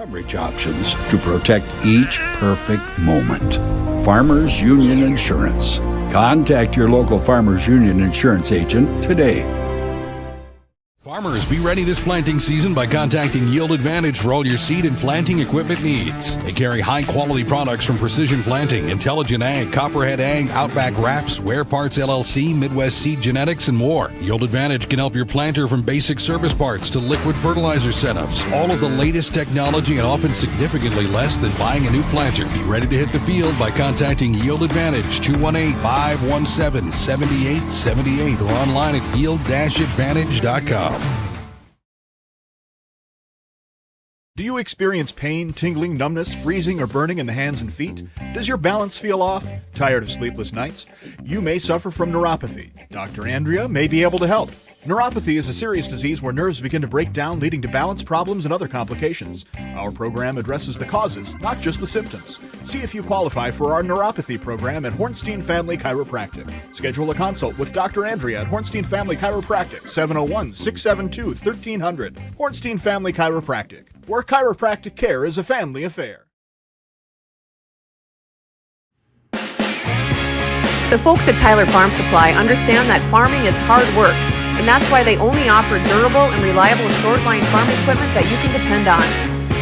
coverage options to protect each perfect moment. Farmers Union Insurance. Contact your local Farmers Union Insurance agent today. Farmers, be ready this planting season by contacting Yield Advantage for all your seed and planting equipment needs. They carry high-quality products from Precision Planting, Intelligent Ag, Copperhead Ag, Outback Wraps, Ware Parts LLC, Midwest Seed Genetics, and more. Yield Advantage can help your planter from basic service parts to liquid fertilizer setups. All of the latest technology and often significantly less than buying a new planter. Be ready to hit the field by contacting Yield Advantage, 218-517-7878, or online at yield-advantage.com. Do you experience pain, tingling, numbness, freezing, or burning in the hands and feet? Does your balance feel off? Tired of sleepless nights? You may suffer from neuropathy. Dr. Andrea may be able to help. Neuropathy is a serious disease where nerves begin to break down, leading to balance problems and other complications. Our program addresses the causes, not just the symptoms. See if you qualify for our neuropathy program at Hornstein Family Chiropractic. Schedule a consult with Dr. Andrea at Hornstein Family Chiropractic, 701-672-1300. Hornstein Family Chiropractic, where chiropractic care is a family affair. The folks at Tyler Farm Supply understand that farming is hard work, and that's why they only offer durable and reliable short-line farm equipment that you can depend on.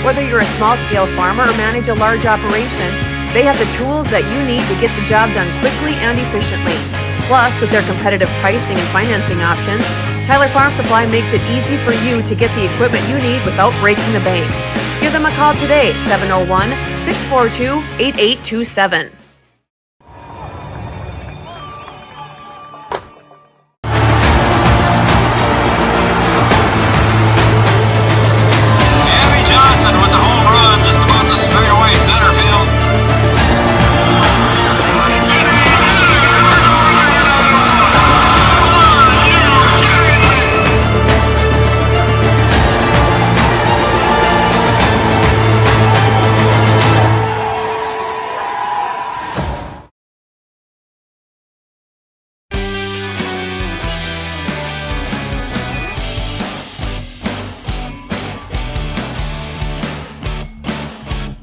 Whether you're a small-scale farmer or manage a large operation, they have the tools that you need to get the job done quickly and efficiently. Plus, with their competitive pricing and financing options, Tyler Farm Supply makes it easy for you to get the equipment you need without breaking the bank. Give them a call today, 701-642-8827.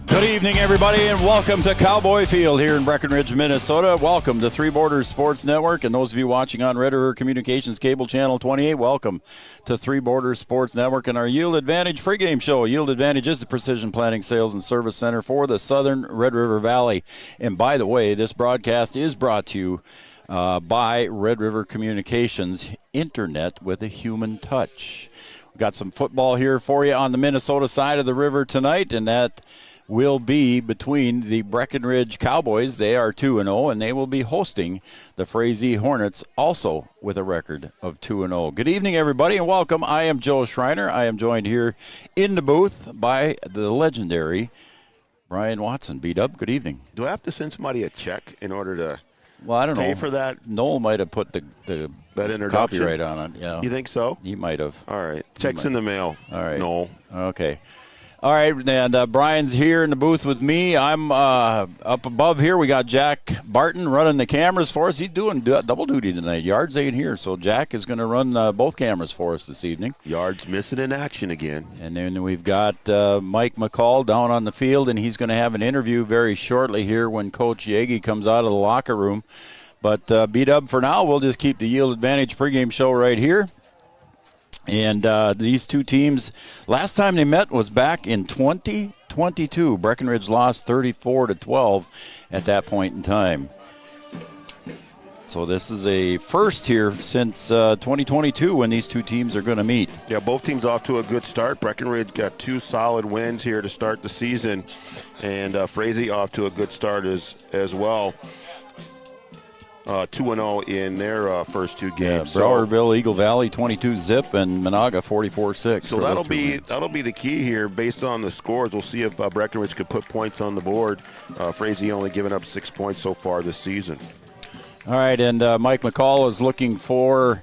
Good evening, everybody, and welcome to Cowboy Field here in Breckenridge, Minnesota. Welcome to Three Borders Sports Network, and those of you watching on Red River Communications Cable Channel 28, welcome to Three Borders Sports Network and our Yield Advantage pregame show. Yield Advantage is the precision planting sales and service center for the southern Red River Valley. And by the way, this broadcast is brought to you by Red River Communications, internet with a human touch. We've got some football here for you on the Minnesota side of the river tonight, and that will be between the Breckenridge Cowboys. They are 2-0, and they will be hosting the Frazee Hornets, also with a record of 2-0. Good evening, everybody, and welcome. I am Joe Schreiner. I am joined here in the booth by the legendary Brian Watson. B-Dub, good evening. Do I have to send somebody a check in order to I don't pay know. for that? Noel might have put the that introduction? Copyright on it. Yeah. You think so? He might have. All right. Check's in the mail. All right. Noel. Okay. All right, and Brian's here in the booth with me. I'm up above here. We got Jack Barton running the cameras for us. He's doing double duty tonight. Yards ain't here, so Jack is going to run both cameras for us this evening. Yards missing in action again. And then we've got Mike McCall down on the field, and he's going to have an interview very shortly here when Coach Yagi comes out of the locker room. But B-Dub, for now, we'll just keep the Yield Advantage pregame show right here. And these two teams, last time they met was back in 2022. Breckenridge lost 34-12 at that point in time. So this is a first here since 2022 when these two teams are going to meet. Yeah, both teams off to a good start. Breckenridge got two solid wins here to start the season, and Frazee off to a good start as well. 2-0 in their first two games. Yeah, Browerville, Eagle Valley 22-zip, and Monaga 44-6. So that'll be the key here based on the scores. We'll see if Breckenridge could put points on the board. Frazee only giving up 6 points so far this season. All right, and Mike McCall is looking for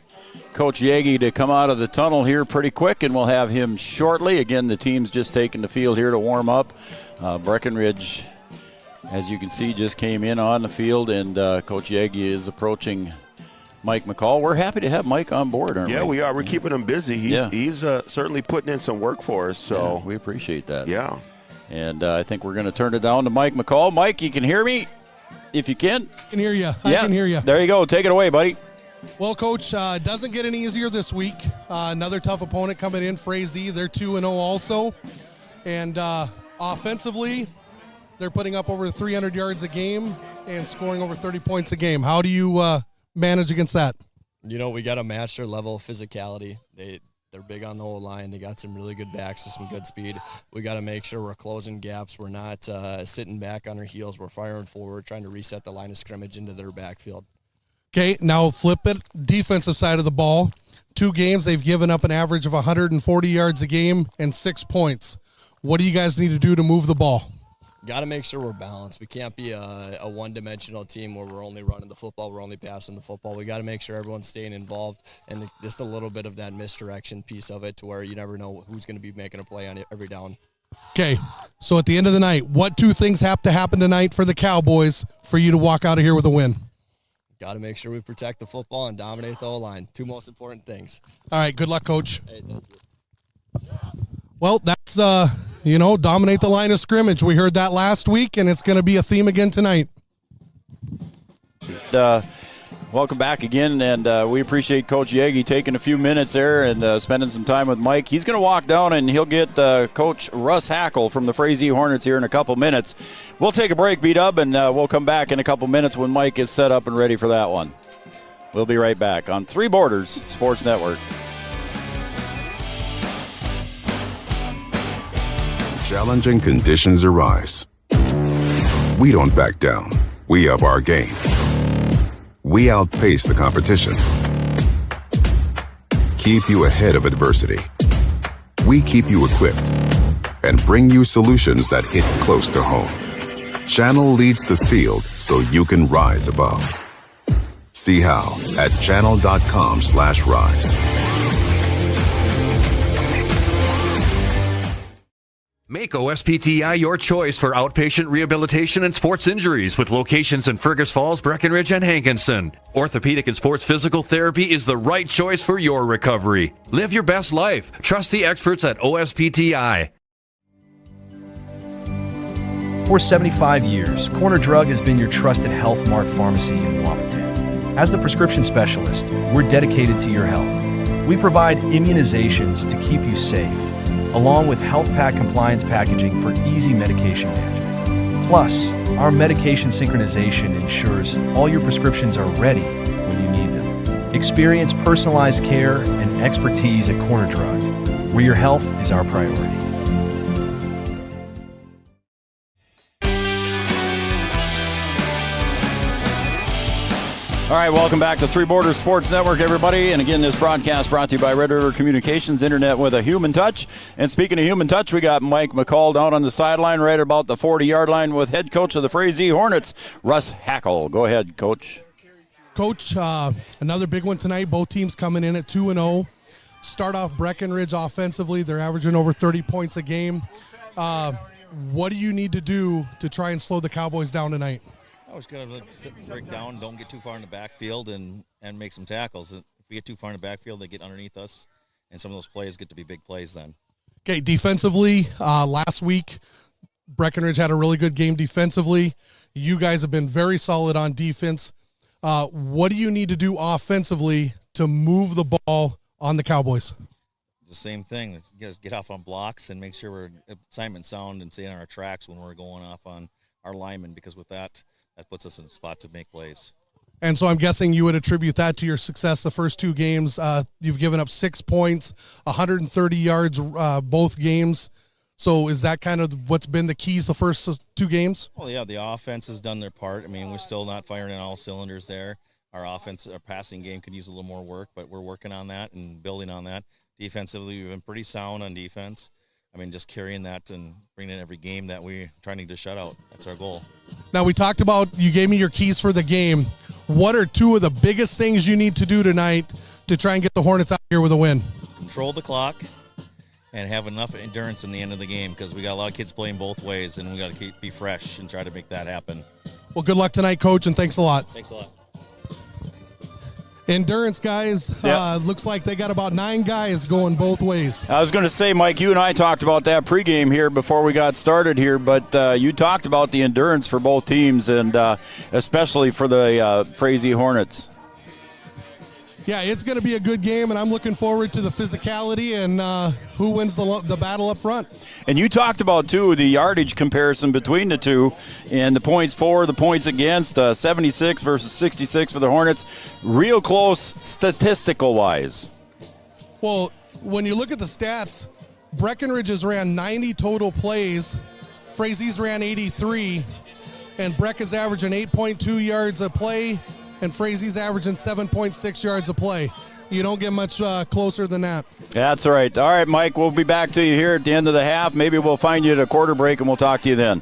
Coach Yagi to come out of the tunnel here pretty quick, and we'll have him shortly. Again, the team's just taking the field here to warm up. Breckenridge, as you can see, just came in on the field, and Coach Yagi is approaching Mike McCall. We're happy to have Mike on board, aren't we? Yeah, we are. We're keeping him busy. He's certainly putting in some work for us. So yeah, we appreciate that. Yeah. And I think we're going to turn it down to Mike McCall. Mike, you can hear me? If you can. I can hear you. I can hear you. There you go. Take it away, buddy. Well, Coach, doesn't get any easier this week. Another tough opponent coming in, Frazee. They're 2-0 also. And offensively, they're putting up over 300 yards a game and scoring over 30 points a game. How do you manage against that? We got to match their level of physicality. They're big on the whole line. They got some really good backs and some good speed. We got to make sure we're closing gaps. We're not sitting back on our heels. We're firing forward, trying to reset the line of scrimmage into their backfield. Okay, now flip it. Defensive side of the ball. 2 games, they've given up an average of 140 yards a game and 6 points. What do you guys need to do to move the ball? Got to make sure we're balanced. We can't be a one-dimensional team where we're only running the football, we're only passing the football. We got to make sure everyone's staying involved, and just a little bit of that misdirection piece of it to where you never know who's going to be making a play on it every down. Okay, so at the end of the night, what 2 things have to happen tonight for the Cowboys for you to walk out of here with a win? Got to make sure we protect the football and dominate the O-line. 2 most important things. All right, good luck, Coach. Hey, thank you. Well, that's, dominate the line of scrimmage. We heard that last week, and it's going to be a theme again tonight. Welcome back again, and we appreciate Coach Yagi taking a few minutes there and spending some time with Mike. He's going to walk down, and he'll get Coach Russ Hackle from the Frazee Hornets here in a couple minutes. We'll take a break, B-Dub, and we'll come back in a couple minutes when Mike is set up and ready for that one. We'll be right back on Three Borders Sports Network. Challenging conditions arise. We don't back down. We up our game. We outpace the competition. Keep you ahead of adversity. We keep you equipped and bring you solutions that hit close to home. Channel leads the field so you can rise above. See how at channel.com/rise. Make OSPTI your choice for outpatient rehabilitation and sports injuries with locations in Fergus Falls, Breckenridge, and Hankinson. Orthopedic and sports physical therapy is the right choice for your recovery. Live your best life. Trust the experts at OSPTI. For 75 years, Corner Drug has been your trusted Health Mart pharmacy in Wapaton. As the prescription specialist, we're dedicated to your health. We provide immunizations to keep you safe, along with health pack compliance packaging for easy medication management. Plus, our medication synchronization ensures all your prescriptions are ready when you need them. Experience personalized care and expertise at Corner Drug, where your health is our priority. All right, welcome back to Three Borders Sports Network, everybody. And again, this broadcast brought to you by Red River Communications, internet with a human touch. And speaking of human touch, we got Mike McCall down on the sideline right about the 40-yard line with head coach of the Frazee Hornets, Russ Hackle. Go ahead, Coach. Coach, another big one tonight. Both teams coming in at 2-0. Start off Breckenridge offensively. They're averaging over 30 points a game. What do you need to do to try and slow the Cowboys down tonight? I was going to sit and break down, don't get too far in the backfield and make some tackles. If we get too far in the backfield, they get underneath us, and some of those plays get to be big plays then. Okay, defensively, last week, Breckenridge had a really good game defensively. You guys have been very solid on defense. What do you need to do offensively to move the ball on the Cowboys? The same thing. Get off on blocks and make sure we're assignment sound and stay on our tracks when we're going off on our linemen, because with that puts us in a spot to make plays. And so I'm guessing you would attribute that to your success the first 2 games. You've given up 6 points, 130 yards both games. So is that kind of what's been the keys the first 2 games? Well, yeah, the offense has done their part. I mean, we're still not firing in all cylinders there. Our passing game could use a little more work, but we're working on that and building on that. Defensively, we've been pretty sound on defense. I mean, just carrying that and bringing in every game that we're trying to shut out. That's our goal. Now, we talked about, you gave me your keys for the game. What are 2 of the biggest things you need to do tonight to try and get the Hornets out here with a win? Control the clock and have enough endurance in the end of the game, because we got a lot of kids playing both ways, and we got to be fresh and try to make that happen. Well, good luck tonight, Coach, and thanks a lot. Thanks a lot. Endurance guys, looks like they got about 9 guys going both ways. I was going to say, Mike, you and I talked about that pregame here before we got started here, but you talked about the endurance for both teams, and especially for the Frazee Hornets. Yeah, it's going to be a good game, and I'm looking forward to the physicality and who wins the battle up front. And you talked about, too, the yardage comparison between the two and the points for, the points against, 76 versus 66 for the Hornets. Real close statistical-wise. Well, when you look at the stats, Breckenridge has ran 90 total plays. Frazee's ran 83, and Breck is averaging 8.2 yards a play, and Frazee's averaging 7.6 yards a play. You don't get much closer than that. That's right. All right, Mike, we'll be back to you here at the end of the half. Maybe we'll find you at a quarter break, and we'll talk to you then.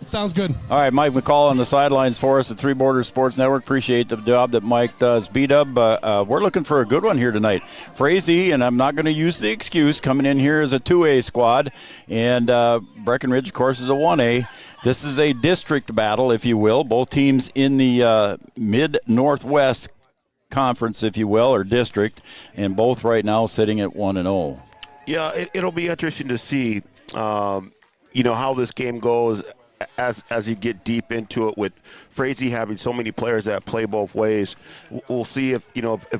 Sounds good. All right, Mike McCall on the sidelines for us at Three Borders Sports Network. Appreciate the job that Mike does. B-Dub, we're looking for a good one here tonight. Frazee, and I'm not going to use the excuse, coming in here as a 2A squad, and Breckenridge, of course, is a 1A. This is a district battle, if you will. Both teams in the Mid-Northwest Conference, if you will, or district, and both right now sitting at 1-0. Yeah, it'll be interesting to see, how this game goes as you get deep into it, with Frazee having so many players that play both ways. We'll see if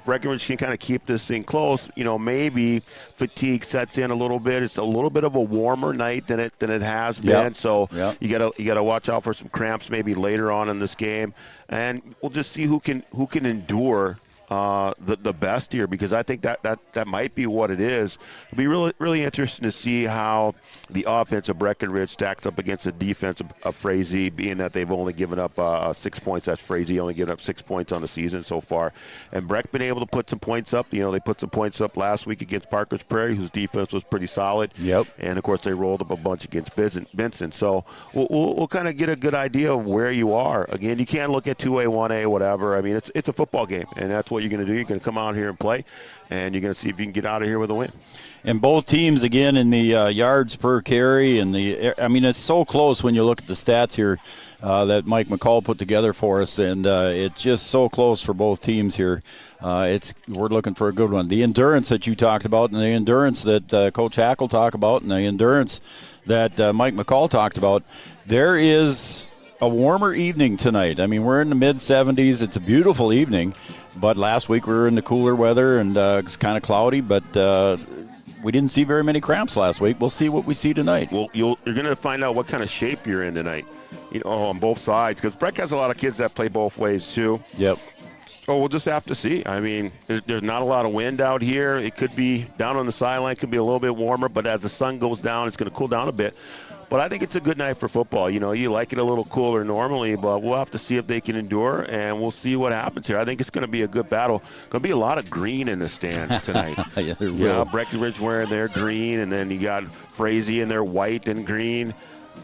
Breckenridge can kind of keep this thing close. Maybe fatigue sets in a little bit. It's a little bit of a warmer night than it has been. So you gotta watch out for some cramps maybe later on in this game, and we'll just see who can endure the best here, because I think that might be what it is. It'll be really, really interesting to see how the offense of Breckenridge stacks up against the defense of Frazee, being that they've only given up 6 points. That's Frazee only given up 6 points on the season so far. And Breck been able to put some points up. They put some points up last week against Parker's Prairie, whose defense was pretty solid. Yep. And, of course, they rolled up a bunch against Benson. So we'll kind of get a good idea of where you are. Again, you can't look at 2A, 1A, whatever. I mean, it's a football game, and that's what you're going to do. You're going to come out here and play, and you're going to see if you can get out of here with a win. And both teams, again, in the yards per carry, and it's so close when you look at the stats here that Mike McCall put together for us, and it's just so close for both teams here. We're looking for a good one. The endurance that you talked about, and the endurance that Coach Hackle talked about, and the endurance that Mike McCall talked about, there is a warmer evening tonight. I mean, we're in the mid-70s. It's a beautiful evening, but last week we were in the cooler weather, and it's kind of cloudy, but we didn't see very many cramps last week. We'll see what we see tonight. Well, you're going to find out what kind of shape you're in tonight, on both sides, because Breck has a lot of kids that play both ways too. Yep. So we'll just have to see. I mean, there's not a lot of wind out here. It could be down on the sideline, could be a little bit warmer, but as the sun goes down, it's going to cool down a bit. But I think it's a good night for football. You like it a little cooler normally, but we'll have to see if they can endure, and we'll see what happens here. I think it's going to be a good battle. Going to be a lot of green in the stands tonight. Breckenridge wearing their green, and then you got Frazee in their white and green.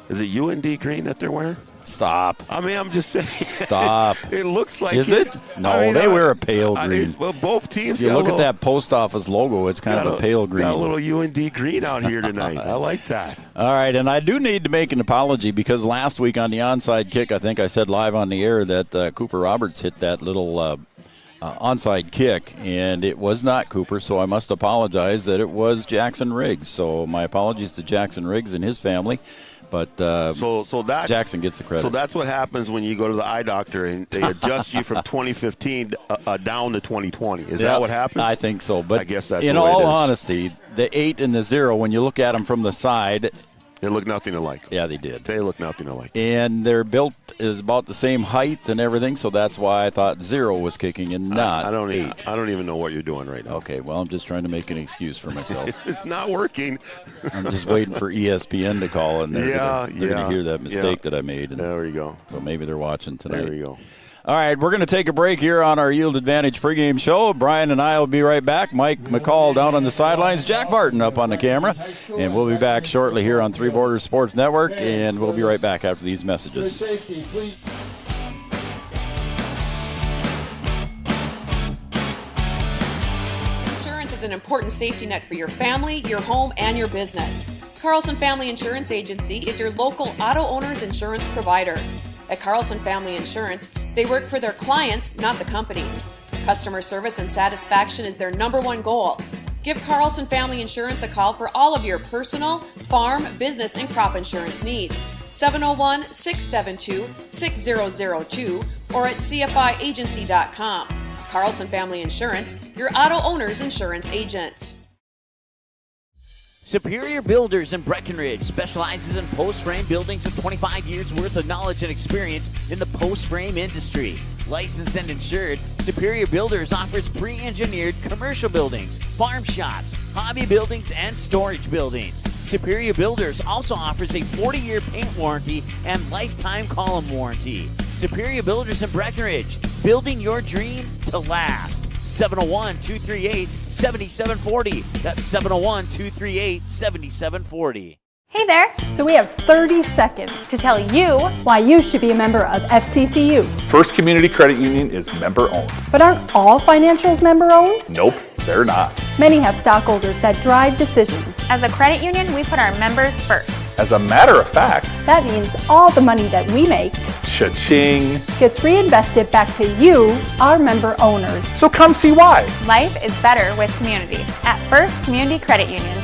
Is it UND green that they're wearing? Stop. I mean, I'm just saying. Stop. It looks like Is it? No, they wear a pale green. Well, both teams. If you look at that post office logo, it's kind of a pale green. Got a little UND green out here tonight. I like that. All right, and I do need to make an apology, because last week on the onside kick, I think I said live on the air that Cooper Roberts hit that little onside kick, and it was not Cooper, so I must apologize that it was Jackson Riggs. So my apologies to Jackson Riggs and his family. But so that's, Jackson gets the credit. So that's what happens when you go to the eye doctor and they adjust you from 2015 down to 2020. Is that what happens? I think so. But I guess that's in all honesty, the 8 and the 0, when you look at them from the side, they look nothing alike. Yeah, they did. They look nothing alike. And they're built is about the same height and everything, so that's why I thought 0 was kicking and not 8. I don't even know what you're doing right now. Okay, well, I'm just trying to make an excuse for myself. It's not working. I'm just waiting for ESPN to call, and they're going to hear that mistake that I made. And there we go. So maybe they're watching tonight. There we go. All right, we're going to take a break here on our Yield Advantage pregame show. Brian and I will be right back. Mike McCall down on the sidelines, Jack Barton up on the camera, and we'll be back shortly here on Three Borders Sports Network, and we'll be right back after these messages. Insurance is an important safety net for your family, your home, and your business. Carlson Family Insurance Agency is your local auto owner's insurance provider. At Carlson Family Insurance, they work for their clients, not the companies. Customer service and satisfaction is their number one goal. Give Carlson Family Insurance a call for all of your personal, farm, business, and crop insurance needs. 701-672-6002 or at cfiagency.com. Carlson Family Insurance, your auto owner's insurance agent. Superior Builders in Breckenridge specializes in post-frame buildings with 25 years worth of knowledge and experience in the post-frame industry. Licensed and insured, Superior Builders offers pre-engineered commercial buildings, farm shops, hobby buildings, and storage buildings. Superior Builders also offers a 40-year paint warranty and lifetime column warranty. Superior Builders in Breckenridge, building your dream to last. 701-238-7740. That's 701-238-7740. Hey there! So we have 30 seconds to tell you why you should be a member of FCCU. First Community Credit Union is member-owned. But aren't all financials member-owned? Nope, they're not. Many have stockholders that drive decisions. As a credit union, we put our members first. As a matter of fact, that means all the money that we make, cha-ching, gets reinvested back to you, our member owners. So come see why. Life is better with community at First Community Credit Union.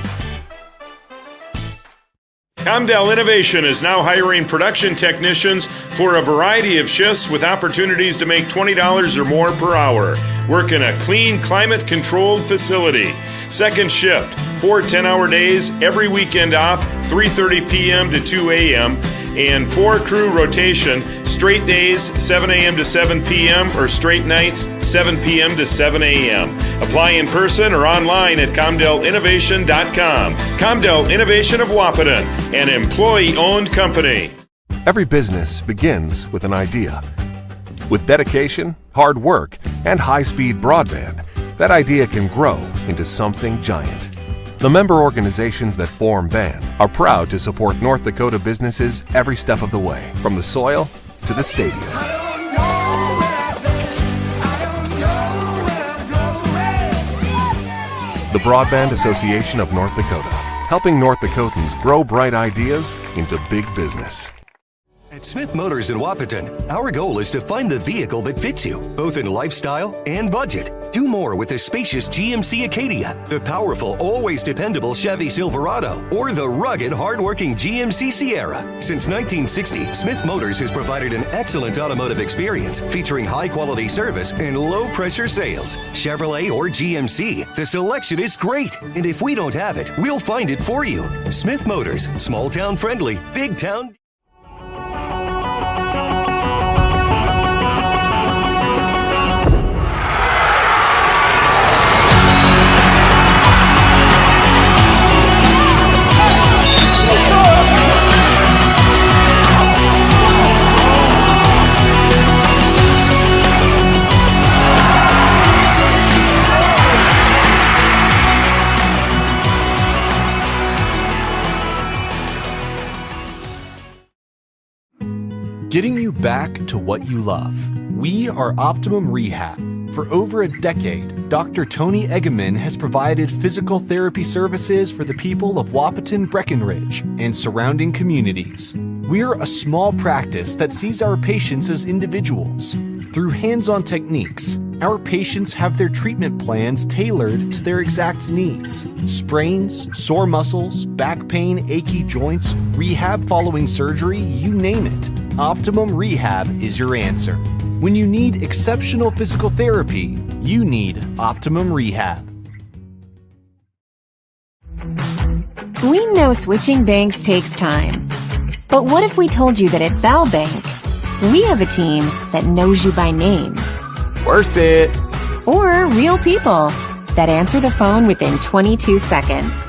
Comdell Innovation is now hiring production technicians for a variety of shifts with opportunities to make $20 or more per hour. Work in a clean, climate-controlled facility. Second shift, 4 10-hour days, every weekend off, 3:30 p.m. to 2 a.m., and 4-crew rotation, straight days, 7 a.m. to 7 p.m., or straight nights, 7 p.m. to 7 a.m. Apply in person or online at ComdellInnovation.com. Comdell Innovation of Wahpeton, an employee-owned company. Every business begins with an idea. With dedication, hard work, and high-speed broadband, that idea can grow into something giant. The member organizations that form BAND are proud to support North Dakota businesses every step of the way, from the soil to the stadium. The Broadband Association of North Dakota, helping North Dakotans grow bright ideas into big business. At Smith Motors in Wahpeton, our goal is to find the vehicle that fits you, both in lifestyle and budget. Do more with the spacious GMC Acadia, the powerful, always dependable Chevy Silverado, or the rugged, hardworking GMC Sierra. Since 1960, Smith Motors has provided an excellent automotive experience featuring high-quality service and low-pressure sales. Chevrolet or GMC, the selection is great. And if we don't have it, we'll find it for you. Smith Motors, small-town friendly, big-town. Getting you back to what you love. We are Optimum Rehab. For over a decade, Dr. Tony Eggeman has provided physical therapy services for the people of Wahpeton, Breckenridge, and surrounding communities. We're a small practice that sees our patients as individuals. Through hands-on techniques, our patients have their treatment plans tailored to their exact needs. Sprains, sore muscles, back pain, achy joints, rehab following surgery, you name it. Optimum Rehab is your answer. When you need exceptional physical therapy, you need Optimum Rehab. We know switching banks takes time. But what if we told you that at Bell Bank, we have a team that knows you by name? Worth it. Or real people that answer the phone within 22 seconds.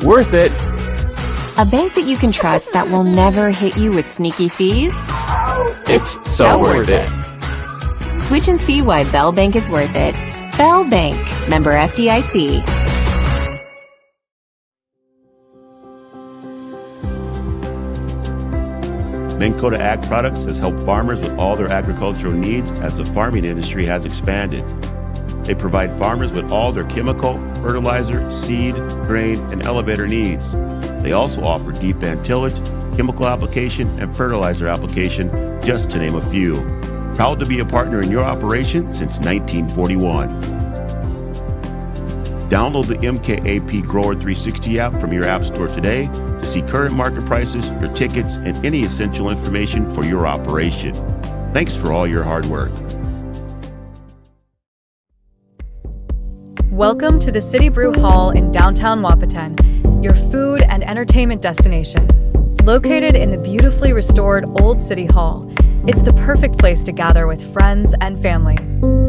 Worth it. A bank that you can trust that will never hit you with sneaky fees? It's so worth it. Switch and see why Bell Bank is worth it. Bell Bank, member FDIC. Minn Kota Ag Products has helped farmers with all their agricultural needs as the farming industry has expanded. They provide farmers with all their chemical, fertilizer, seed, grain, and elevator needs. They also offer deep band tillage, chemical application, and fertilizer application, just to name a few. Proud to be a partner in your operation since 1941. Download the MKAP Grower 360 app from your app store today to see current market prices, your tickets, and any essential information for your operation. Thanks for all your hard work. Welcome to the City Brew Hall in downtown Wahpeton, your food and entertainment destination. Located in the beautifully restored Old City Hall, it's the perfect place to gather with friends and family.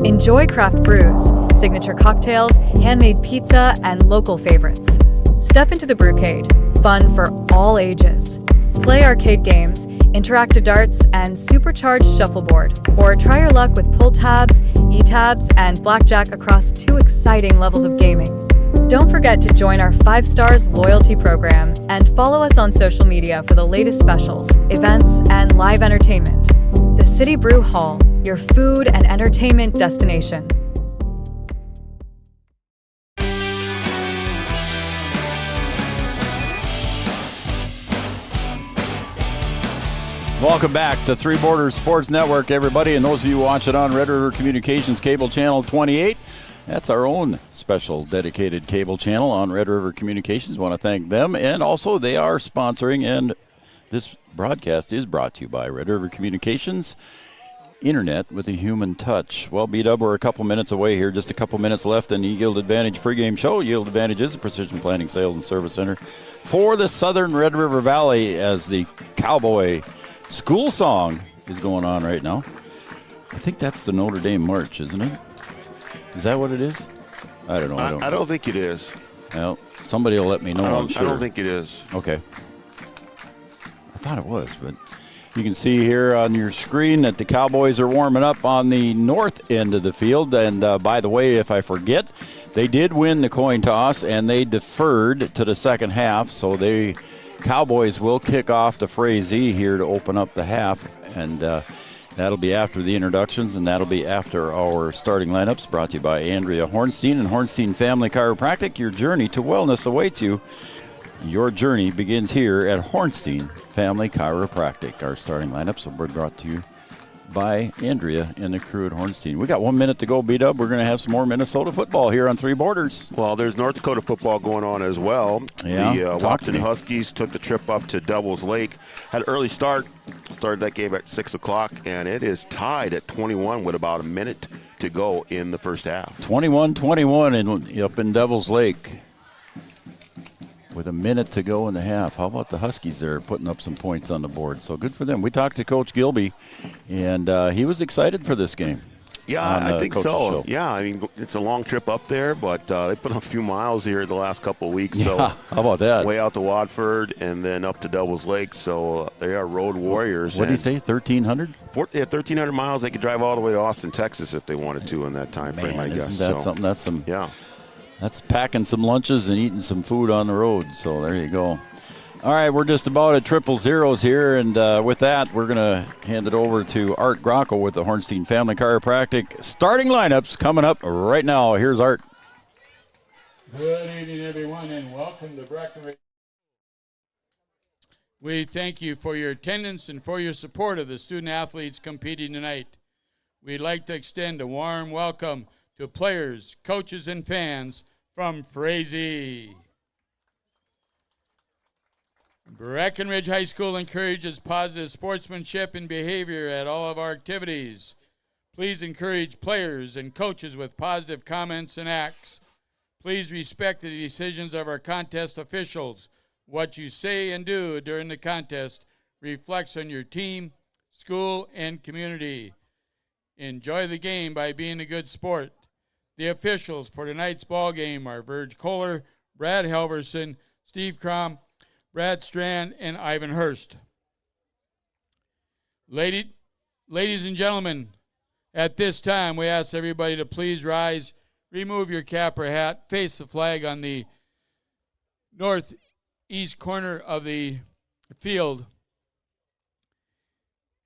Enjoy craft brews, signature cocktails, handmade pizza, and local favorites. Step into the Brewcade, fun for all ages. Play arcade games, interactive darts, and supercharged shuffleboard. Or try your luck with pull tabs, e-tabs, and blackjack across 2 exciting levels of gaming. Don't forget to join our 5 Stars loyalty program and follow us on social media for the latest specials, events, and live entertainment. The City Brew Hall, your food and entertainment destination. Welcome back to Three Borders Sports Network, everybody, and those of you watching on Red River Communications Cable Channel 28. That's our own special dedicated cable channel on Red River Communications. Want to thank them, and also they are sponsoring, and this broadcast is brought to you by Red River Communications, Internet with a human touch. Well, B-Dub, we're a couple minutes away here, just a couple minutes left in the Yield Advantage pregame show. Yield Advantage is a precision planning, sales, and service center for the southern Red River Valley, as the Cowboy school song is going on right now. I think that's the Notre Dame March, isn't it? Is that what it is? I don't know. I don't think it is. Well, somebody will let me know, I'm sure. I don't think it is. Okay. I thought it was, but you can see here on your screen that the Cowboys are warming up on the north end of the field. And by the way, if I forget, they did win the coin toss, and they deferred to the second half. So the Cowboys will kick off the Frazee here to open up the half. And that'll be after the introductions, and that'll be after our starting lineups, brought to you by Andrea Hornstein and Hornstein Family Chiropractic. Your journey to wellness awaits you. Your journey begins here at Hornstein Family Chiropractic. Our starting lineups will be brought to you by Andrea and the crew at Hornstein. We got 1 minute to go, B-Dub. We're going to have some more Minnesota football here on Three Borders. Well, there's North Dakota football going on as well. Yeah, the Washington Huskies took the trip up to Devils Lake. Had an early start. Started that game at 6 o'clock, and it is tied at 21 with about a minute to go in the first half. 21-21 up in Devils Lake with a minute to go in the half. How about the Huskies there putting up some points on the board? So good for them. We talked to Coach Gilby, and he was excited for this game. Yeah, I think so. Show. Yeah, I mean, it's a long trip up there, but they put up a few miles here the last couple of weeks. Yeah, so how about that? Way out to Watford and then up to Devils Lake. So they are road warriors. What did he say, 1,300? Yeah, 1,300 miles. They could drive all the way to Austin, Texas if they wanted to in that time frame, I guess. Isn't that something? That's some. Yeah. That's packing some lunches and eating some food on the road. So there you go. All right, we're just about at 000 here, and with that, we're going to hand it over to Art Grocko with the Hornstein Family Chiropractic. Starting lineups coming up right now. Here's Art. Good evening, everyone, and welcome to Breckenridge. We thank you for your attendance and for your support of the student athletes competing tonight. We'd like to extend a warm welcome to players, coaches, and fans from Frazee. Breckenridge High School encourages positive sportsmanship and behavior at all of our activities. Please encourage players and coaches with positive comments and acts. Please respect the decisions of our contest officials. What you say and do during the contest reflects on your team, school, and community. Enjoy the game by being a good sport. The officials for tonight's ball game are Verge Kohler, Brad Helverson, Steve Crom, Brad Strand, and Ivan Hurst. Ladies and gentlemen, at this time, we ask everybody to please rise, remove your cap or hat, face the flag on the northeast corner of the field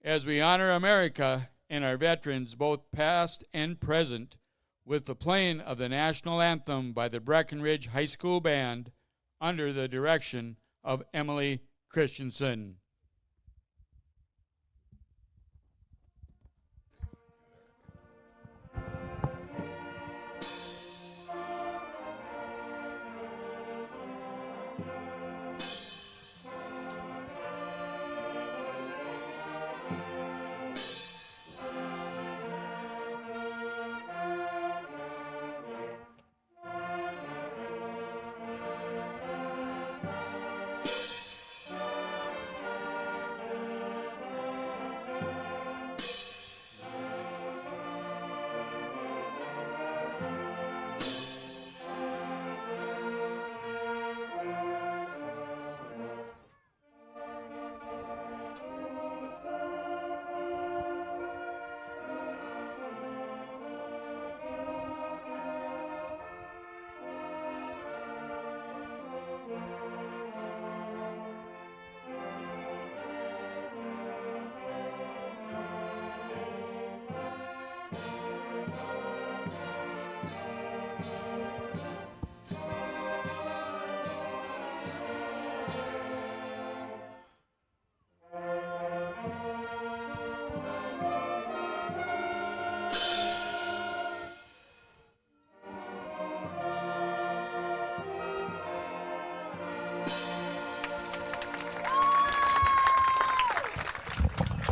as we honor America and our veterans, both past and present, with the playing of the national anthem by the Breckenridge High School Band under the direction of Emily Christensen.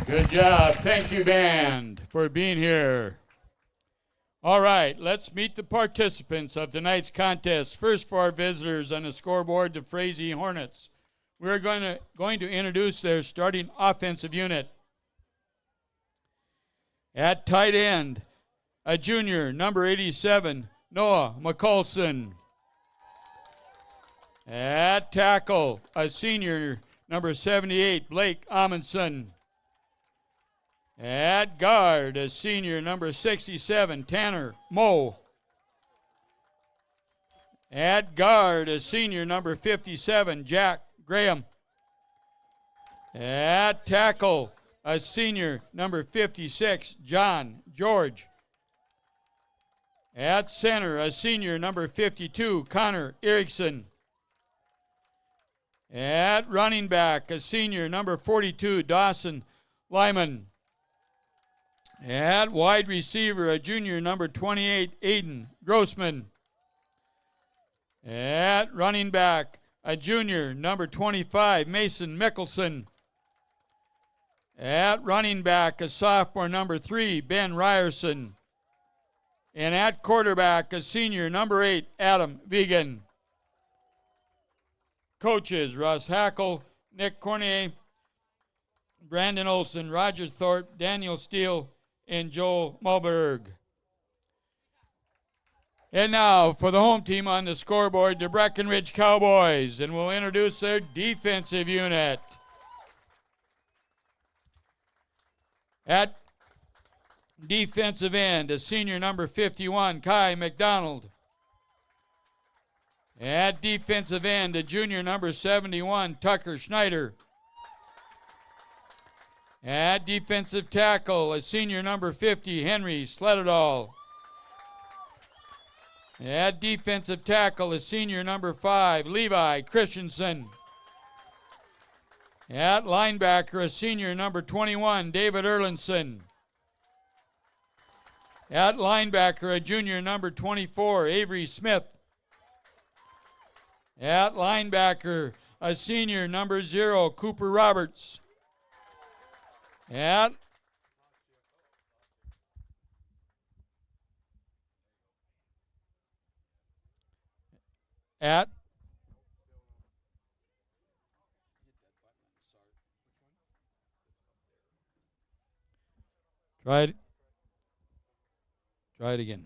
Good job. Thank you, band, for being here. All right, let's meet the participants of tonight's contest. First, for our visitors on the scoreboard, the Frazee Hornets. We're going to introduce their starting offensive unit. At tight end, a junior, number 87, Noah McColson. At tackle, a senior, number 78, Blake Amundson. At guard, a senior, number 67, Tanner Moe. At guard, a senior, number 57, Jack Graham. At tackle, a senior, number 56, John George. At center, a senior, number 52, Connor Erickson. At running back, a senior, number 42, Dawson Lyman. At wide receiver, a junior, number 28, Aiden Grossman. At running back, a junior, number 25, Mason Mickelson. At running back, a sophomore, number 3, Ben Ryerson. And at quarterback, a senior, number 8, Adam Vegan. Coaches, Russ Hackle, Nick Cornier, Brandon Olson, Roger Thorpe, Daniel Steele, and Joel Mulberg. And now for the home team on the scoreboard, the Breckenridge Cowboys, and we'll introduce their defensive unit. At defensive end, a senior, number 51, Kai McDonald. At defensive end, a junior, number 71, Tucker Schneider. At defensive tackle, a senior, number 50, Henry Sledadal. At defensive tackle, a senior, number 5, Levi Christensen. At linebacker, a senior, number 21, David Erlinson. At linebacker, a junior, number 24, Avery Smith. At linebacker, a senior, number 0, Cooper Roberts. At Try it again.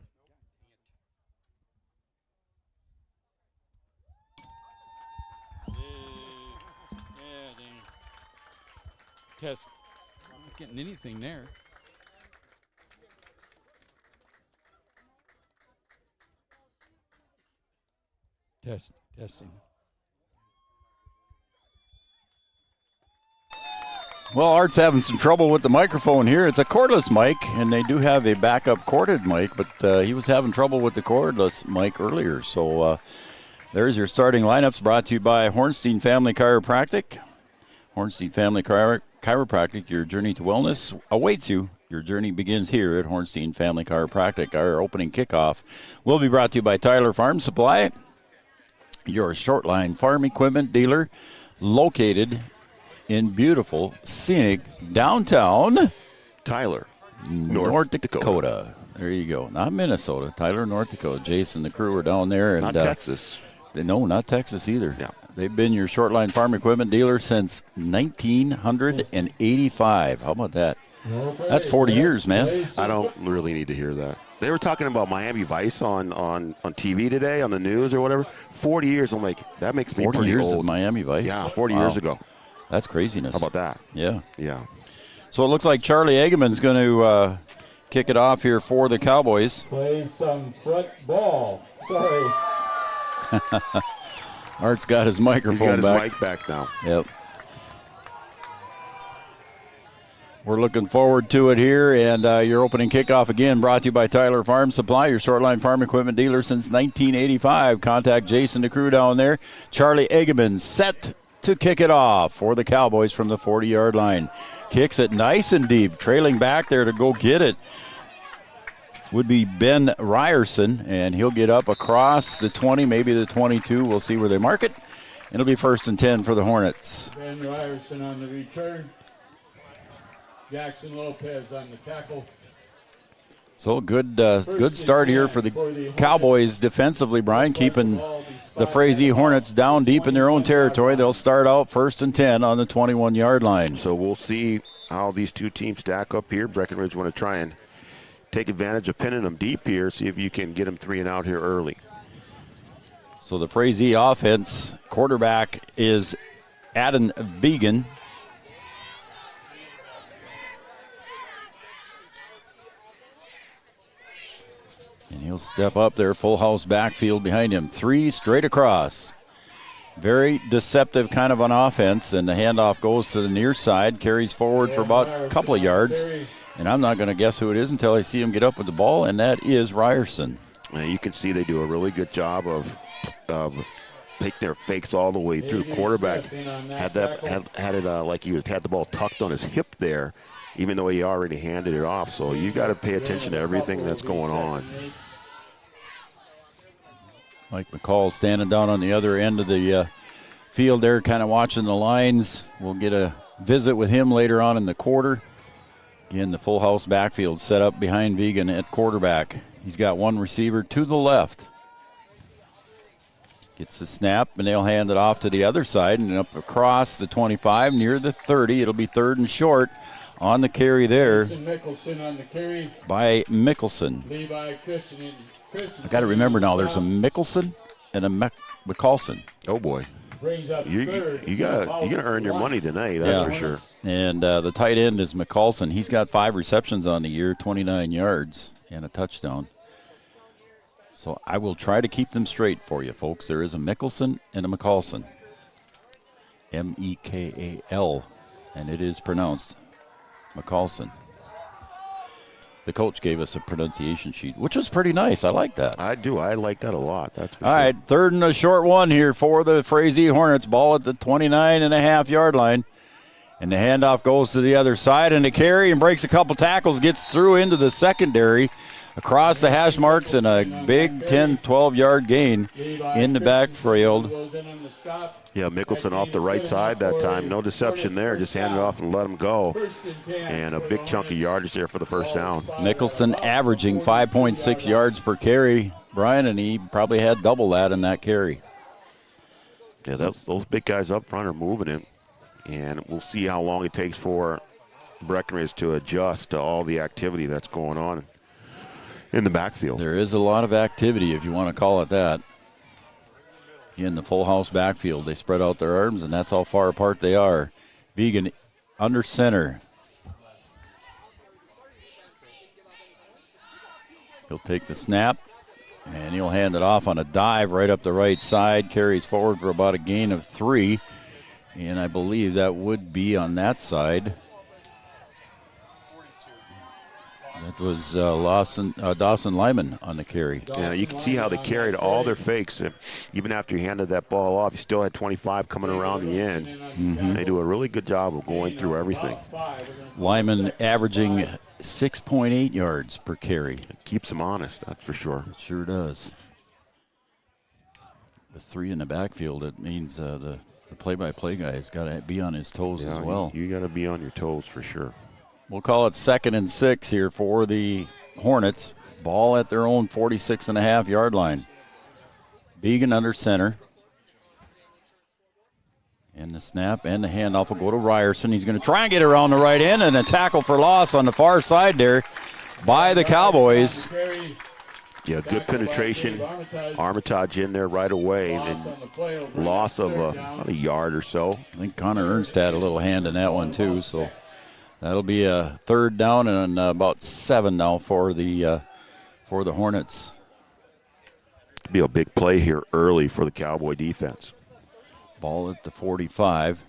Yeah, dang. Test. I'm not getting anything there. Testing. Well, Art's having some trouble with the microphone here. It's a cordless mic, and they do have a backup corded mic, but he was having trouble with the cordless mic earlier. So there's your starting lineups, brought to you by Hornstein Family Chiropractic. Hornstein Family Chiropractic, your journey to wellness awaits you. Your journey begins here at Hornstein Family Chiropractic. Our opening kickoff will be brought to you by Tyler Farm Supply, your short-line farm equipment dealer, located in beautiful, scenic downtown Tyler, North Dakota. There you go. Not Minnesota. Tyler, North Dakota. Jason, the crew are down there. And, not Texas. No, not Texas either. Yeah. They've been your short-line farm equipment dealer since 1985. How about that? That's 40 years, man. I don't really need to hear that. They were talking about Miami Vice on TV today, on the news or whatever. 40 years. I'm like, that makes me 40 pretty years old. of Miami Vice? Yeah, 40 years ago. That's craziness. How about that? Yeah. Yeah. So it looks like Charlie Eggeman's going to kick it off here for the Cowboys. Play some football. Sorry. Art's got his microphone back. back. He's got his mic back now. Yep. We're looking forward to it here, and your opening kickoff again brought to you by Tyler Farm Supply, your short-line farm equipment dealer since 1985. Contact Jason, the crew down there. Charlie Eggeman set to kick it off for the Cowboys from the 40-yard line. Kicks it nice and deep, trailing back there to go get it would be Ben Ryerson, and he'll get up across the 20, maybe the 22. We'll see where they mark it. It'll be 1st and 10 for the Hornets. Ben Ryerson on the return. Jackson Lopez on the tackle. So good start here for the Cowboys defensively, Brian, keeping the Frazee Hornets down deep in their own territory. They'll start out 1st and 10 on the 21-yard line. So we'll see how these two teams stack up here. Breckenridge want to try and take advantage of pinning them deep here, see if you can get them 3 and out here early. So the Frazee offense quarterback is Adam Vegan. And he'll step up there, full house backfield behind him. 3 straight across. Very deceptive kind of an offense, and the handoff goes to the near side, carries forward for about a couple of yards. And I'm not going to guess who it is until I see him get up with the ball, and that is Ryerson. You can see they do a really good job of taking their fakes all the way through. Quarterback had it like he had the ball tucked on his hip there, even though he already handed it off. So you got to pay attention to everything that's going on. Mike McCall standing down on the other end of the field there, kind of watching the lines. We'll get a visit with him later on in the quarter. Again, the full house backfield set up behind Vegan at quarterback. He's got one receiver to the left. Gets the snap, and they'll hand it off to the other side and up across the 25 near the 30. It'll be 3rd and short on the carry there Mickelson on the carry. by Mickelson. Levi Christian. I got to remember now, there's a Mickelson and a McCallson. Oh, boy. You got to earn your money tonight, that's for sure. And the tight end is McCallson. He's got 5 receptions on the year, 29 yards, and a touchdown. So I will try to keep them straight for you, folks. There is a Mickelson and a McCallson. M-E-K-A-L, and it is pronounced McCallson. The coach gave us a pronunciation sheet, which was pretty nice. I like that. I do. I like that a lot. That's for All sure. right, 3rd and a short one here for the Frazee Hornets. Ball at the 29.5-yard line. And the handoff goes to the other side, and a carry and breaks a couple tackles, gets through into the secondary, across the hash marks, and a big 10, 12-yard gain in the backfield. Yeah, Mickelson off the right side that time. No deception there. Just hand it off and let him go. And a big chunk of yardage there for the first down. Mickelson averaging 5.6 yards per carry, Brian, and he probably had double that in that carry. Yeah, those big guys up front are moving it. And we'll see how long it takes for Breckenridge to adjust to all the activity that's going on in the backfield. There is a lot of activity, if you want to call it that. Again, the full house backfield. They spread out their arms, and that's how far apart they are. Vegan under center. He'll take the snap, and he'll hand it off on a dive right up the right side. Carries forward for about a gain of 3. And I believe that would be on that side. That was Dawson Lyman on the carry. Yeah, you can see how they carried all their fakes. And even after he handed that ball off, he still had 25 coming around the end. Mm-hmm. They do a really good job of going through everything. Lyman averaging 6.8 yards per carry. It keeps him honest, that's for sure. It sure does. With 3 in the backfield, it means the play-by-play guy has got to be on his toes as well. You got to be on your toes for sure. We'll call it 2nd and 6 here for the Hornets. Ball at their own 46.5-yard line. Vegan under center. And the snap and the handoff will go to Ryerson. He's going to try and get around the right end, and a tackle for loss on the far side there by the Cowboys. Yeah, good penetration. Armitage in there right away. And loss of about a yard or so. I think Connor Ernst had a little hand in that one too. So that'll be a 3rd down and about 7 now for the Hornets. Be a big play here early for the Cowboy defense. Ball at the 45.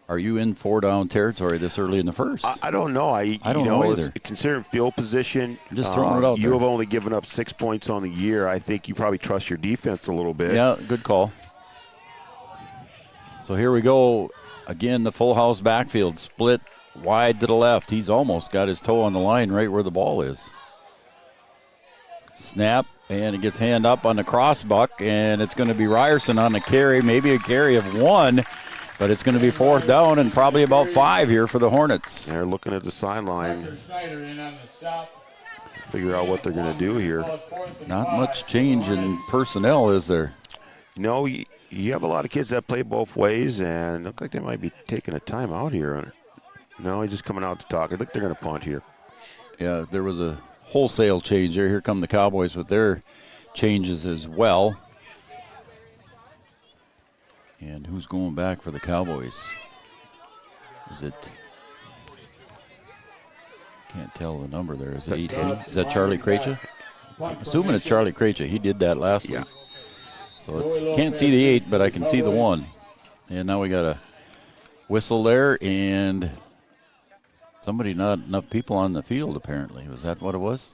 Are you in 4-down territory this early in the first? I don't know. I don't know either. Considering field position, just throwing it out you there. have only given up 6 points on the year. I think you probably trust your defense a little bit. Yeah, good call. So here we go. Again, the full house backfield split wide to the left. He's almost got his toe on the line right where the ball is. Snap, and it gets hand up on the crossbuck, and it's going to be Ryerson on the carry, maybe a carry of 1. But it's going to be 4th down and probably about 5 here for the Hornets. They're looking at the sideline. Figure out what they're going to do here. Not much change in personnel, is there? No, you have a lot of kids that play both ways, and look like they might be taking a timeout here. No, he's just coming out to talk. I think they're going to punt here. Yeah, there was a wholesale change there. Here come the Cowboys with their changes as well. And who's going back for the Cowboys? Is it? Can't tell the number there. Is it 18? Is that Charlie Krejci? I'm assuming it's Charlie Krejci. He did that last week. So can't see the 8, but I can see the 1. And now we got a whistle there, and somebody, not enough people on the field apparently. Was that what it was?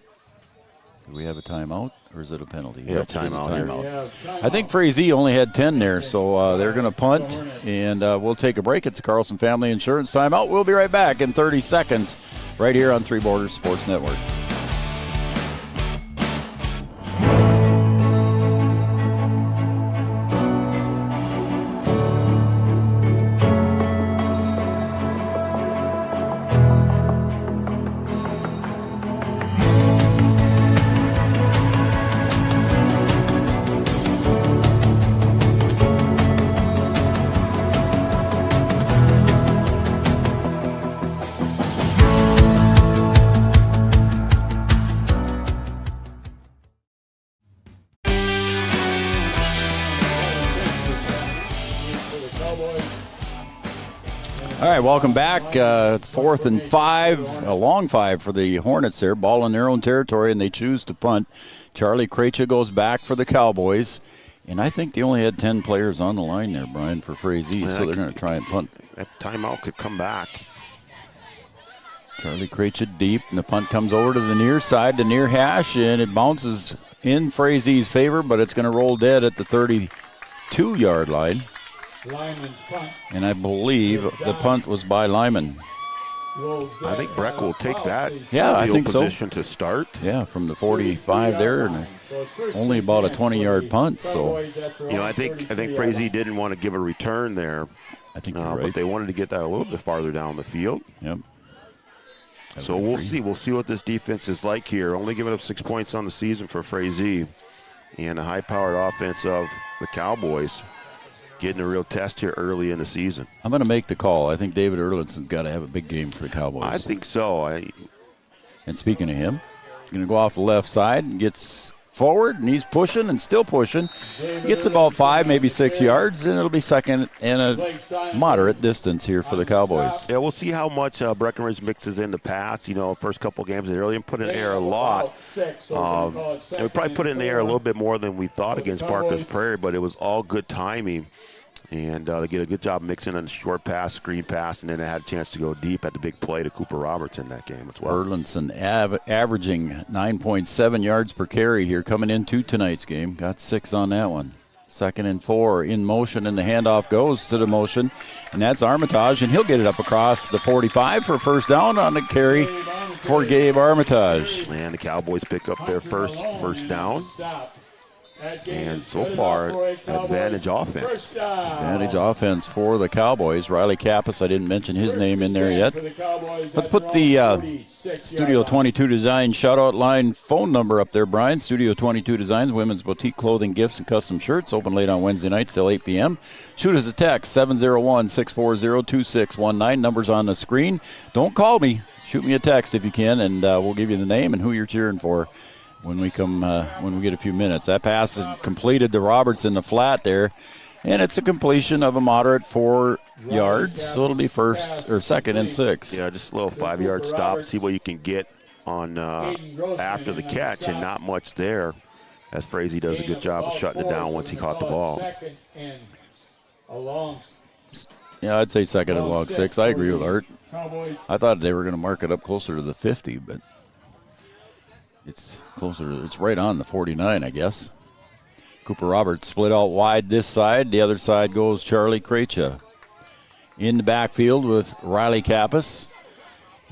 Do we have a timeout, or is it a penalty? Yeah, timeout. I think Frazee only had 10 there, so they're going to punt, and we'll take a break. It's a Carlson Family Insurance timeout. We'll be right back in 30 seconds right here on Three Borders Sports Network. All right, welcome back. It's 4th and 5, a long 5 for the Hornets there. Ball in their own territory, and they choose to punt. Charlie Krejci goes back for the Cowboys. And I think they only had 10 players on the line there, Brian, for Frazee, so they're going to try and punt. That timeout could come back. Charlie Krejci deep, and the punt comes over to the near side, the near hash, and it bounces in Frazee's favor, but it's going to roll dead at the 32-yard line. And I believe the punt was by Lyman. I think Breck will take that. Yeah, I think position to start. Yeah, from the 45 there, and only about a 20-yard punt. So, I think Frazee didn't want to give a return there. I think you're right. But they wanted to get that a little bit farther down the field. Yep. So we'll see. We'll see what this defense is like here. Only giving up 6 points on the season for Frazee, and a high-powered offense of the Cowboys. Getting a real test here early in the season. I'm going to make the call. I think David Erlindson's got to have a big game for the Cowboys. I think so. And speaking of him, he's going to go off the left side and gets forward, and he's pushing and still pushing. Gets about 5, maybe 6 yards, and it'll be second and a moderate distance here for the Cowboys. Yeah, we'll see how much Breckenridge mixes in the pass. First couple games, they really didn't put in the air a lot. And we probably put it in the air a little bit more than we thought against Parker's Prairie, but it was all good timing. And they get a good job mixing on the short pass, screen pass, and then they had a chance to go deep at the big play to Cooper Roberts in that game as well. Erlinson averaging 9.7 yards per carry here coming into tonight's game. Got 6 on that one. 2nd and 4 in motion, and the handoff goes to the motion. And that's Armitage, and he'll get it up across the 45 for first down on the carry for Gabe Armitage. And the Cowboys pick up their first down. And so far, advantage offense. Advantage offense for the Cowboys. Riley Kappas, I didn't mention his name in there yet. Let's put the Studio 22 Design shout-out line phone number up there, Brian. Studio 22 Designs, women's boutique clothing, gifts, and custom shirts. Open late on Wednesday nights till 8 p.m. Shoot us a text, 701-640-2619. Numbers on the screen. Don't call me. Shoot me a text if you can, and we'll give you the name and who you're cheering for when we get a few minutes. That pass is completed to Roberts in the flat there, and it's a completion of a moderate 4 yards, so it'll be second and 6. Yeah, just a little 5-yard stop, see what you can get on after the catch, and not much there, as Frazee does a good job of shutting it down once he caught the ball. Yeah, I'd say second and long 6. I agree with Art. I thought they were going to mark it up closer to the 50, but it's closer. It's right on the 49, I guess. Cooper Roberts split out wide this side. The other side goes Charlie Krejci. In the backfield with Riley Kappas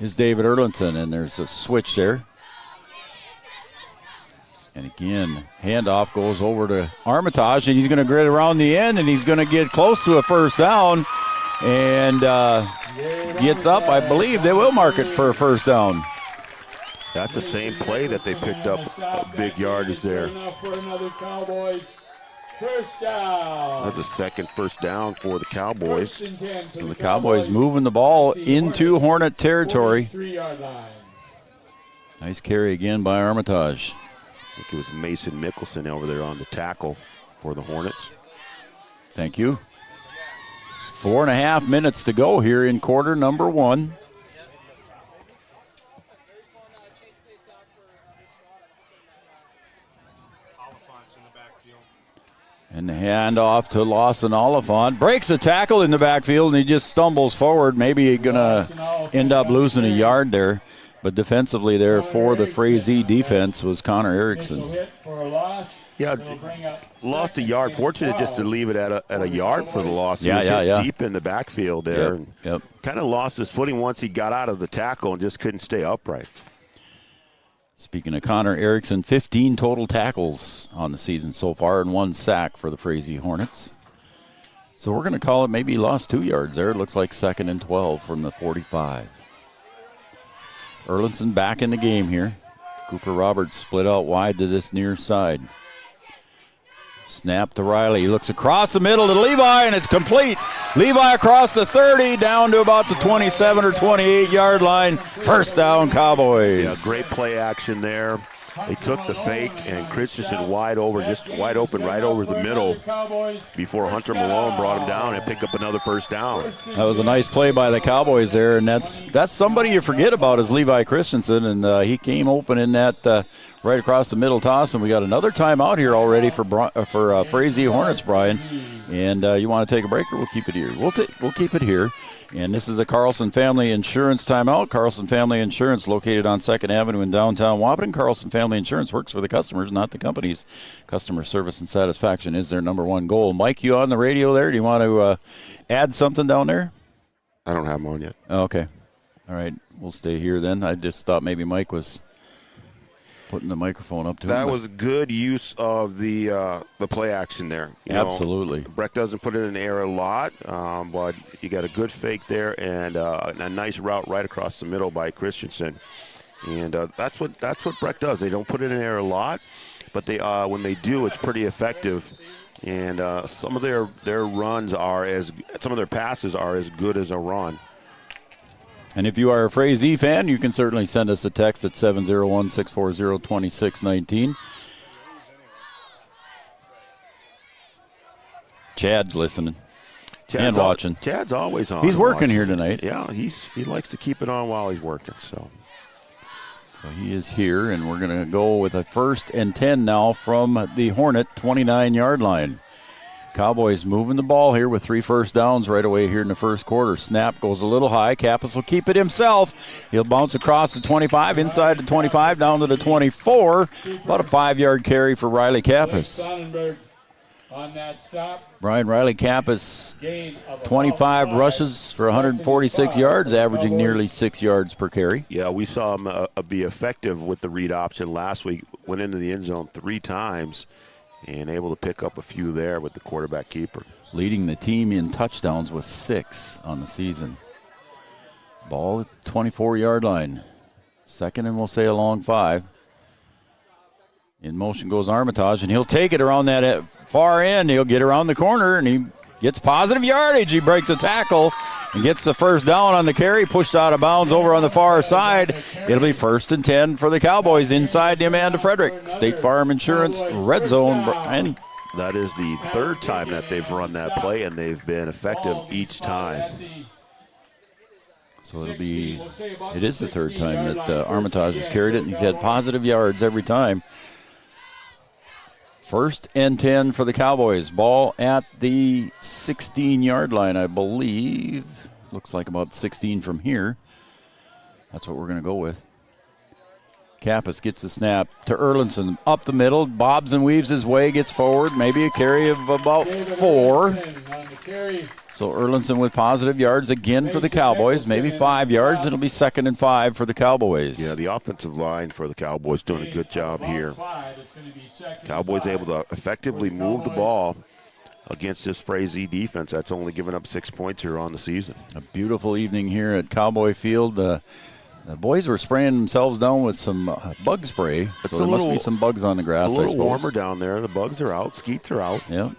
is David Erlinson, and there's a switch there. And again, handoff goes over to Armitage, and he's going to grit around the end, and he's going to get close to a first down. and gets up. I believe they will mark it for a first down. That's the same play that they picked up big yardage there. First down. That's a second first down for the Cowboys. So the Cowboys moving the ball into Hornet territory. Nice carry again by Armitage. I think it was Mason Mickelson over there on the tackle for the Hornets. Thank you. 4.5 minutes to go here in quarter number 1. And the handoff to Lawson Oliphant. Breaks the tackle in the backfield, and he just stumbles forward. Maybe he's going to end up losing a yard there. But defensively there for the Frazee defense was Connor Erickson. Yeah, lost a yard. Fortunate just to leave it at a yard for the loss. He was hit deep in the backfield there. Yep. Kind of lost his footing once he got out of the tackle and just couldn't stay upright. Speaking of Connor Erickson, 15 total tackles on the season so far and 1 sack for the Frazee Hornets. So we're going to call it maybe he lost 2 yards there. It looks like 2nd and 12 from the 45. Erlinson back in the game here. Cooper Roberts split out wide to this near side. Snap to Riley. He looks across the middle to Levi, and it's complete. Levi across the 30, down to about the 27 or 28-yard line. First down, Cowboys. Yeah, great play action there. They took the fake, and Christensen wide open right over the middle before Hunter Malone brought him down and picked up another first down. That was a nice play by the Cowboys there, and that's somebody you forget about is Levi Christensen, and he came open in that right across the middle toss, and we got another timeout here already for Frazee Hornets, Brian. And you want to take a break, or we'll keep it here? We'll keep it here. And this is a Carlson Family Insurance timeout. Carlson Family Insurance, located on 2nd Avenue in downtown Wapaton. Carlson Family Insurance works for the customers, not the companies. Customer service and satisfaction is their number 1 goal. Mike, you on the radio there? Do you want to add something down there? I don't have them on yet. Oh, okay. All right. We'll stay here then. I just thought maybe Mike was putting the microphone up to him. That was good use of the play action there. Absolutely. Breck doesn't put it in the air a lot, but you got a good fake there and a nice route right across the middle by Christensen. And that's what Breck does. They don't put it in the air a lot, but they when they do, it's pretty effective. And some of their passes are as good as a run. And if you are a Frazee fan, you can certainly send us a text at 701-640-2619. Chad's listening and watching. Chad's always on. He's working here tonight. Yeah, he likes to keep it on while he's working. So he is here, and we're going to go with a 1st and 10 now from the Hornet 29-yard line. Cowboys moving the ball here with 3 first downs right away here in the first quarter. Snap goes a little high. Kappas will keep it himself. He'll bounce across the 25, inside the 25, down to the 24. About a 5-yard carry for Riley Kappas. On that stop. Brian Riley Kappas, 25 rushes for 146 yards, averaging nearly 6 yards per carry. Yeah, we saw him be effective with the read option last week. Went into the end zone 3 times. And able to pick up a few there with the quarterback keeper. Leading the team in touchdowns with 6 on the season. Ball at 24-yard line. 2nd and we'll say a long 5. In motion goes Armitage, and he'll take it around that far end. He'll get around the corner, and he gets positive yardage. He breaks a tackle and gets the first down on the carry, pushed out of bounds over on the far side. It'll be 1st and 10 for the Cowboys inside the Amanda Frederick. State Farm Insurance Red Zone. Brian. That is the 3rd time that they've run that play, and they've been effective each time. So it is the 3rd time that Armitage has carried it, and he's had positive yards every time. 1st and 10 for the Cowboys. Ball at the 16-yard line, I believe. Looks like about 16 from here. That's what we're going to go with. Kappas gets the snap to Erlinson. Up the middle, bobs and weaves his way, gets forward. Maybe a carry of about 4. So Erlinson with positive yards again for the Cowboys. Maybe 5 yards. It'll be 2nd and 5 for the Cowboys. Yeah, the offensive line for the Cowboys doing a good job here. Cowboys able to effectively move the ball against this Frazee defense that's only given up 6 points here on the season. A beautiful evening here at Cowboy Field. The boys were spraying themselves down with some bug spray, so there must be some bugs on the grass. A little warmer down there. The bugs are out. Skeets are out. Yep.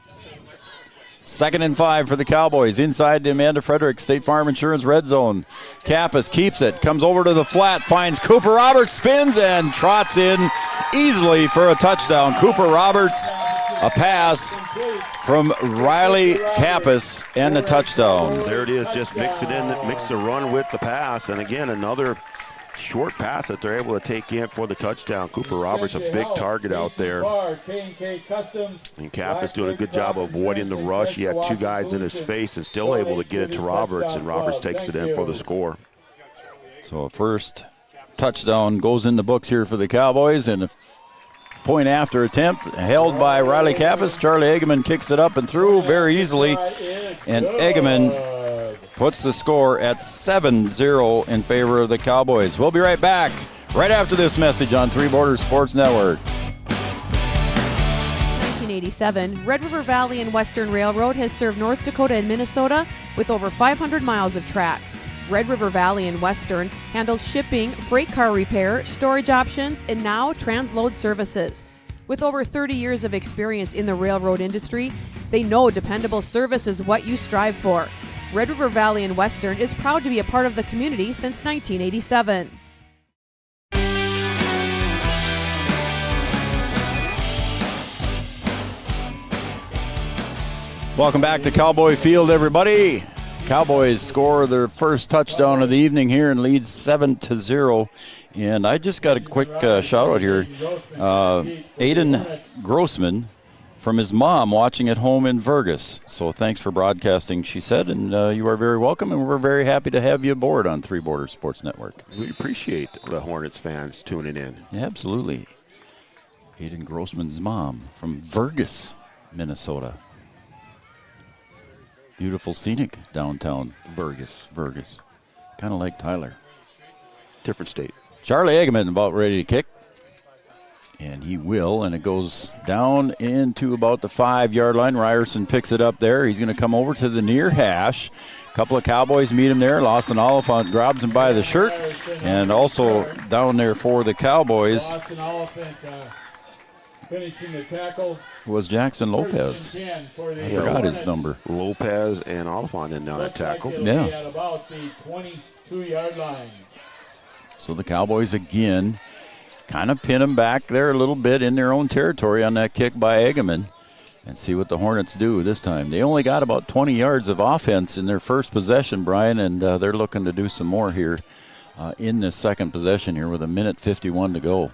2nd and 5 for the Cowboys. Inside the Amanda Frederick State Farm Insurance red zone. Kappas keeps it, comes over to the flat, finds Cooper Roberts, spins, and trots in easily for a touchdown. Cooper Roberts, a pass from Riley Kappas, and a touchdown. There it is. Just mix the run with the pass. And again, another short pass that they're able to take in for the touchdown. Cooper Roberts, a big target out there. And Kappas doing a good job of avoiding the rush. He had 2 guys in his face and still able to get it to Roberts, and Roberts takes it in for the score. So a first touchdown goes in the books here for the Cowboys, and a point after attempt held by Riley Kappas. Charlie Eggeman kicks it up and through very easily, and Eggeman puts the score at 7-0 in favor of the Cowboys. We'll be right back right after this message on Three Borders Sports Network. 1987, Red River Valley and Western Railroad has served North Dakota and Minnesota with over 500 miles of track. Red River Valley and Western handles shipping, freight car repair, storage options, and now transload services. With over 30 years of experience in the railroad industry, they know dependable service is what you strive for. Red River Valley and Western is proud to be a part of the community since 1987. Welcome back to Cowboy Field, everybody. Cowboys score their first touchdown of the evening here and lead 7-0. And I just got a quick shout out here. Aiden Grossman from his mom watching at home in Vergas. So thanks for broadcasting, she said, and you are very welcome, and we're very happy to have you aboard on Three Borders Sports Network. We appreciate the Hornets fans tuning in. Yeah, absolutely. Aiden Grossman's mom from Vergas, Minnesota. Beautiful scenic downtown Vergas. Kind of like Tyler. Different state. Charlie Eggeman about ready to kick. And he will, and it goes down into about the 5-yard line. Ryerson picks it up there. He's going to come over to the near hash. A couple of Cowboys meet him there. Lawson Oliphant grabs him by the shirt. And also down there for the Cowboys finishing the tackle was Jackson Lopez. I forgot his number. Lopez and Oliphant in on that tackle. Yeah. At about the 22-yard line. So the Cowboys again kind of pin them back there a little bit in their own territory on that kick by Eggeman, and see what the Hornets do this time. They only got about 20 yards of offense in their first possession, Brian, and they're looking to do some more here in this second possession here with 1:51 to go.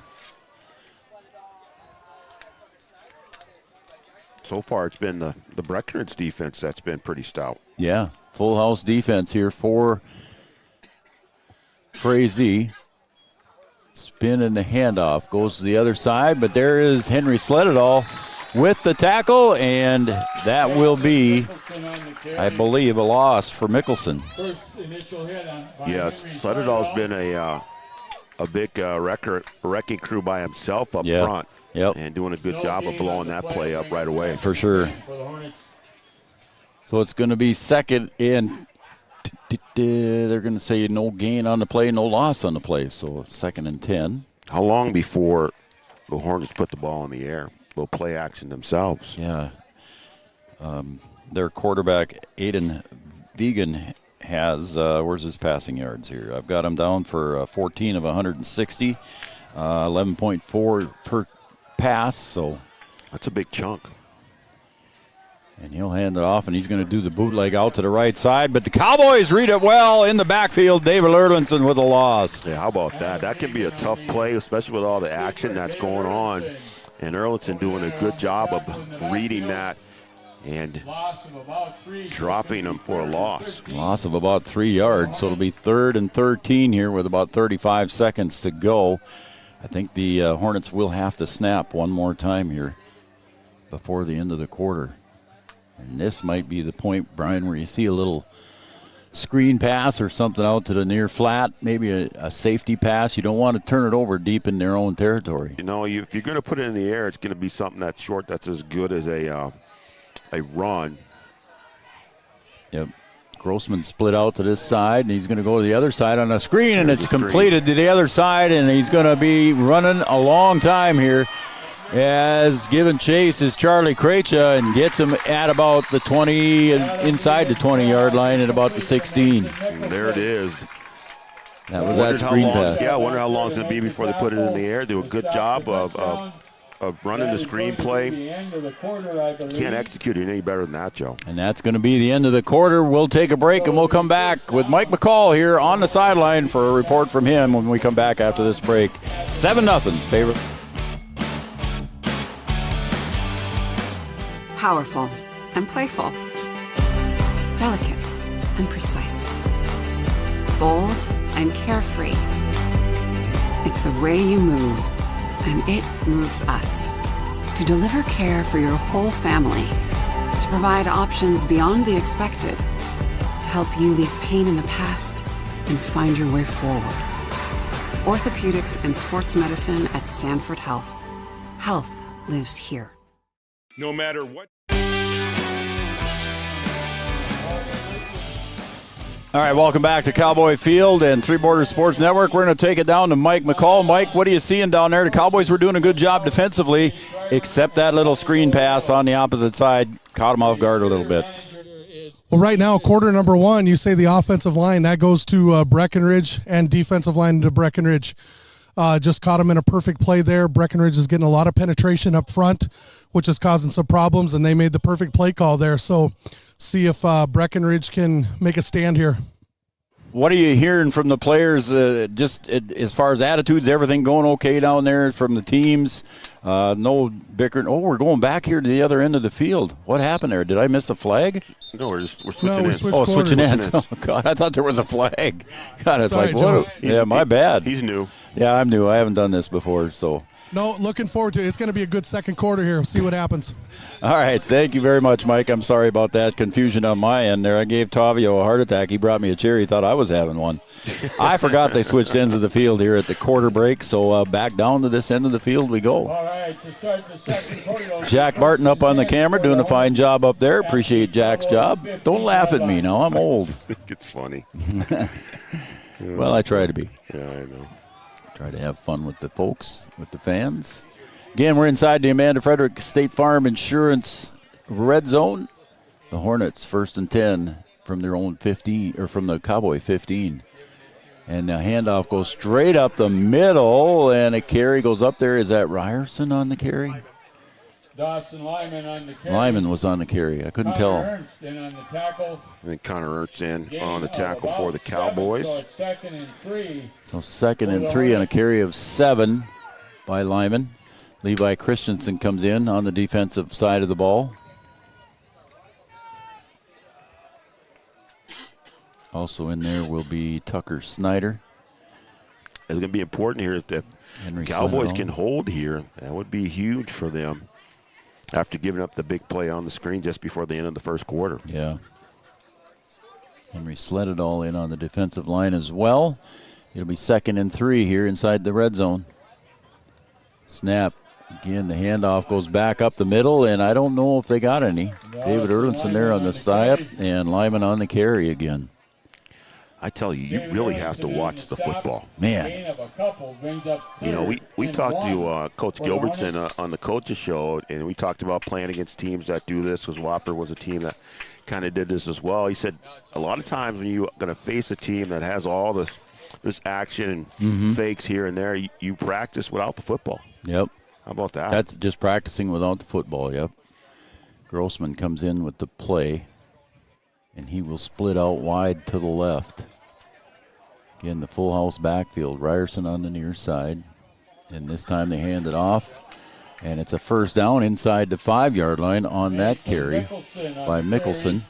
So far it's been the Breckenridge defense that's been pretty stout. Yeah, full house defense here for Frazee. Spin and the handoff goes to the other side, but there is Henry Sledadall with the tackle, and that will be, I believe, a loss for Mickelson. Yes, Sledadall's been a big wrecking crew by himself up front. Yep. And doing a good job of blowing that play up right away. For sure. So it's going to be second and they're going to say no gain on the play, no loss on the play. So 2nd and 10. How long before the Hornets put the ball in the air? They'll play action themselves. Yeah. Their quarterback, Aiden Vegan, has, where's his passing yards here? I've got him down for 14 of 160, 11.4 per pass. So that's a big chunk. And he'll hand it off, and he's going to do the bootleg out to the right side. But the Cowboys read it well in the backfield. David Erlinson with a loss. Yeah, how about that? That can be a tough play, especially with all the action that's going on. And Erlinson doing a good job of reading that and dropping him for a loss. Loss of about 3 yards, so it'll be 3rd and 13 here with about 35 seconds to go. I think the Hornets will have to snap one more time here before the end of the quarter. And this might be the point, Brian, where you see a little screen pass or something out to the near flat, maybe a safety pass. You don't want to turn it over deep in their own territory. You know, if you're going to put it in the air, it's going to be something that's short, that's as good as a a run. Yep. Grossman split out to this side, and he's going to go to the other side on a screen, and it's completed to the other side, and he's going to be running a long time here as giving chase is Charlie Krejcia and gets him at about the 20, inside the 20-yard line at about the 16. There it is. That was that screen pass. Yeah, I wonder how long it's going to be before they put it in the air. Do a good job of running the screenplay. Can't execute it any better than that, Joe. And that's going to be the end of the quarter. We'll take a break, and we'll come back with Mike McCall here on the sideline for a report from him when we come back after this break. 7-0 favorite. Powerful and playful. Delicate and precise. Bold and carefree. It's the way you move, and it moves us. To deliver care for your whole family. To provide options beyond the expected. To help you leave pain in the past and find your way forward. Orthopedics and sports medicine at Sanford Health. Health lives here. No matter what. All right, welcome back to Cowboy Field and Three Borders Sports Network. We're going to take it down to Mike McCall. Mike, what are you seeing down there? The Cowboys were doing a good job defensively, except that little screen pass on the opposite side caught them off guard a little bit. Well, right now, quarter number one, you say the offensive line, that goes to Breckenridge, and defensive line to Breckenridge. Just caught him in a perfect play there. Breckenridge is getting a lot of penetration up front, which is causing some problems, and they made the perfect play call there. So see if Breckenridge can make a stand here. What are you hearing from the players, just as far as attitudes, everything going okay down there from the teams? No bickering. Oh, we're going back here to the other end of the field. What happened there? Did I miss a flag? No, we're switching ends. Switching ends. Oh, God, I thought there was a flag. God, it's like, what? Yeah, my bad. He's new. Yeah, I'm new. I haven't done this before, so. No, looking forward to it. It's going to be a good second quarter here. We'll see what happens. All right. Thank you very much, Mike. I'm sorry about that confusion on my end there. I gave Tavio a heart attack. He brought me a chair. He thought I was having one. I forgot they switched ends of the field here at the quarter break, so back down to this end of the field we go. All right, to start the second quarter. Jack Barton up on the camera doing a fine job up there. Appreciate Jack's job. Don't laugh at me now. I'm old. I think it's funny. Well, I try to be. Yeah, I know. Try to have fun with the folks, with the fans. Again, we're inside the Amanda Frederick State Farm Insurance red zone. The Hornets 1st and 10 from their own 15, or from the Cowboy 15. And the handoff goes straight up the middle, and a carry goes up there. Is that Ryerson on the carry? Dawson Lyman on the carry. Lyman was on the carry. I couldn't tell. Ernst in on the tackle. I think Connor Ernst in on the tackle for the Cowboys. So it's 2nd and 3. So 2nd and 3 on a carry of 7 by Lyman. Levi Christensen comes in on the defensive side of the ball. Also in there will be Tucker Snyder. It's going to be important here if the Cowboys can hold here. That would be huge for them after giving up the big play on the screen just before the end of the first quarter. Yeah. Henry sledded all in on the defensive line as well. It'll be 2nd and 3 here inside the red zone. Snap. Again, the handoff goes back up the middle, and I don't know if they got any. David Erlinson there on the side, and Lyman on the carry again. I tell you, you really have to watch the football. Man. You know, we talked to Coach Gilbertson on the Coaches Show, and we talked about playing against teams that do this, because Whopper was a team that kind of did this as well. He said a lot of times when you're going to face a team that has all this action and fakes here and there, you practice without the football. Yep. How about that? That's just practicing without the football, yep. Grossman comes in with the play, and he will split out wide to the left. Again, the full house backfield. Ryerson on the near side. And this time they hand it off. And it's a first down inside the 5-yard line on that carry by Mickelson.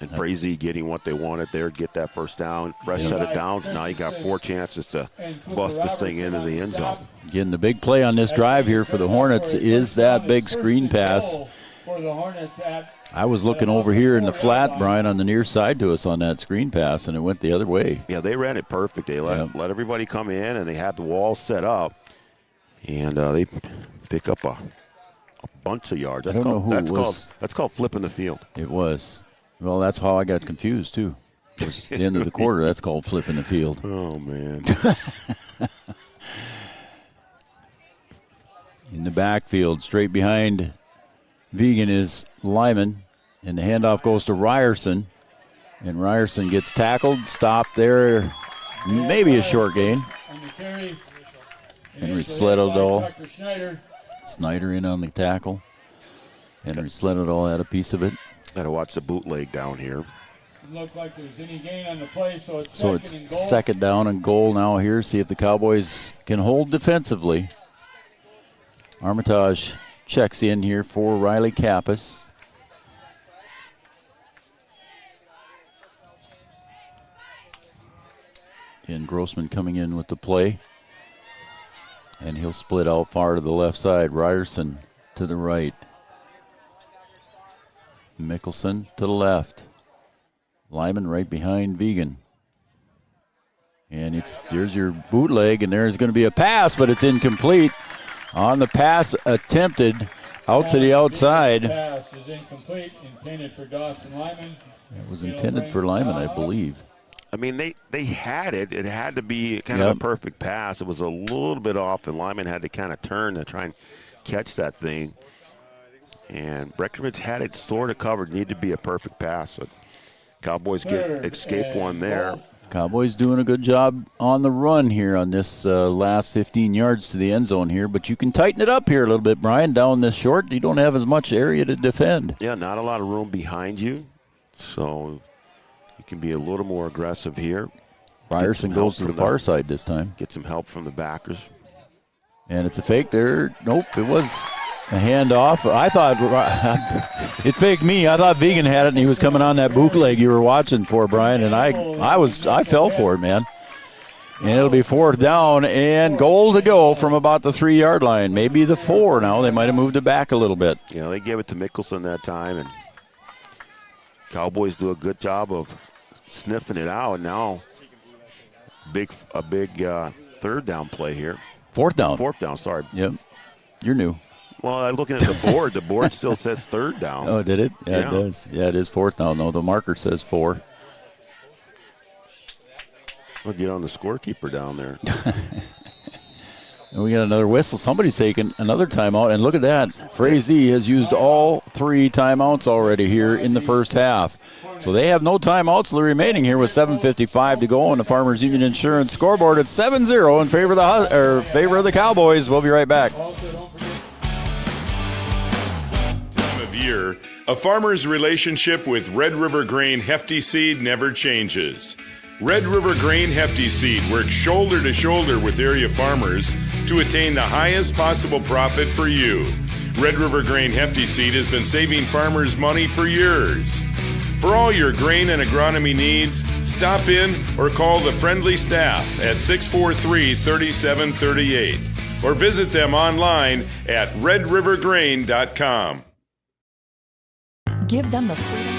And Frazee getting what they wanted there, get that first down. Fresh set of downs. Now you got 4 chances to bust this thing into the end zone. Again, the big play on this drive here for the Hornets is that big screen pass. I was looking over here in the flat, Brian, on the near side to us on that screen pass, and it went the other way. Yeah, they ran it perfect. They let everybody come in, and they had the wall set up. And they pick up a a bunch of yards. I don't know who it was. That's called flipping the field. It was. Well, that's how I got confused, too. It was the end of the quarter. That's called flipping the field. Oh, man. In the backfield, straight behind Vegan is Lyman, and the handoff goes to Ryerson. And Ryerson gets tackled, stopped there, maybe a short gain. Henry Sledodall. Snyder in on the tackle. Henry Sledodall had a piece of it. Got to watch the bootleg down here. Look like there's any gain on the play, so it's second down and goal now here. See if the Cowboys can hold defensively. Armitage checks in here for Riley Kappas. And Grossman coming in with the play. And he'll split out far to the left side. Ryerson to the right. Mickelson to the left. Lyman right behind Vegan. And here's your bootleg, and there's going to be a pass, but it's incomplete. On the pass attempted out to the outside. Pass is incomplete, intended for Dawson Lyman. It was intended for Lyman, I believe. I mean, they had it. It had to be kind of a perfect pass. It was a little bit off, and Lyman had to kind of turn to try and catch that thing. And Breckenridge had it sort of covered. Needed to be a perfect pass. So Cowboys escape one there. Cowboys doing a good job on the run here on this last 15 yards to the end zone here. But you can tighten it up here a little bit, Brian, down this short. You don't have as much area to defend. Yeah, not a lot of room behind you. So you can be a little more aggressive here. Ryerson goes to the far side this time. Get some help from the backers. And it's a fake there. Nope, it was a handoff. I thought it faked me. I thought Vegan had it, and he was coming on that bootleg you were watching for, Brian. And I fell for it, man. And it'll be fourth down and goal to go from about the 3-yard line. Maybe the 4 now. They might have moved it back a little bit. Yeah, they gave it to Mickelson that time, and Cowboys do a good job of sniffing it out. And now a big third down play here. Fourth down, sorry. Yep. You're new. Well, I'm looking at the board. The board still says third down. Oh, did it? Yeah, it does. Yeah, it is fourth down, though. The marker says 4. We'll get on the scorekeeper down there. And we got another whistle. Somebody's taking another timeout. And look at that. Frazee has used all 3 timeouts already here in the first half. So they have no timeouts remaining here with 7:55 to go on the Farmers Union Insurance scoreboard. It's 7-0 in favor of the Cowboys. We'll be right back. Time of year, a farmer's relationship with Red River Grain Hefty Seed never changes. Red River Grain Hefty Seed works shoulder to shoulder with area farmers to attain the highest possible profit for you. Red River Grain Hefty Seed has been saving farmers money for years. For all your grain and agronomy needs, stop in or call the friendly staff at 643-3738 or visit them online at redrivergrain.com. Give them the freedom.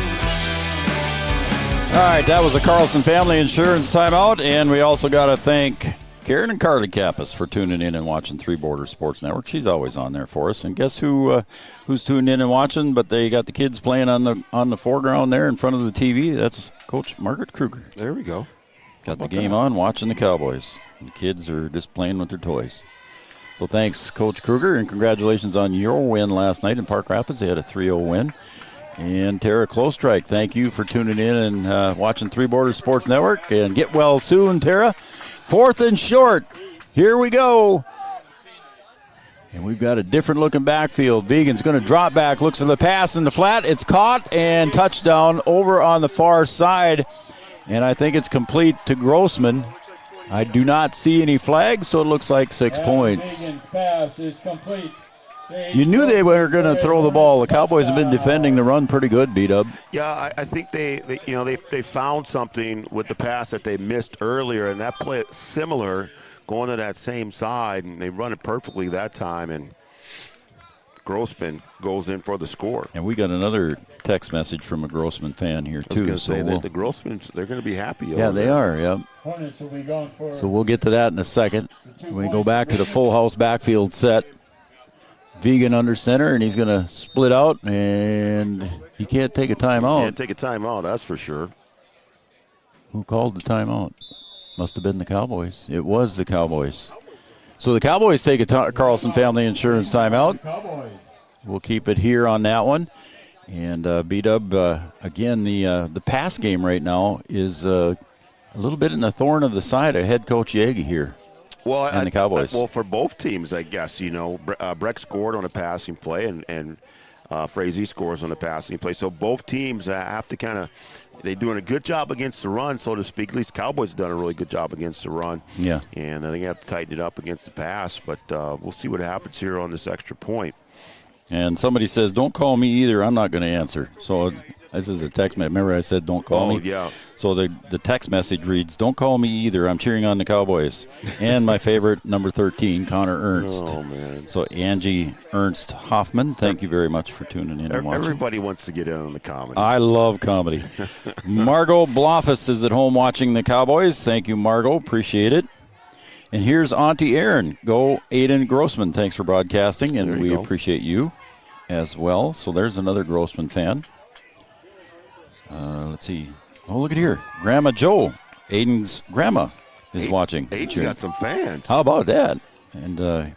All right, that was the Carlson Family Insurance timeout, and we also got to thank Karen and Carly Kappas for tuning in and watching Three Borders Sports Network. She's always on there for us. And guess who's tuned in and watching? But they got the kids playing on the foreground there in front of the TV. That's Coach Margaret Kruger. There we go. Got the game on, watching the Cowboys. The kids are just playing with their toys. So thanks, Coach Kruger, and congratulations on your win last night in Park Rapids. They had a 3-0 win. And Tara Clostrike, thank you for tuning in and watching Three Borders Sports Network. And get well soon, Tara. 4th and short. Here we go. And we've got a different looking backfield. Vegan's going to drop back, looks for the pass in the flat. It's caught and touchdown over on the far side. And I think it's complete to Grossman. I do not see any flags, so it looks like 6 points. Vegan's pass is complete. You knew they were going to throw the ball. The Cowboys have been defending the run pretty good, B-Dub. Yeah, I think they found something with the pass that they missed earlier, and that play similar going to that same side, and they run it perfectly that time, and Grossman goes in for the score. And we got another text message from a Grossman fan here, too. I was going to say that the Grossmans, they're going to be happy. Yeah, they are, yeah. Hornets will be going for. So we'll get to that in a second. We go back to the full house backfield set. Vegan under center, and he's going to split out, and he can't take a timeout. Can't take a timeout, that's for sure. Who called the timeout? Must have been the Cowboys. It was the Cowboys. So the Cowboys take a Carlson Family Insurance timeout. We'll keep it here on that one. And B-Dub, again, the pass game right now is a little bit in the thorn of the side of head coach Yagi here. Well, and the Cowboys. Well, for both teams, I guess, Breck scored on a passing play, and Frazee scores on a passing play. So both teams have to they're doing a good job against the run, so to speak. At least Cowboys have done a really good job against the run. Yeah. And I think they have to tighten it up against the pass, but we'll see what happens here on this extra point. And somebody says, don't call me either. I'm not going to answer. So this is a text message. Remember I said don't call me? Yeah. So the text message reads, don't call me either. I'm cheering on the Cowboys. And my favorite, number 13, Connor Ernst. Oh, man. So Angie Ernst Hoffman, thank you very much for tuning in and watching. Everybody wants to get in on the comedy. I love comedy. Margot Bloffus is at home watching the Cowboys. Thank you, Margot. Appreciate it. And here's Auntie Aaron. Go Aiden Grossman. Thanks for broadcasting, and we appreciate you as well. So there's another Grossman fan. Let's see. Oh, look at here. Grandma Joe, Aiden's grandma, is watching. Aiden's got some fans. How about that? And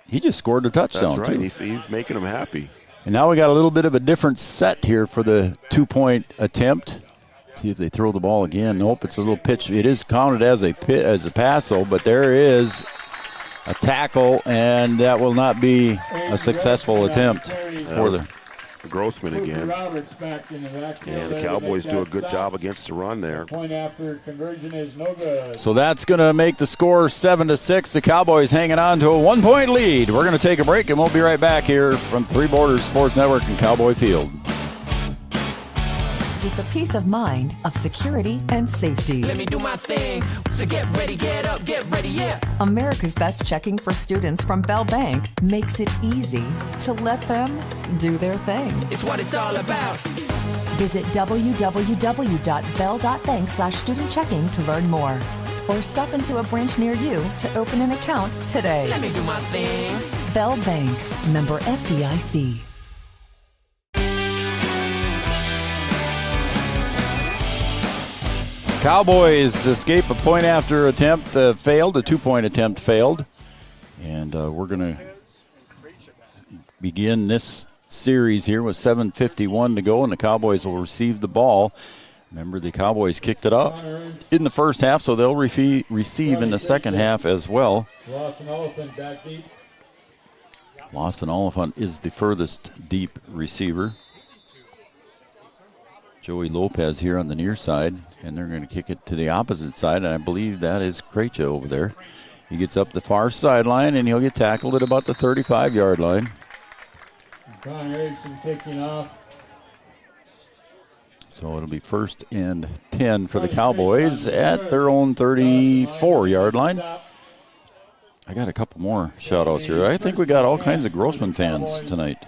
he just scored a touchdown, That's right. too. He's making them happy. And now we got a little bit of a different set here for the 2-point attempt. See if they throw the ball again. Nope, it's a little pitch. It is counted as a pass, though, but there is a tackle, and that will not be a successful attempt for the Grossman again. And the Cowboys do a good job against the run there. Point after conversion is no good. So that's going to make the score 7-6. The Cowboys hanging on to a 1-point lead. We're going to take a break, and we'll be right back here from Three Borders Sports Network in Cowboy Field. With the peace of mind of security and safety. Let me do my thing. So get ready, get up, get ready, yeah. America's Best Checking for students from Bell Bank makes it easy to let them do their thing. It's what it's all about. Visit www.bell.bank/student-checking to learn more. Or stop into a branch near you to open an account today. Let me do my thing. Bell Bank, member FDIC. Cowboys escape a point after attempt failed. A 2-point attempt failed. And we're going to begin this series here with 7:51 to go, and the Cowboys will receive the ball. Remember, the Cowboys kicked it off in the first half, so they'll receive in the second half as well. Lawson Oliphant back deep. Lawson Oliphant is the furthest deep receiver. Joey Lopez here on the near side, and they're going to kick it to the opposite side, and I believe that is Krejci over there. He gets up the far sideline, and he'll get tackled at about the 35-yard line. Connor Erickson kicking off. So it'll be 1st and 10 for the Cowboys at their own 34-yard line. I got a couple more shout-outs here. I think we got all kinds of Grossman fans tonight.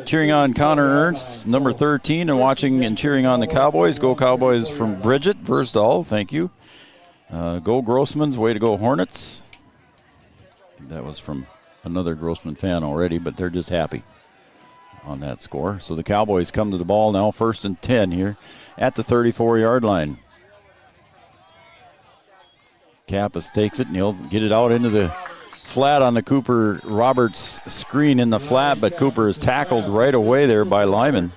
Cheering on Connor Ernst, number 13, and watching and cheering on the Cowboys. Go Cowboys from Bridget Versdahl, thank you. Go Grossman's, way to go Hornets. That was from another Grossman fan already, but they're just happy on that score. So the Cowboys come to the ball now, 1st and 10 here at the 34-yard line. Kappas takes it, and he'll get it out into the flat on the Cooper Roberts screen in the flat, but Cooper is tackled right away there by Lyman.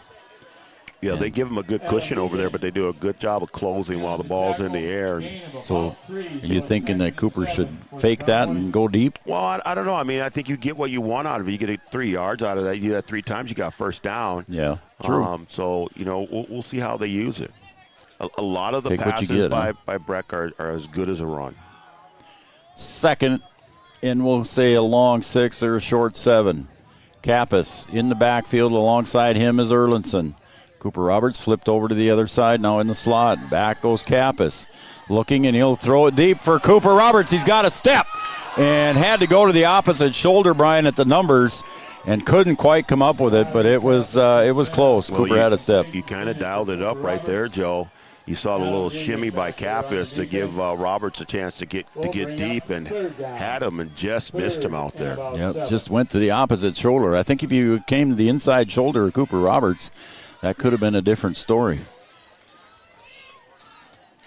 Yeah, they give him a good cushion over there, but they do a good job of closing while the ball's in the air. So are you thinking that Cooper should fake that and go deep? Well, I don't know. I mean, I think you get what you want out of it. You get 3 yards out of that. You do that 3 times, you got 1st down. Yeah, true. So, we'll see how they use it. A lot of the Take passes by Breck are as good as a run. 2nd, and we'll say a long 6 or a short 7. Kappas in the backfield. Alongside him is Erlinson. Cooper Roberts flipped over to the other side, now in the slot. Back goes Kappas. Looking, and he'll throw it deep for Cooper Roberts. He's got a step and had to go to the opposite shoulder, Brian, at the numbers, and couldn't quite come up with it, but it was close. Well, Cooper had a step. You kind of dialed it up right there, Joe. You saw the little shimmy by Kappas to give Roberts a chance to get deep, and had him and just missed him out there. Yep, just went to the opposite shoulder. I think if you came to the inside shoulder of Cooper Roberts, that could have been a different story.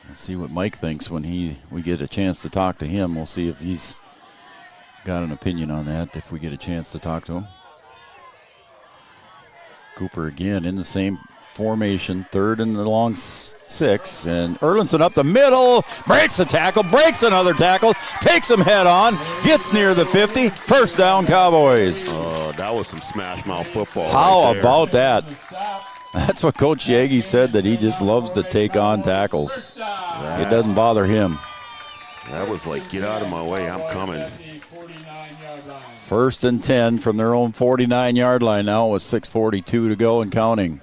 Let's see what Mike thinks when we get a chance to talk to him. We'll see if he's got an opinion on that if we get a chance to talk to him. Cooper again in the same formation, third and the long 6, and Erlinson up the middle, breaks a tackle, breaks another tackle, takes him head on, gets near the 50, first down Cowboys. That was some smash mouth football. How about that? That's what Coach Yagi said, that he just loves to take on tackles. It doesn't bother him. That was like, get out of my way, I'm coming. 1st and 10 from their own 49-yard line now with 6:42 to go and counting.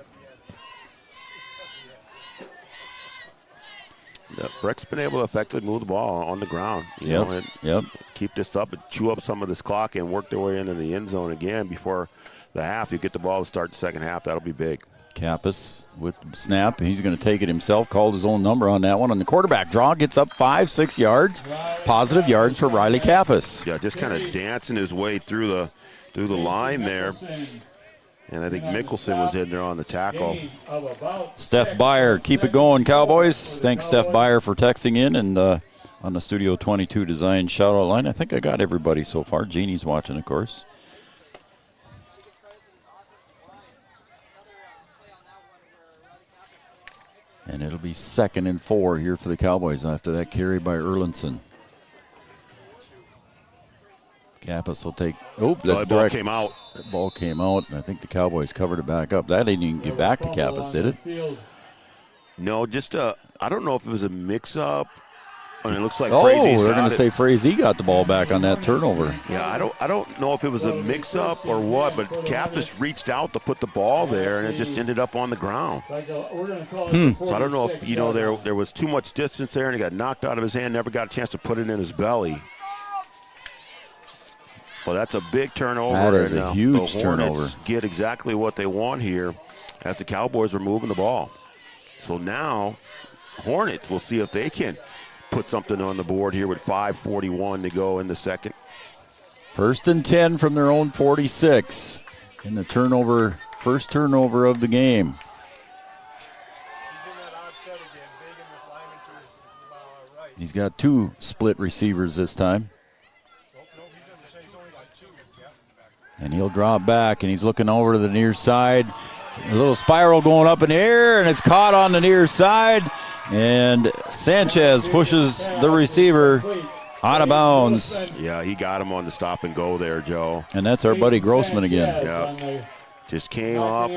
Breck's been able to effectively move the ball on the ground. Yep. Keep this up and chew up some of this clock and work their way into the end zone again before the half. You get the ball to start the second half. That'll be big. Kappas with snap. He's going to take it himself. Called his own number on that one. On the quarterback draw, gets up 5-6 yards. Positive yards for Riley Kappas. Yeah, just kind of dancing his way through the line there. And I think Mickelson was in there on the tackle. Steph Byer, keep it going, Cowboys. Thanks, Steph Byer, for texting in and on the Studio 22 Design shout-out line. I think I got everybody so far. Jeannie's watching, of course. And it'll be 2nd and 4 here for the Cowboys after that carry by Erlinson. Kappas will take. That ball came out. That ball came out, and I think the Cowboys covered it back up. That didn't even get back to Kappas, did it? No, just I don't know if it was a mix-up. I mean, it looks like Frazee's they're going got to say Frazee got the ball back on that turnover. Yeah, I don't know if it was a mix-up or what, but Kappas reached out to put the ball there, and it just ended up on the ground. So I don't know if there was too much distance there, and it got knocked out of his hand. Never got a chance to put it in his belly. Well, that's a big turnover. That is a huge the turnover. Hornets get exactly what they want here as the Cowboys are moving the ball. So now Hornets will see if they can put something on the board here with 5:41 to go in the second. 1st and 10 from their own 46 in the first turnover of the game. He's got 2 split receivers this time. And he'll drop back, and he's looking over to the near side. A little spiral going up in the air, and it's caught on the near side. And Sanchez pushes the receiver out of bounds. Yeah, he got him on the stop and go there, Joe. And that's our buddy Grossman again. Yeah. Just came up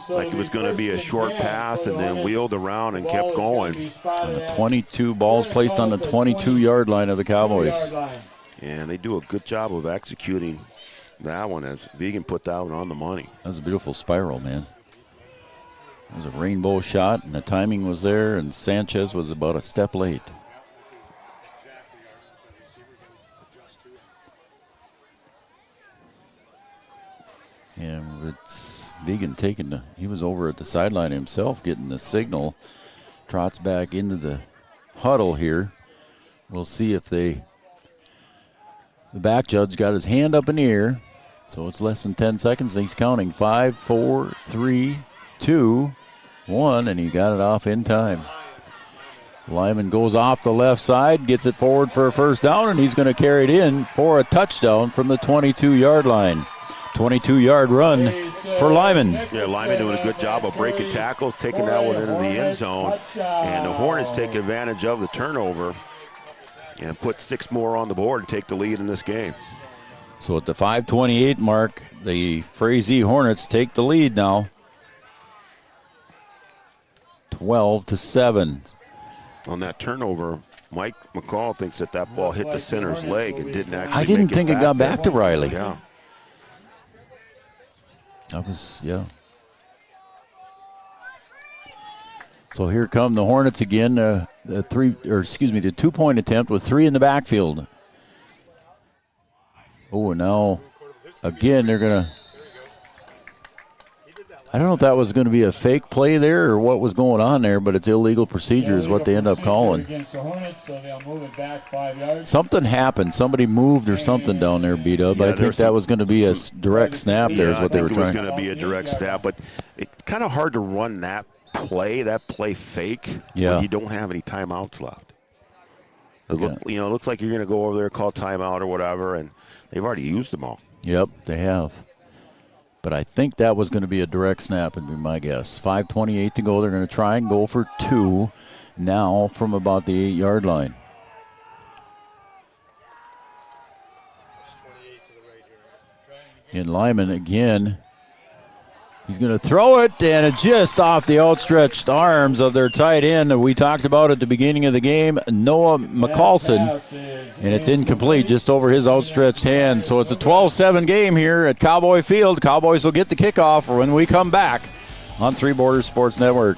like it was going to be a short pass and then wheeled around and kept going. On the 22 balls placed on the 22-yard line of the Cowboys. And they do a good job of executing that one as Vegan put that one on the money. That was a beautiful spiral, man. It was a rainbow shot, and the timing was there, and Sanchez was about a step late. And it's Vegan he was over at the sideline himself getting the signal. Trots back into the huddle here. We'll see if the back judge got his hand up in the air. So it's less than 10 seconds. He's counting 5, 4, 3, 2, 1, and he got it off in time. Lyman goes off the left side, gets it forward for a first down, and he's going to carry it in for a touchdown from the 22-yard line. 22-yard run for Lyman. Yeah, Lyman doing a good job of breaking tackles, taking that one into the end zone. And the Hornets take advantage of the turnover and put 6 more on the board and take the lead in this game. So at the 5:28 mark, the Frazee Hornets take the lead now. 12-7. On that turnover, Mike McCall thinks that ball hit the center's leg and didn't actually I didn't make think it got back to Riley. Yeah. That was, yeah. So here come the Hornets again. The 2-point attempt with 3 in the backfield. Oh, and now again they're gonna. I don't know if that was going to be a fake play there or what was going on there, but it's illegal procedure is what they end up calling. Against the Hornets, so they'll move it back 5 yards. Something happened. Somebody moved or something down there, B-Dub. I think that was going to be a direct snap there is what they were trying. I think it was going to be a direct snap, but it's kind of hard to run that play fake when you don't have any timeouts left. It looks like you're going to go over there, call timeout or whatever, and they've already used them all. Yep, they have. But I think that was going to be a direct snap, would be my guess. 5:28 to go. They're going to try and go for 2 now from about the 8-yard line. In Lyman again. He's going to throw it, and it's just off the outstretched arms of their tight end that we talked about at the beginning of the game, Noah McCallson. And it's incomplete, just over his outstretched hand. So it's a 12-7 game here at Cowboy Field. Cowboys will get the kickoff when we come back on Three Borders Sports Network.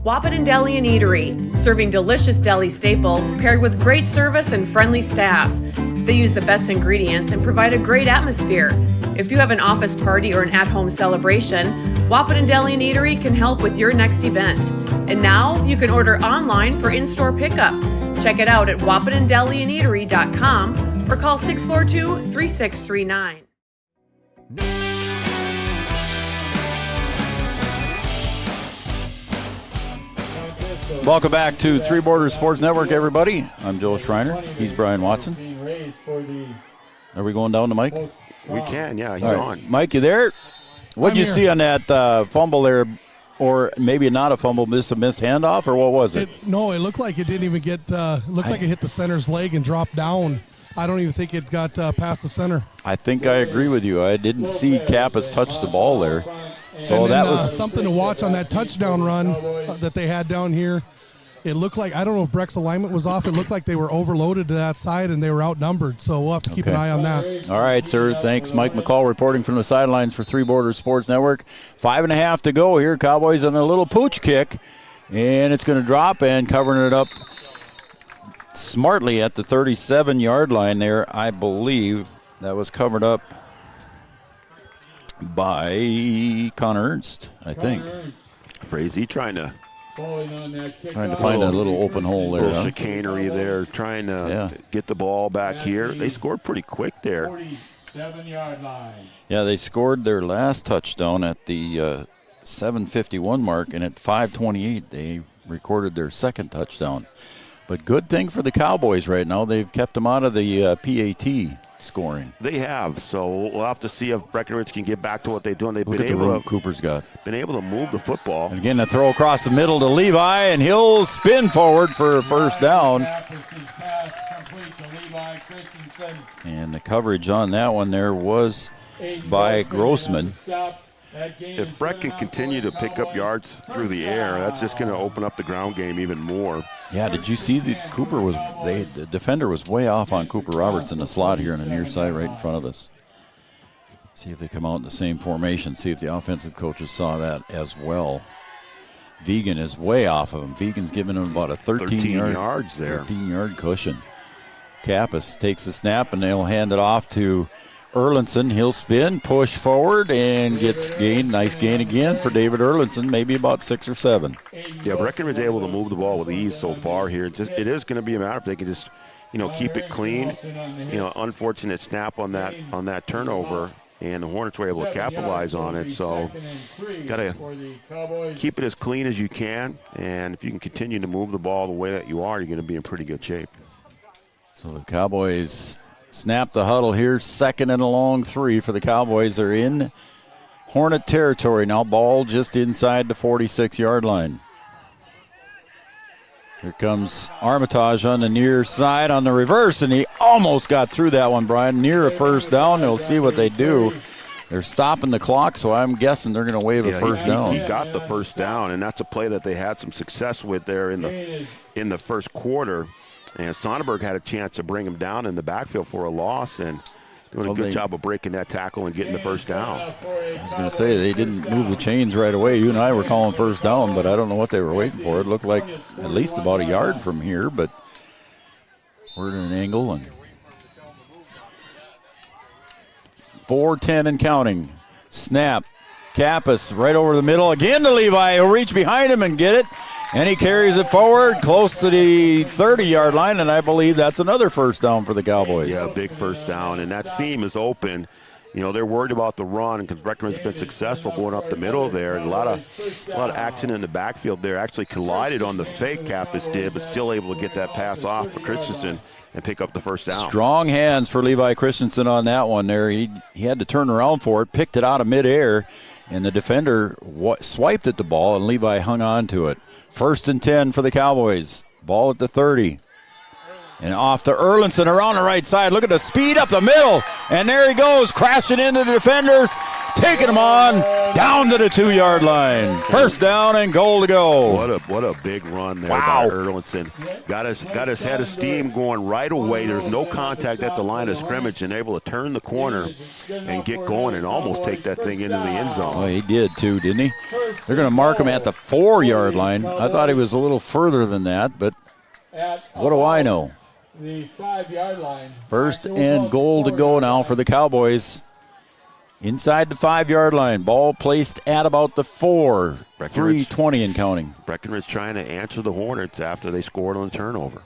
Wahpeton Deli and Eatery, serving delicious deli staples paired with great service and friendly staff. They use the best ingredients and provide a great atmosphere. If you have an office party or an at-home celebration, Wahpeton Deli and Eatery can help with your next event. And now you can order online for in-store pickup. Check it out at wahpetondeliandeatery.com or call 642-3639. Welcome back to Three Borders Sports Network, everybody. I'm Joe Schreiner. He's Brian Watson. Are we going down to Mike? We can, yeah. He's on. Mike, you there? What did you see on that fumble there? Or maybe not a fumble, a missed handoff, or what was it? No, it looked like it didn't even get looked like it hit the center's leg and dropped down. I don't even think it got past the center. I think I agree with you. I didn't see Kappas touch the ball there. So and that then, was something to watch on that touchdown run that they had down here. It looked like, I don't know if Breck's alignment was off. It looked like they were overloaded to that side and they were outnumbered. So we'll have to keep an eye on that. All right, sir. Thanks. Mike McCall reporting from the sidelines for Three Borders Sports Network. 5.5 to go here. Cowboys on a little pooch kick. And it's going to drop and covering it up smartly at the 37-yard line there. I believe that was covered up by Connor Ernst, I think. Frazee trying to find a little open hole there. Little chicanery there, trying to get the ball back here. They scored pretty quick there. 47-yard line. Yeah, they scored their last touchdown at the 7:51 mark, and at 5:28 they recorded their second touchdown. But good thing for the Cowboys right now, they've kept them out of the PAT scoring. They have, so we'll have to see if Breckenridge can get back to what they're doing. They've Look been at the able room Cooper's got. Been able to move the football. And again, a throw across the middle to Levi, and he'll spin forward for a first down. And the coverage on that one there was by Grossman. If Breck can continue to pick up yards through the air, that's just going to open up the ground game even more. Yeah, did you see that the defender was way off on Cooper Roberts in the slot here on the near side right in front of us. See if they come out in the same formation, see if the offensive coaches saw that as well. Vegan is way off of him. Vegan's giving him about a 13 yards there. 13-yard cushion. Kappas takes the snap, and they'll hand it off to Erlinson. He'll spin, push forward, and gets gain. Nice gain again for David Erlinson, maybe about 6 or 7. Yeah, Breckenridge able to move the ball with ease so far here. It is going to be a matter if they can just, keep it clean. Unfortunate snap on that turnover, and the Hornets were able to capitalize on it. So, got to keep it as clean as you can, and if you can continue to move the ball the way that you are, you're going to be in pretty good shape. So the Cowboys snap the huddle here, 2nd and a long 3 for the Cowboys. They're in Hornet territory now, ball just inside the 46-yard line. Here comes Armitage on the near side on the reverse, and he almost got through that one, Brian. Near a first down. They'll see what they do. They're stopping the clock, so I'm guessing they're going to wave a first down. He got the first down, and that's a play that they had some success with there in the first quarter. And Sonnenberg had a chance to bring him down in the backfield for a loss, and doing a good job of breaking that tackle and getting the first down. I was going to say, they didn't move the chains right away. You and I were calling first down, but I don't know what they were waiting for. It looked like at least about a yard from here, but we're at an angle. And 4:10 and counting. Snap. Kappas right over the middle. Again to Levi. He'll reach behind him and get it. And he carries it forward close to the 30-yard line, and I believe that's another first down for the Cowboys. Yeah, big first down, and that seam is open. You know, they're worried about the run because Breckenridge has been successful going up the middle there. A lot of action in the backfield there. Actually collided on the fake, Kappas did, but still able to get that pass off for Christensen and pick up the first down. Strong hands for Levi Christensen on that one there. He had to turn around for it, picked it out of midair, and the defender swiped at the ball, and Levi hung on to it. 1st and 10 for the Cowboys. Ball at the 30. And off to Erlinson around the right side. Look at the speed up the middle. And there he goes, crashing into the defenders, taking them on down to the 2-yard line. First down and goal to go. What a big run there by Erlinson. Got his head of steam going right away. There's no contact at the line of scrimmage and able to turn the corner and get going and almost take that thing into the end zone. Well, he did too, didn't he? They're going to mark him at the 4-yard line. I thought he was a little further than that, but what do I know? The 5-yard line. First and goal to go now for the Cowboys. Inside the 5-yard line. Ball placed at about the 4. 3:20 and counting. Breckenridge trying to answer the Hornets after they scored on the turnover.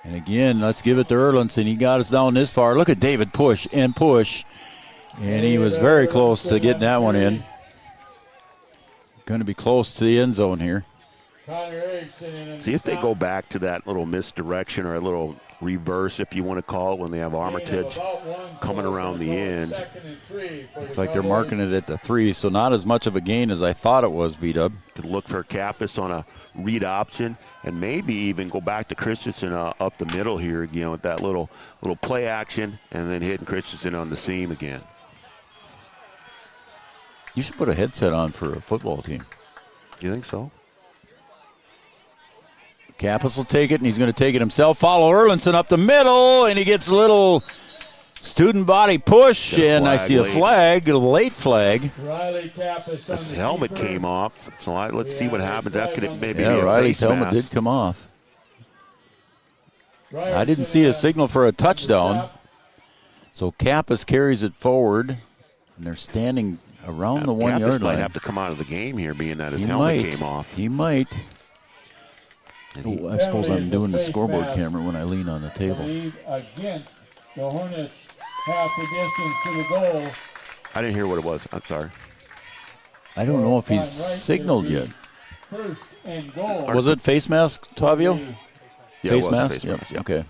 And again, let's give it to Erlinson. He got us down this far. Look at David push. And he was very close to getting that one in. Going to be close to the end zone here. See if they go back to that little misdirection or a little reverse, if you want to call it, when they have Armitage coming around the end. It's like they're marking it at the 3, so not as much of a gain as I thought it was, B-Dub. Could look for Kappas on a read option and maybe even go back to Christensen up the middle here again with that little play action and then hitting Christensen on the seam again. You should put a headset on for a football team. You think so? Kappas will take it, and he's going to take it himself. Follow Erlinson up the middle, and he gets a little student body push, and I see a flag, a late flag. His helmet came off, so let's see what happens. That could maybe be a Riley's face helmet mask. did come off. I didn't see a signal for a touchdown. So Kappas carries it forward, and they're standing around the 1-yard line. Might have to come out of the game here, being that his helmet came off. He might. I suppose I'm doing the scoreboard camera when I lean on the table. Against the Hornets, half the distance to the goal. I didn't hear what it was. I'm sorry. I don't know if he's signaled yet. First and goal. Was it face mask, Tavio? Yeah, face it was mask? face mask, yeah. Okay.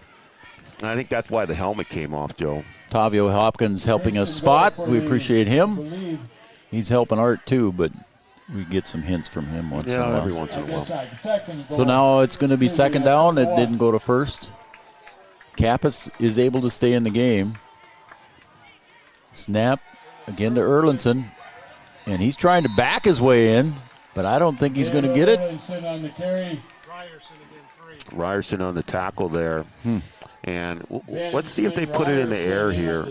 And I think that's why the helmet came off, Joe. Tavio Hopkins helping us spot. We appreciate him. He's helping Art too, but we get some hints from him once in a while. Every once in a while. So now it's going to be second down. It didn't go to first. Kappas is able to stay in the game. Snap again to Erlinson. And he's trying to back his way in, but I don't think he's going to get it. Ryerson on the tackle there. And let's see if they put it in the air here.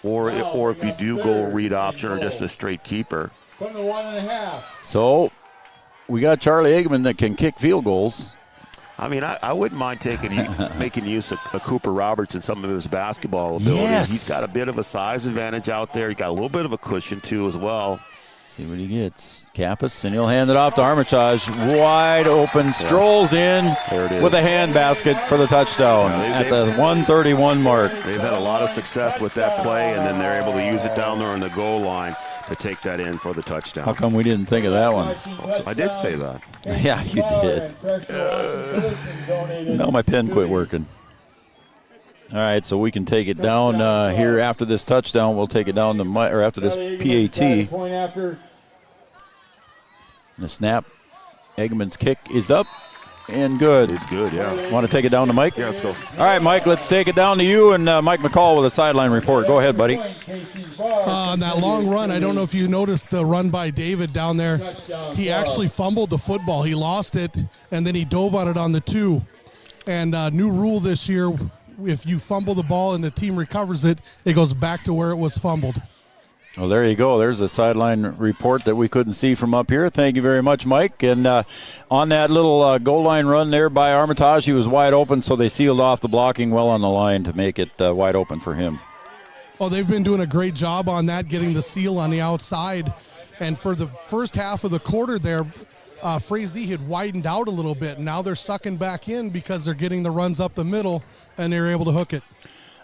Or if you do go a read option or just a straight keeper. So we got Charlie Eggman that can kick field goals. I mean, I wouldn't mind making use of Cooper Roberts and some of his basketball ability. Yes. He's got a bit of a size advantage out there. He's got a little bit of a cushion, too, as well. See what he gets. Kappas, and he'll hand it off to Armitage. Wide open, strolls in with a hand basket for the touchdown at the 1:31 mark. They've had a lot of success with that play, and then they're able to use it down there on the goal line to take that in for the touchdown. How come we didn't think of that one? I did say that. Yeah, you did. Now my pen quit working. All right, so we can take it down here after this touchdown. We'll take it down to or after this PAT. And the snap. Eggman's kick is up and good. It's good, yeah. Want to take it down to Mike? Yeah, let's go. All right, Mike, let's take it down to you and Mike McCall with a sideline report. Go ahead, buddy. On that long run, I don't know if you noticed the run by David down there. He actually fumbled the football. He lost it, and then he dove on it on the 2. And new rule this year, if you fumble the ball and the team recovers it, it goes back to where it was fumbled. Well, there you go. There's a sideline report that we couldn't see from up here. Thank you very much, Mike. And on that little goal line run there by Armitage, he was wide open, so they sealed off the blocking well on the line to make it wide open for him. Oh, they've been doing a great job on that, getting the seal on the outside. And for the first half of the quarter there, Frazee had widened out a little bit. Now they're sucking back in because they're getting the runs up the middle, and they're able to hook it.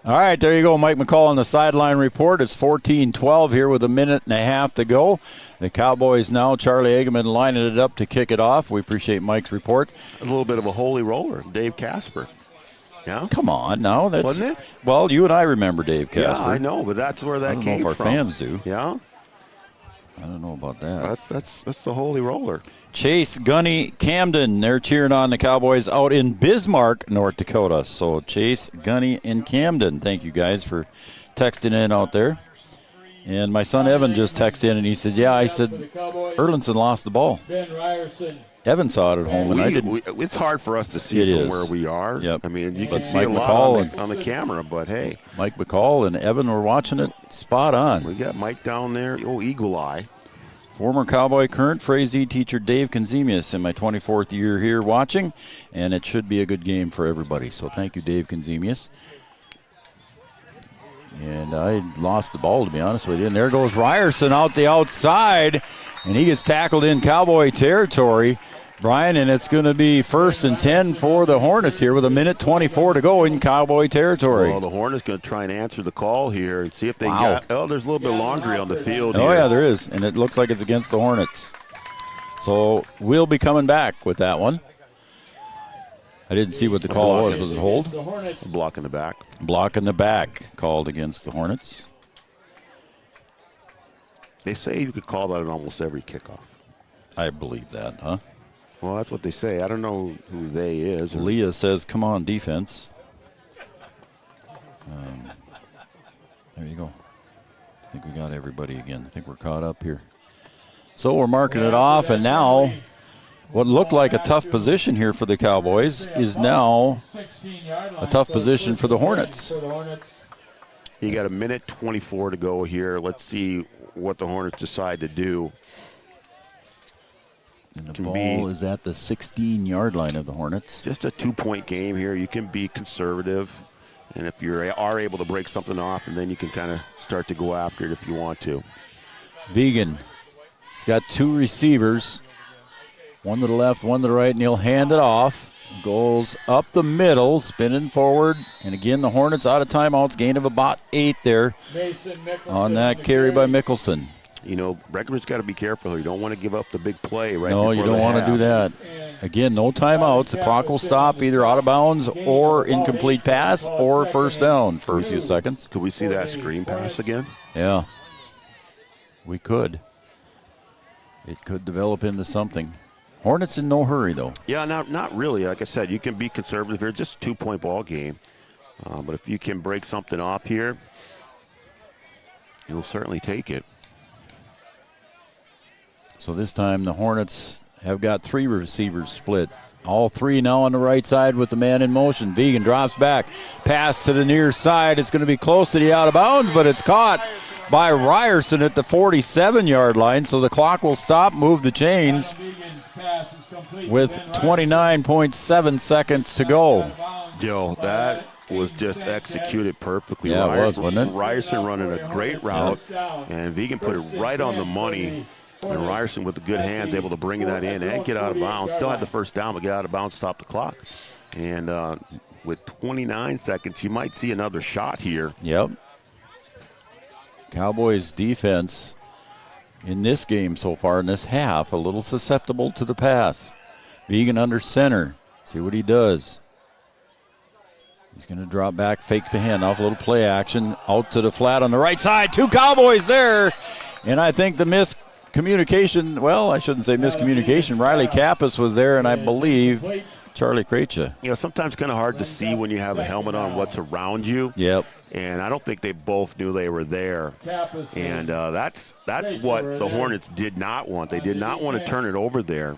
All right, there you go. Mike McCall on the sideline report. It's 14-12 here with a minute and a half to go. The Cowboys now, Charlie Eggman lining it up to kick it off. We appreciate Mike's report. A little bit of a holy roller, Dave Casper. Yeah? Come on now. Wasn't it? Well, you and I remember Dave Casper. Yeah, I know, but that's where that came from. I don't know if our fans do. Yeah? I don't know about that. That's the holy roller. Chase, Gunny, Camden, they're cheering on the Cowboys out in Bismarck, North Dakota. So Chase, Gunny, and Camden, thank you guys for texting in out there. And my son Evan just texted in, and he said, I said, Erlinson lost the ball. Evan saw it at home, and I didn't. It's hard for us to see from where we are. Yep. I mean, you but can see Mike a lot McCall on the camera, but hey. Mike McCall and Evan were watching it spot on. We got Mike down there, eagle eye. Former Cowboy, current Frazee teacher Dave Konzemius in my 24th year here watching, and it should be a good game for everybody. So thank you, Dave Konzemius. And I lost the ball, to be honest with you. And there goes Ryerson out the outside, and he gets tackled in Cowboy territory, Brian, and it's going to be 1st and 10 for the Hornets here with a minute 24 to go in Cowboy territory. Well, the Hornets going to try and answer the call here and see if they got. Oh, there's a little bit of laundry on the field. Oh, yeah, there is, and it looks like it's against the Hornets. So we'll be coming back with that one. I didn't see what the call was. Was it hold? A block in the back. Block in the back called against the Hornets. They say you could call that on almost every kickoff. I believe that, huh? Well, that's what they say. I don't know who they is. Leah says, come on, defense. There you go. I think we got everybody again. I think we're caught up here. So we're marking it off, and now what looked like a tough position here for the Cowboys is now a tough position for the Hornets. You got a minute 24 to go here. Let's see what the Hornets decide to do. And the ball is at the 16-yard line of the Hornets. Just a 2-point game here. You can be conservative, and if you are able to break something off, and then you can kind of start to go after it if you want to. Vegan, he's got 2 receivers, one to the left, one to the right, and he'll hand it off. Goes up the middle, spinning forward, and again the Hornets out of timeouts, gain of about 8 there on that carry by Mickelson. You know, Breckenridge's got to be careful. You don't want to give up the big play right No, before you don't want to do that. Again, no timeouts. The clock will stop either out of bounds or incomplete pass or first down for a few seconds. Could we see that screen pass again? Yeah, we could. It could develop into something. Hornets in no hurry, though. Yeah, not really. Like I said, you can be conservative here. Just a 2-point ball game. But if you can break something off here, you'll certainly take it. So this time the Hornets have got 3 receivers split. All 3 now on the right side with the man in motion. Vegan drops back. Pass to the near side. It's going to be close to the out of bounds, but it's caught by Ryerson at the 47-yard line. So the clock will stop, move the chains with 29.7 seconds to go. Joe, that was just executed perfectly. Yeah, it was, wasn't it? Ryerson running a great route, and Vegan put it right on the money. And Ryerson with the good hands able to bring that in and get out of bounds. Still had the first down, but get out of bounds, stop the clock. And with 29 seconds, you might see another shot here. Yep. Cowboys defense in this game so far, in this half, a little susceptible to the pass. Vegan under center. See what he does. He's going to drop back, fake the handoff, a little play action, out to the flat on the right side. 2 Cowboys there. And I think the miscommunication, well, I shouldn't say miscommunication. Riley Kappas was there, and I believe Charlie Krejci. You know, sometimes kind of hard to see when you have a helmet on what's around you. Yep. And I don't think they both knew they were there. And that's what the Hornets did not want. They did not want to turn it over there.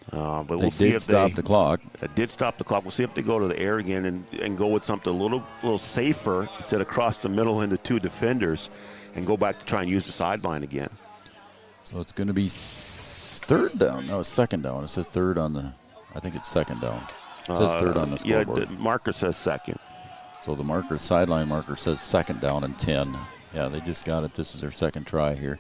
But we'll see if stop the clock. It did stop the clock. We'll see if they go to the air again and go with something a little safer instead of cross the middle into 2 defenders and go back to try and use the sideline again. So it's going to be third down. No, second down. It says third on the, I think it's second down. It says third on the scoreboard. Yeah, the marker says second. So the sideline marker says 2nd down and 10. Yeah, they just got it. This is their second try here.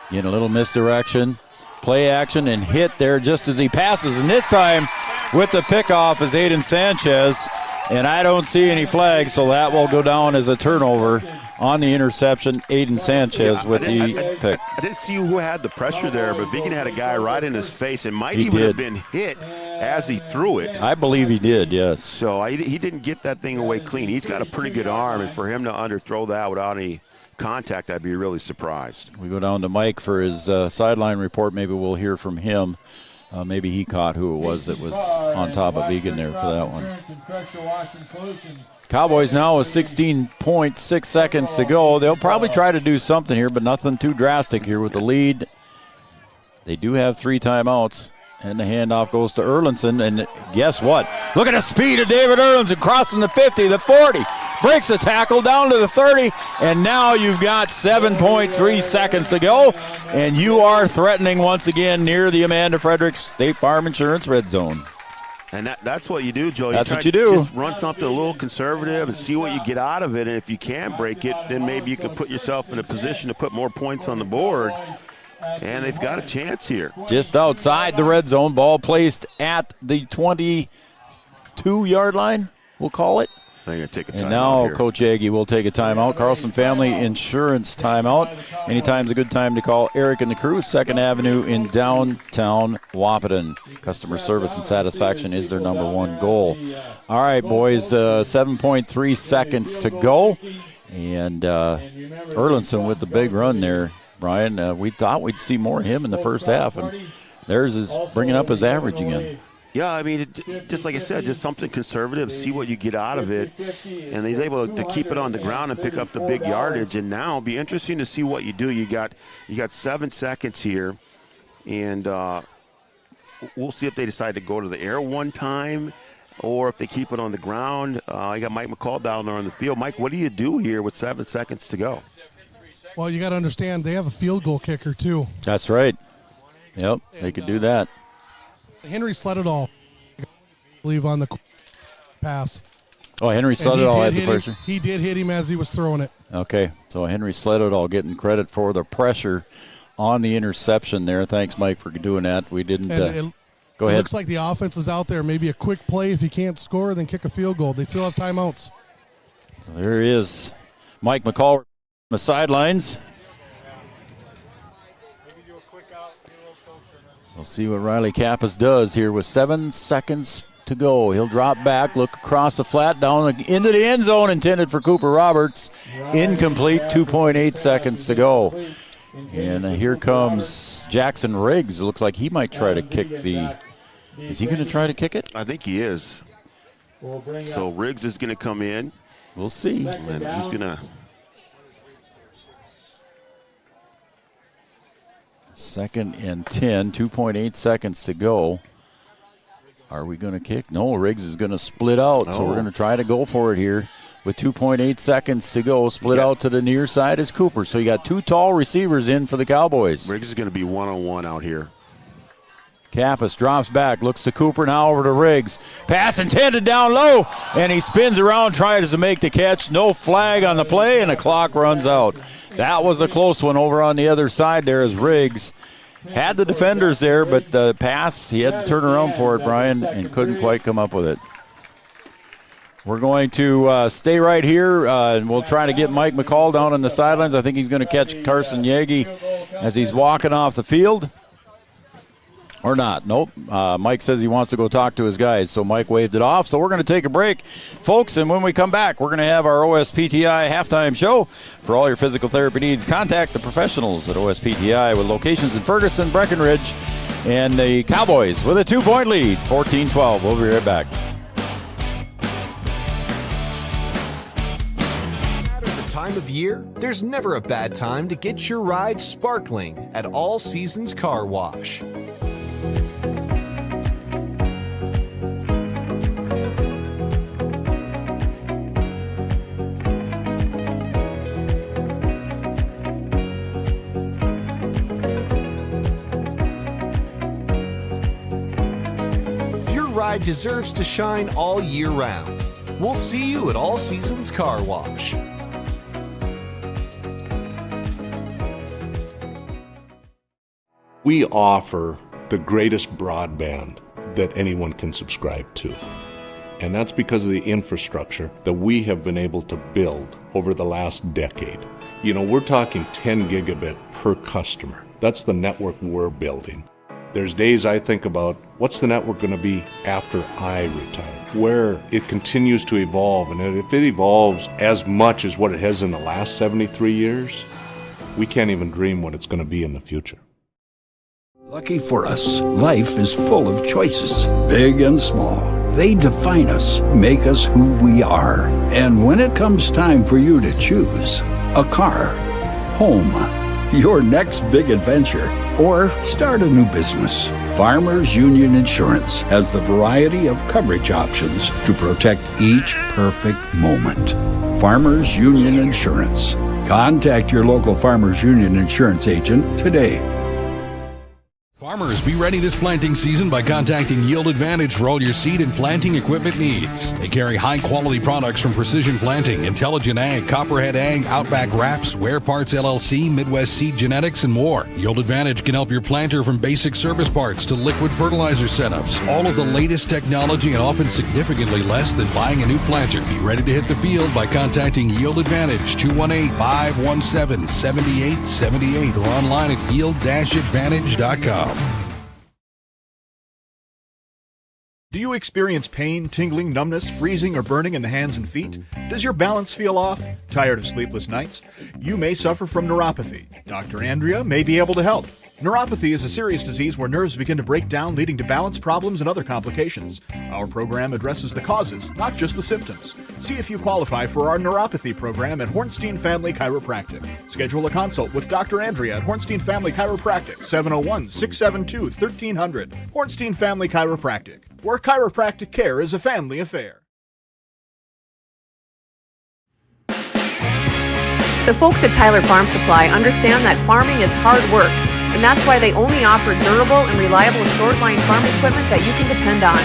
Again, a little misdirection. Play action and hit there just as he passes. And this time with the pickoff is Aiden Sanchez. And I don't see any flags, so that will go down as a turnover on the interception. Aiden Sanchez with the pick. I didn't see who had the pressure there, but Vigan had a guy right in his face and might even have been hit as he threw it. I believe he did, yes. So he didn't get that thing away clean. He's got a pretty good arm, and for him to underthrow that without any contact, I'd be really surprised. We go down to Mike for his sideline report. Maybe we'll hear from him. Maybe he caught who it was that was on top of Egan there for that one. Cowboys now with 16.6 seconds to go. They'll probably try to do something here, but nothing too drastic here with the lead. They do have 3 timeouts, and the handoff goes to Erlinson. And guess what? Look at the speed of David Erlinson crossing the 50, the 40, breaks the tackle down to the 30, and now you've got 7.3 seconds to go, and you are threatening once again near the Amanda Fredericks State Farm Insurance red zone. And that's what you do, Joe. That's what you do. Just run something a little conservative and see what you get out of it, and if you can break it, then maybe you can put yourself in a position to put more points on the board. And they've got a chance here. Just outside the red zone, ball placed at the 22-yard line, we'll call it. They're going to take a timeout. And now here. Coach Aggie will take a timeout. Carlson Family Insurance timeout. Anytime's a good time to call Eric and the crew. 2nd Avenue in downtown Wahpeton. Customer service and satisfaction is their number 1 goal. All right, boys, 7.3 seconds to go. And Erlinson with the big run there. Brian, we thought we'd see more of him in the first half, and theirs is bringing up his average again. Yeah, I mean, just like I said, just something conservative, see what you get out of it. And he's able to keep it on the ground and pick up the big yardage. And now it'll be interesting to see what you do. You got 7 seconds here, and we'll see if they decide to go to the air one time or if they keep it on the ground. I got Mike McCall down there on the field. Mike, what do you do here with 7 seconds to go? Well, you got to understand they have a field goal kicker too. That's right. Yep, they could do that. Henry Sledadall, I believe, on the pass. Oh, Henry Sledadall had the pressure. He did hit him as he was throwing it. Okay, so Henry Sledadall getting credit for the pressure on the interception there. Thanks, Mike, for doing that. We didn't go ahead. It looks like the offense is out there. Maybe a quick play. If you can't score, then kick a field goal. They still have timeouts. So there he is, Mike McCall on the sidelines. We'll see what Riley Kappas does here with 7 seconds to go. He'll drop back, look across the flat, down into the end zone, intended for Cooper Roberts. Incomplete, 2.8 seconds to go. And here comes Jackson Riggs. It looks like he might try to kick the... Is he going to try to kick it? I think he is. So Riggs is going to come in. We'll see. And he's going to... 2nd and 10, 2.8 seconds to go. Are we going to kick? No, Riggs is going to split out, so we're going to try to go for it here with 2.8 seconds to go. Split out to the near side is Cooper. So you got 2 tall receivers in for the Cowboys. Riggs is going to be one-on-one out here. Kappas drops back, looks to Cooper, now over to Riggs. Pass intended down low, and he spins around, tries to make the catch. No flag on the play, and the clock runs out. That was a close one over on the other side there as Riggs had the defenders there, but the pass, he had to turn around for it, Brian, and couldn't quite come up with it. We're going to stay right here, and we'll try to get Mike McCall down on the sidelines. I think he's going to catch Carson Yagi as he's walking off the field. Or not. Nope. Mike says he wants to go talk to his guys, so Mike waved it off. So we're going to take a break, folks, and when we come back, we're going to have our OSPTI halftime show. For all your physical therapy needs, contact the professionals at OSPTI with locations in Ferguson, Breckenridge, and the Cowboys with a 2-point lead, 14-12. We'll be right back. Time of year, there's never a bad time to get your ride sparkling at All Seasons Car Wash. Your ride deserves to shine all year round. We'll see you at All Seasons Car Wash. We offer the greatest broadband that anyone can subscribe to. And that's because of the infrastructure that we have been able to build over the last decade. You know, we're talking 10 gigabit per customer. That's the network we're building. There's days I think about, what's the network going to be after I retire? Where it continues to evolve, and if it evolves as much as what it has in the last 73 years, we can't even dream what it's going to be in the future. Lucky for us, life is full of choices, big and small. They define us, make us who we are. And when it comes time for you to choose a car, home, your next big adventure, or start a new business, Farmers Union Insurance has the variety of coverage options to protect each perfect moment. Farmers Union Insurance. Contact your local Farmers Union Insurance agent today. Farmers, be ready this planting season by contacting Yield Advantage for all your seed and planting equipment needs. They carry high-quality products from Precision Planting, Intelligent Ag, Copperhead Ag, Outback Wraps, Wear Parts LLC, Midwest Seed Genetics, and more. Yield Advantage can help your planter from basic service parts to liquid fertilizer setups. All of the latest technology and often significantly less than buying a new planter. Be ready to hit the field by contacting Yield Advantage, 218-517-7878, or online at yield-advantage.com. Do you experience pain, tingling, numbness, freezing, or burning in the hands and feet? Does your balance feel off? Tired of sleepless nights? You may suffer from neuropathy. Dr. Andrea may be able to help. Neuropathy is a serious disease where nerves begin to break down, leading to balance problems and other complications. Our program addresses the causes, not just the symptoms. See if you qualify for our neuropathy program at Hornstein Family Chiropractic. Schedule a consult with Dr. Andrea at Hornstein Family Chiropractic, 701-672-1300. Hornstein Family Chiropractic, where chiropractic care is a family affair. The folks at Tyler Farm Supply understand that farming is hard work, and that's why they only offer durable and reliable short-line farm equipment that you can depend on.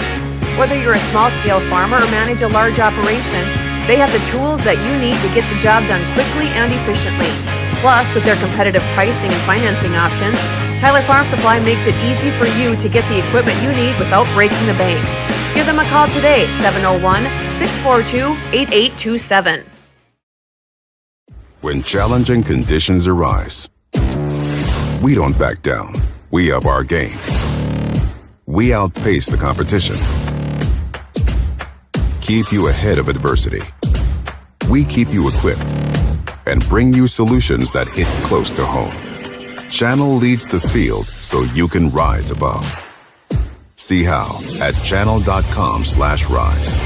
Whether you're a small-scale farmer or manage a large operation, they have the tools that you need to get the job done quickly and efficiently. Plus, with their competitive pricing and financing options, Tyler Farm Supply makes it easy for you to get the equipment you need without breaking the bank. Give them a call today, 701-642-8827. When challenging conditions arise, we don't back down. We up our game. We outpace the competition. Keep you ahead of adversity. We keep you equipped and bring you solutions that hit close to home. Channel leads the field so you can rise above. See how at channel.com/rise.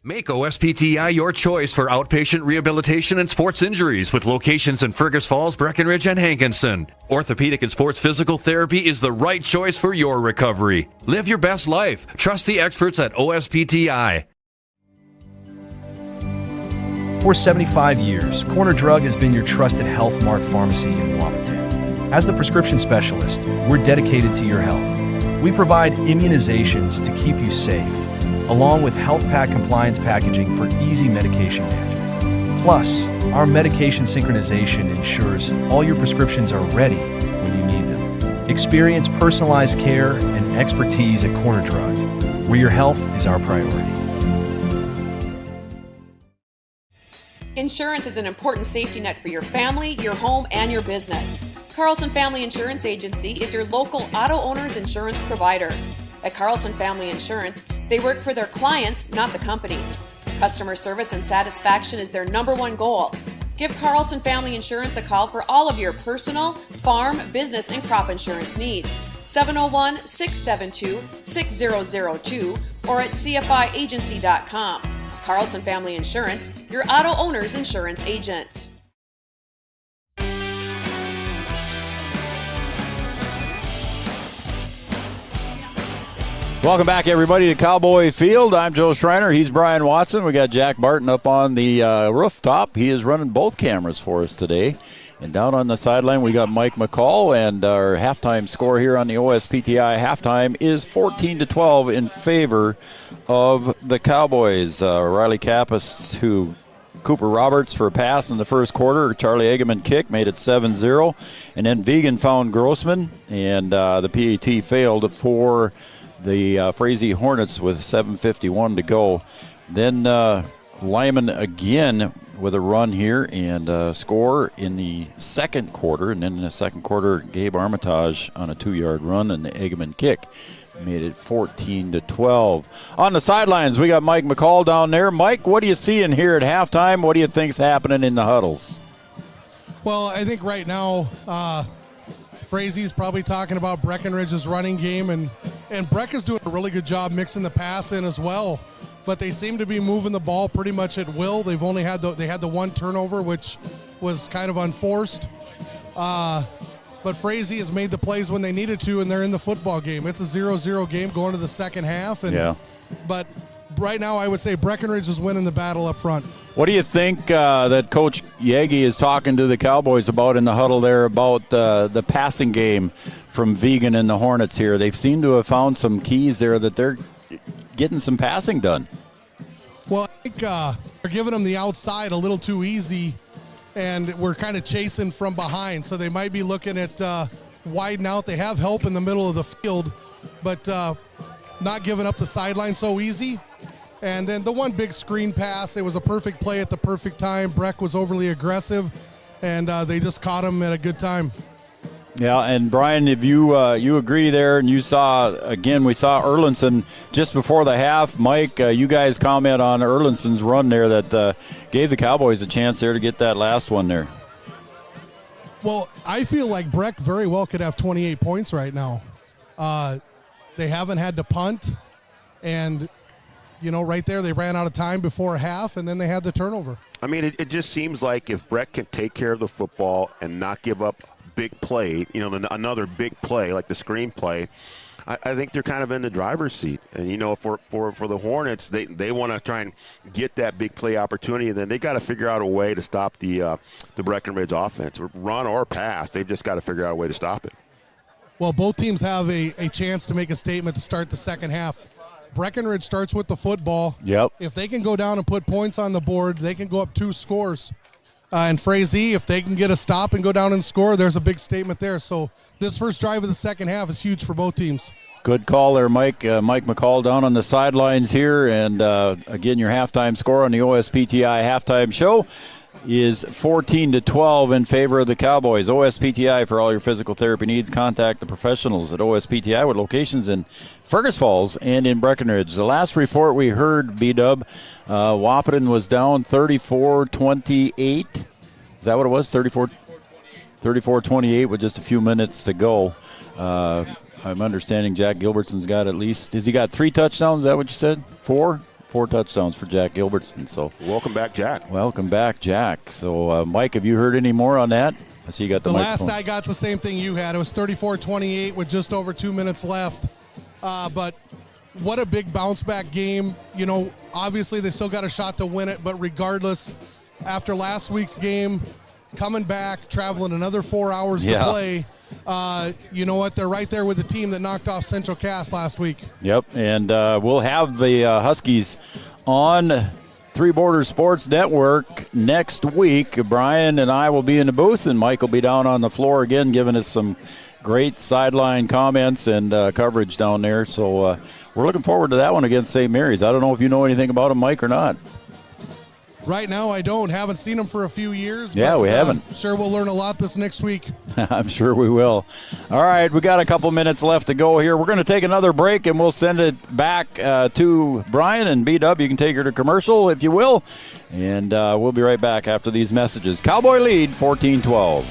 Make OSPTI your choice for outpatient rehabilitation and sports injuries with locations in Fergus Falls, Breckenridge, and Hankinson. Orthopedic and sports physical therapy is the right choice for your recovery. Live your best life. Trust the experts at OSPTI. For 75 years, Corner Drug has been your trusted Health Mart pharmacy in Wapaton. As the prescription specialist, we're dedicated to your health. We provide immunizations to keep you safe, along with health pack compliance packaging for easy medication management. Plus, our medication synchronization ensures all your prescriptions are ready when you need them. Experience personalized care and expertise at Corner Drug, where your health is our priority. Insurance is an important safety net for your family, your home, and your business. Carlson Family Insurance Agency is your local auto owner's insurance provider. At Carlson Family Insurance, they work for their clients, not the companies. Customer service and satisfaction is their #1 goal. Give Carlson Family Insurance a call for all of your personal, farm, business, and crop insurance needs. 701-672-6002 or at cfiagency.com. Carlson Family Insurance, your auto owner's insurance agent. Welcome back, everybody, to Cowboy Field. I'm Joe Schreiner. He's Brian Watson. We got Jack Barton up on the rooftop. He is running both cameras for us today. And down on the sideline, we got Mike McCall, and our halftime score here on the OSPTI halftime is 14-12 in favor of the Cowboys. Riley Kappas to Cooper Roberts for a pass in the first quarter. Charlie Eggeman kick made it 7-0. And then Vegan found Grossman, and the PAT failed for the Frazee Hornets with 7:51 to go. Then Lyman again with a run here and score in the second quarter. And then in the second quarter, Gabe Armitage on a 2-yard run and the Eggeman kick made it 14-12. On the sidelines, we got Mike McCall down there. Mike, what are you seeing here at halftime? What do you think's happening in the huddles? Well, I think right now Frazee's probably talking about Breckenridge's running game, and Breck is doing a really good job mixing the pass in as well. But they seem to be moving the ball pretty much at will. They've only had the one turnover, which was kind of unforced. But Frazee has made the plays when they needed to, and they're in the football game. It's a 0-0 game going to the second half. But right now I would say Breckenridge is winning the battle up front. What do you think that Coach Yagi is talking to the Cowboys about in the huddle there about the passing game from Vegan and the Hornets here? They seem to have found some keys there that they're getting some passing done. Well, I think they're giving them the outside a little too easy, and we're kind of chasing from behind. So they might be looking at widen out. They have help in the middle of the field, but not giving up the sideline so easy. And then the one big screen pass, it was a perfect play at the perfect time. Breck was overly aggressive, and they just caught him at a good time. Yeah, and Brian, if you agree there, and you saw, again, we saw Erlinson just before the half. Mike, you guys comment on Erlinson's run there that gave the Cowboys a chance there to get that last one there. Well, I feel like Breck very well could have 28 points right now. They haven't had to punt, and, right there they ran out of time before half, and then they had the turnover. I mean, it just seems like if Breck can take care of the football and not give up big play, another big play like the screen play, I think they're kind of in the driver's seat. And for the Hornets, they want to try and get that big play opportunity, and then they got to figure out a way to stop the Breckenridge offense, run or pass. They've just got to figure out a way to stop it. Well, both teams have a chance to make a statement to start the second half. Breckenridge starts with the football. Yep. If they can go down and put points on the board, they can go up 2 scores. And Frazee, if they can get a stop and go down and score, there's a big statement there. So this first drive of the second half is huge for both teams. Good call there, Mike. Mike McCall down on the sidelines here. And, again, your halftime score on the OSPTI halftime show is 14-12 in favor of the Cowboys. OSPTI, for all your physical therapy needs, contact the professionals at OSPTI with locations in Fergus Falls and in Breckenridge. The last report we heard, B-Dub, Wahpeton was down 34-28. Is that what it was? 34-28 with just a few minutes to go. I'm understanding Jack Gilbertson's got at least, has he got 3 touchdowns? Is that what you said? 4? 4 touchdowns for Jack Gilbertson. So welcome back, Jack. Welcome back, Jack. So, Mike, have you heard any more on that? I see you got the last microphone. I got the same thing you had. It was 34-28 with just over 2 minutes left. But what a big bounce back game. Obviously they still got a shot to win it, but regardless, after last week's game, coming back, traveling another 4 hours to play, you know what? They're right there with the team that knocked off Central Cass last week. Yep, and we'll have the Huskies on Three Borders Sports Network next week. Brian and I will be in the booth, and Mike will be down on the floor again giving us some great sideline comments and coverage down there. So we're looking forward to that one against St. Mary's. I don't know if you know anything about him, Mike, or not. Right now, I haven't seen him for a few years. Yeah, we haven't. Sure, we'll learn a lot this next week. I'm sure we will. All right, we got a couple minutes left to go here. We're going to take another break, and we'll send it back to Brian and B-Dub. You can take her to commercial, if you will. And we'll be right back after these messages. Cowboy lead, 14-12.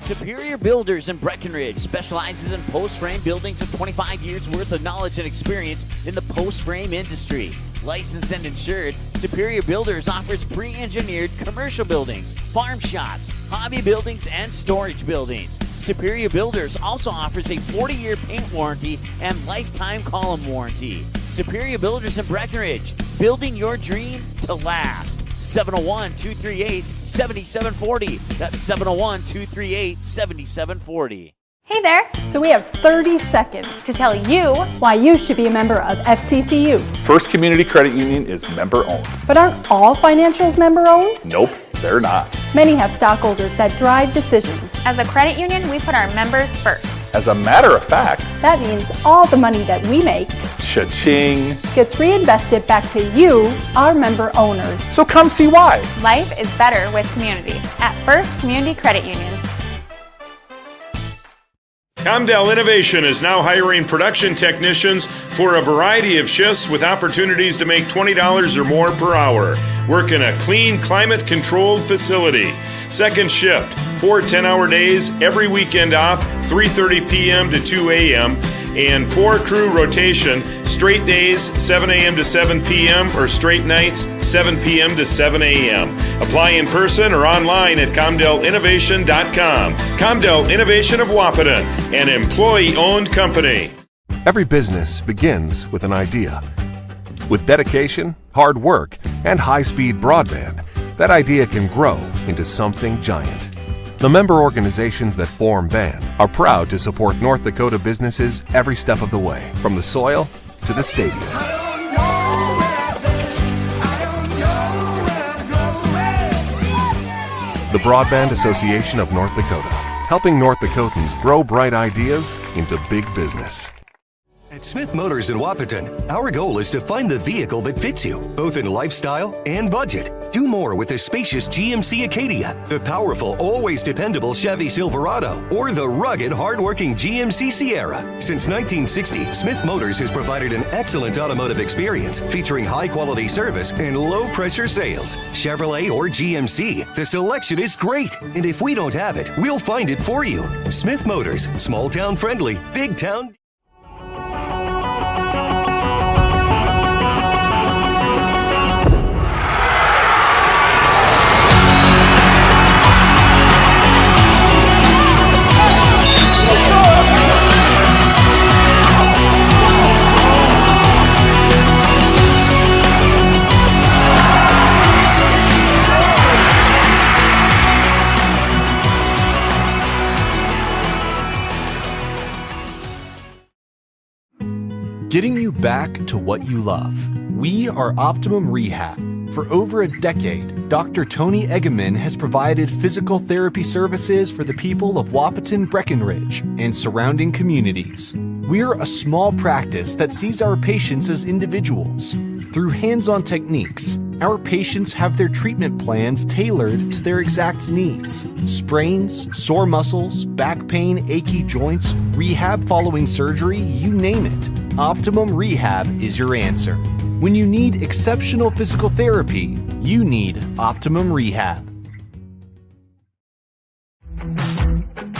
Superior Builders in Breckenridge specializes in post-frame buildings with 25 years worth of knowledge and experience in the post-frame industry. Licensed and insured, Superior Builders offers pre-engineered commercial buildings, farm shops, hobby buildings, and storage buildings. Superior Builders also offers a 40-year paint warranty and lifetime column warranty. Superior Builders in Breckenridge, building your dream to last. 701-238-7740. That's 701-238-7740. Hey there! So we have 30 seconds to tell you why you should be a member of FCCU. First Community Credit Union is member-owned. But aren't all financials member-owned? Nope, they're not. Many have stockholders that drive decisions. As a credit union, we put our members first. As a matter of fact, that means all the money that we make cha-ching gets reinvested back to you, our member owners. So come see why. Life is better with community at First Community Credit Union. Comdell Innovation is now hiring production technicians for a variety of shifts with opportunities to make $20 or more per hour. Work in a clean, climate-controlled facility. Second shift, 4 10-hour days, every weekend off, 3:30 p.m. to 2 a.m., and 4-crew rotation, straight days, 7 a.m. to 7 p.m., or straight nights, 7 p.m. to 7 a.m. Apply in person or online at ComdellInnovation.com. Comdell Innovation of Wahpeton, an employee-owned company. Every business begins with an idea. With dedication, hard work, and high-speed broadband, that idea can grow into something giant. The member organizations that form BAND are proud to support North Dakota businesses every step of the way, from the soil to the stadium. The Broadband Association of North Dakota, helping North Dakotans grow bright ideas into big business. At Smith Motors in Wahpeton, our goal is to find the vehicle that fits you, both in lifestyle and budget. Do more with the spacious GMC Acadia, the powerful, always dependable Chevy Silverado, or the rugged, hardworking GMC Sierra. Since 1960, Smith Motors has provided an excellent automotive experience featuring high-quality service and low-pressure sales. Chevrolet or GMC, the selection is great. And if we don't have it, we'll find it for you. Smith Motors, small-town friendly, big-town... Getting you back to what you love. We are Optimum Rehab. For over a decade, Dr. Tony Egeman has provided physical therapy services for the people of Wahpeton, Breckenridge, and surrounding communities. We're a small practice that sees our patients as individuals. Through hands-on techniques, our patients have their treatment plans tailored to their exact needs. Sprains, sore muscles, back pain, achy joints, rehab following surgery, you name it. Optimum Rehab is your answer. When you need exceptional physical therapy, you need Optimum Rehab.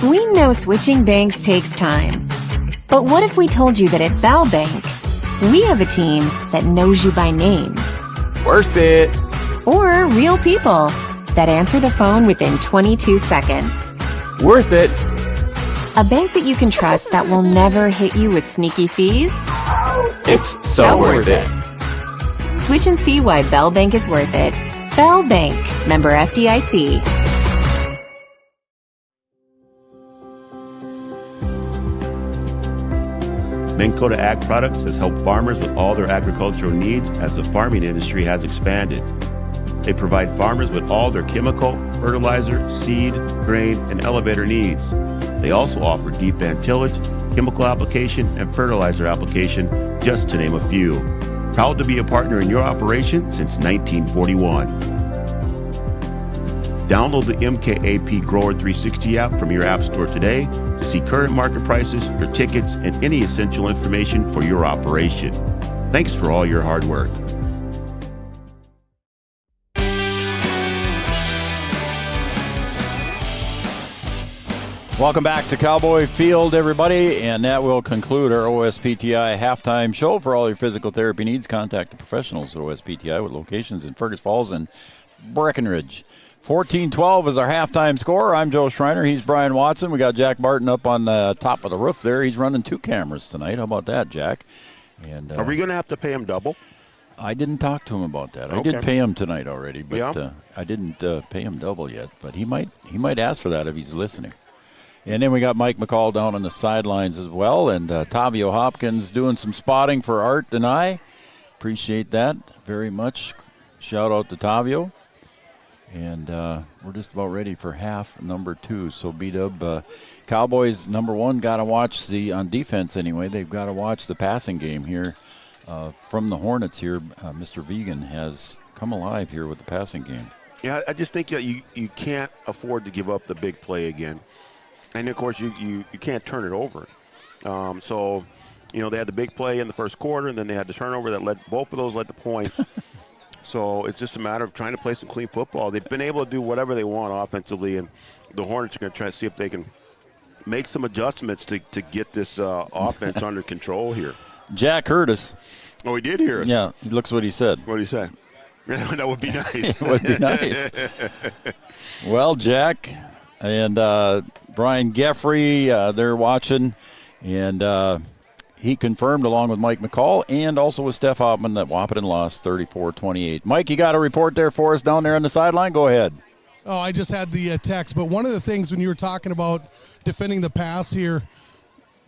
We know switching banks takes time. But what if we told you that at Bell Bank, we have a team that knows you by name? Worth it. Or real people that answer the phone within 22 seconds. Worth it. A bank that you can trust that will never hit you with sneaky fees? It's so worth it. Switch and see why Bell Bank is worth it. Bell Bank, member FDIC. Minn Kota Ag Products has helped farmers with all their agricultural needs as the farming industry has expanded. They provide farmers with all their chemical, fertilizer, seed, grain, and elevator needs. They also offer deep band tillage, chemical application, and fertilizer application, just to name a few. Proud to be a partner in your operation since 1941. Download the MKAP Grower 360 app from your app store today to see current market prices, your tickets, and any essential information for your operation. Thanks for all your hard work. Welcome back to Cowboy Field, everybody, and that will conclude our OSPTI halftime show. For all your physical therapy needs, contact the professionals at OSPTI with locations in Fergus Falls and Breckenridge. 14-12 is our halftime score. I'm Joe Schreiner. He's Brian Watson. We got Jack Barton up on the top of the roof there. He's running 2 cameras tonight. How about that, Jack? And are we going to have to pay him double? I didn't talk to him about that. Okay. I did pay him tonight already, but Yeah. I didn't pay him double yet. But he might ask for that if he's listening. And then we got Mike McCall down on the sidelines as well, and Tavio Hopkins doing some spotting for Art and I. Appreciate that very much. Shout out to Tavio. And we're just about ready for half number 2. So B-Dub, Cowboys number 1 got to watch on defense anyway. They've got to watch the passing game here from the Hornets here. Mr. Vegan has come alive here with the passing game. Yeah, I just think that you can't afford to give up the big play again. And, of course, you can't turn it over. So, they had the big play in the first quarter, and then they had the turnover that both of those led to points. So it's just a matter of trying to play some clean football. They've been able to do whatever they want offensively, and the Hornets are going to try to see if they can make some adjustments to get this offense under control here. Jack heard us. Oh, he did hear us? Yeah, looks what he said. What did he say? That would be nice. It would be nice. Well, Jack and Brian Geffrey, they're watching, and he confirmed, along with Mike McCall and also with Steph Hoffman, that Wahpeton lost 34-28. Mike, you got a report there for us down there on the sideline? Go ahead. Oh, I just had the text. But one of the things when you were talking about defending the pass here,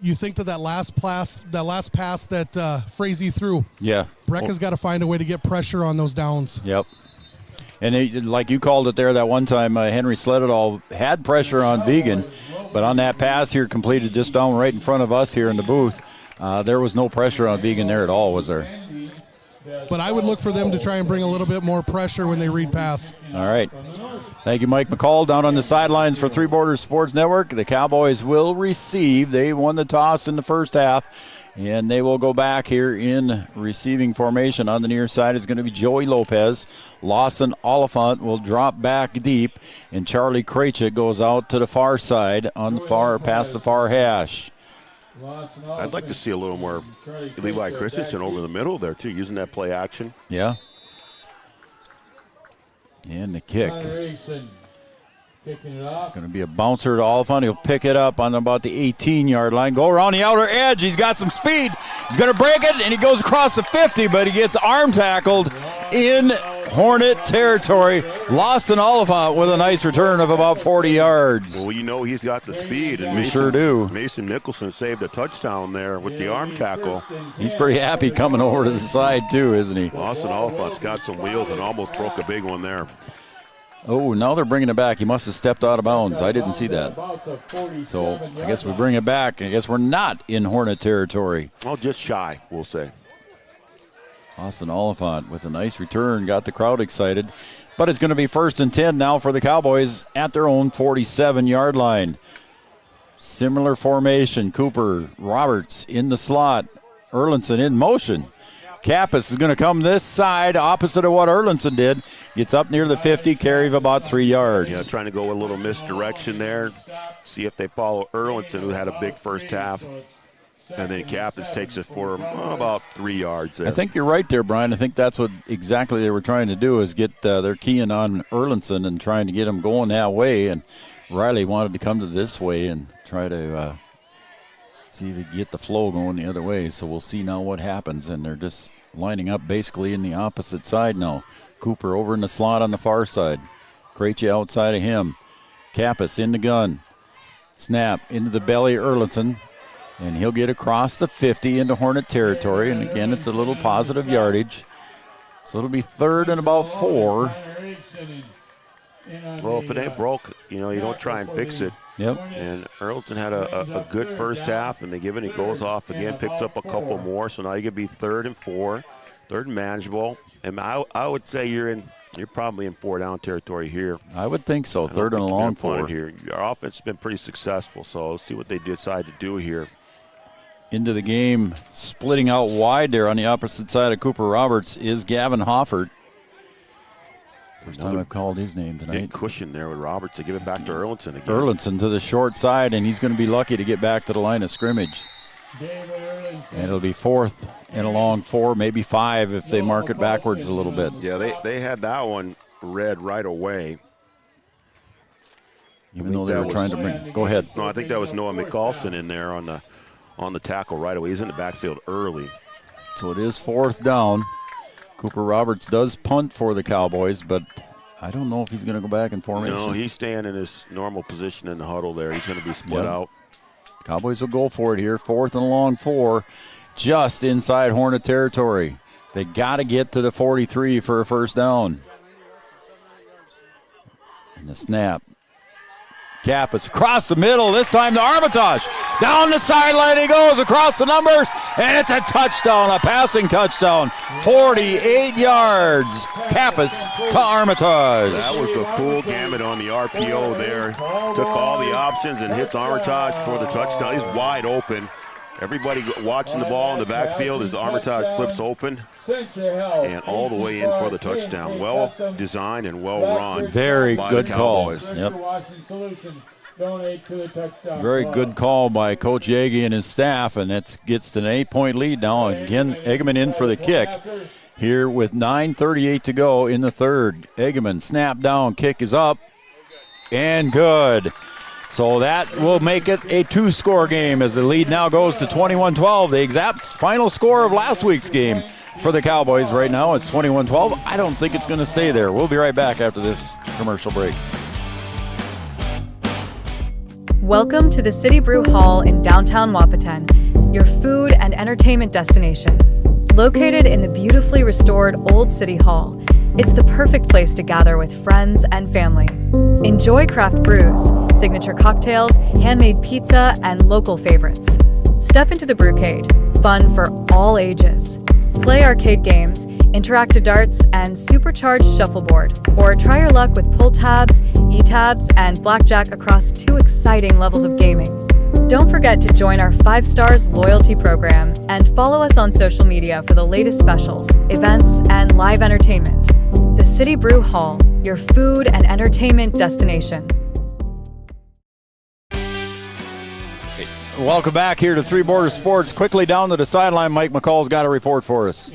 you think that last pass that Frazee threw. Yeah. Brecken's got to find a way to get pressure on those downs. Yep. And like you called it there that one time, Henry Sledadall had pressure on Vegan, but on that pass here completed just down right in front of us here in the booth, there was no pressure on Vegan there at all, was there? But I would look for them to try and bring a little bit more pressure when they read pass. All right. Thank you, Mike McCall. Down on the sidelines for Three Borders Sports Network, the Cowboys will receive. They won the toss in the first half, and they will go back here in receiving formation. On the near side is going to be Joey Lopez. Lawson Oliphant will drop back deep, and Charlie Krejci goes out to the far side on the far, past the far hash. I'd like to see a little more Levi Christensen over the middle there, too, using that play action. Yeah. And the kick. Going to be a bouncer to Oliphant. He'll pick it up on about the 18-yard line. Go around the outer edge. He's got some speed. He's going to break it, and he goes across the 50, but he gets arm tackled in Hornet territory. Lawson Oliphant with a nice return of about 40 yards. Well, he's got the speed. And we sure do. Mason Nicholson saved a touchdown there with the arm tackle. He's pretty happy coming over to the side, too, isn't he? Lawson Oliphant's got some wheels and almost broke a big one there. Oh, now they're bringing it back. He must have stepped out of bounds. I didn't see that. So I guess we bring it back. I guess we're not in Hornet territory. Well, just shy, we'll say. Austin Oliphant with a nice return, got the crowd excited. But it's going to be 1st and 10 now for the Cowboys at their own 47-yard line. Similar formation. Cooper, Roberts in the slot. Erlinson in motion. Kappas is going to come this side, opposite of what Erlinson did. Gets up near the 50, carry of about 3 yards. Yeah, trying to go a little misdirection there. See if they follow Erlinson, who had a big first half. And then Kappas takes it for about 3 yards there. I think you're right there, Brian. I think that's what exactly they were trying to do, is get their keying on Erlinson and trying to get him going that way. And Riley wanted to come to this way and try to see if he could get the flow going the other way. So we'll see now what happens. And they're just lining up basically in the opposite side now. Cooper over in the slot on the far side. Krejci outside of him. Kappas in the gun. Snap into the belly, Erlinson. And he'll get across the 50 into Hornet territory. And again, it's a little positive yardage. So it'll be 3rd and about 4. Well, if it ain't broke, you don't try and fix it. Yep. And Erlinson had a good first half, and they give it, he goes off again, picks up a couple more. So now you could be 3rd and 4, 3rd and manageable. And I would say you're probably in 4-down territory here. I would think so. 3rd and a long 4 here. Our offense has been pretty successful, so let's see what they decide to do here. Into the game, splitting out wide there on the opposite side of Cooper Roberts is Gavin Hoffert. First time I've called his name tonight. Big cushion there with Roberts. They give it back to Erlinson again. Erlinson to the short side, and he's going to be lucky to get back to the line of scrimmage. And it'll be 4th and a long 4, maybe 5 if they mark it backwards a little bit. Yeah, they had that one read right away. even though they were trying to bring. Go ahead. No, I think that was Noah McCallson in there on the tackle right away. He's in the backfield early. So it is 4th down. Cooper Roberts does punt for the Cowboys, but I don't know if he's going to go back in formation. No, he's staying in his normal position in the huddle there. He's going to be split out. Cowboys will go for it here. 4th and long 4, just inside Hornet territory. They got to get to the 43 for a first down. And the snap. Kappas across the middle, this time to Armitage. Down the sideline he goes, across the numbers, and it's a touchdown, a passing touchdown. 48 yards. Kappas to Armitage. That was the full gamut on the RPO there. Took all the options and hits Armitage for the touchdown. He's wide open. Everybody watching the ball in the backfield as Armitage slips open and all the way in for the touchdown. Well designed and well run. Very by good the call. Cowboys. Yep. Very good call by Coach Yagi and his staff, and that gets to an 8-point lead now. Again, Eggman in for the kick here with 9:38 to go in the third. Eggman snap down, kick is up, and good. So that will make it a 2-score game as the lead now goes to 21-12. The exact final score of last week's game for the Cowboys right now is 21-12. I don't think it's going to stay there. We'll be right back after this commercial break. Welcome to the City Brew Hall in downtown Wahpeton, your food and entertainment destination. Located in the beautifully restored Old City Hall, it's the perfect place to gather with friends and family. Enjoy craft brews, signature cocktails, handmade pizza, and local favorites. Step into the Brewcade, fun for all ages. Play arcade games, interactive darts, and supercharged shuffleboard. Or try your luck with pull tabs, e-tabs, and blackjack across 2 exciting levels of gaming. Don't forget to join our 5 Stars loyalty program and follow us on social media for the latest specials, events, and live entertainment. The City Brew Hall, your food and entertainment destination. Welcome back here to Three Borders Sports. Quickly down to the sideline, Mike McCall's got a report for us.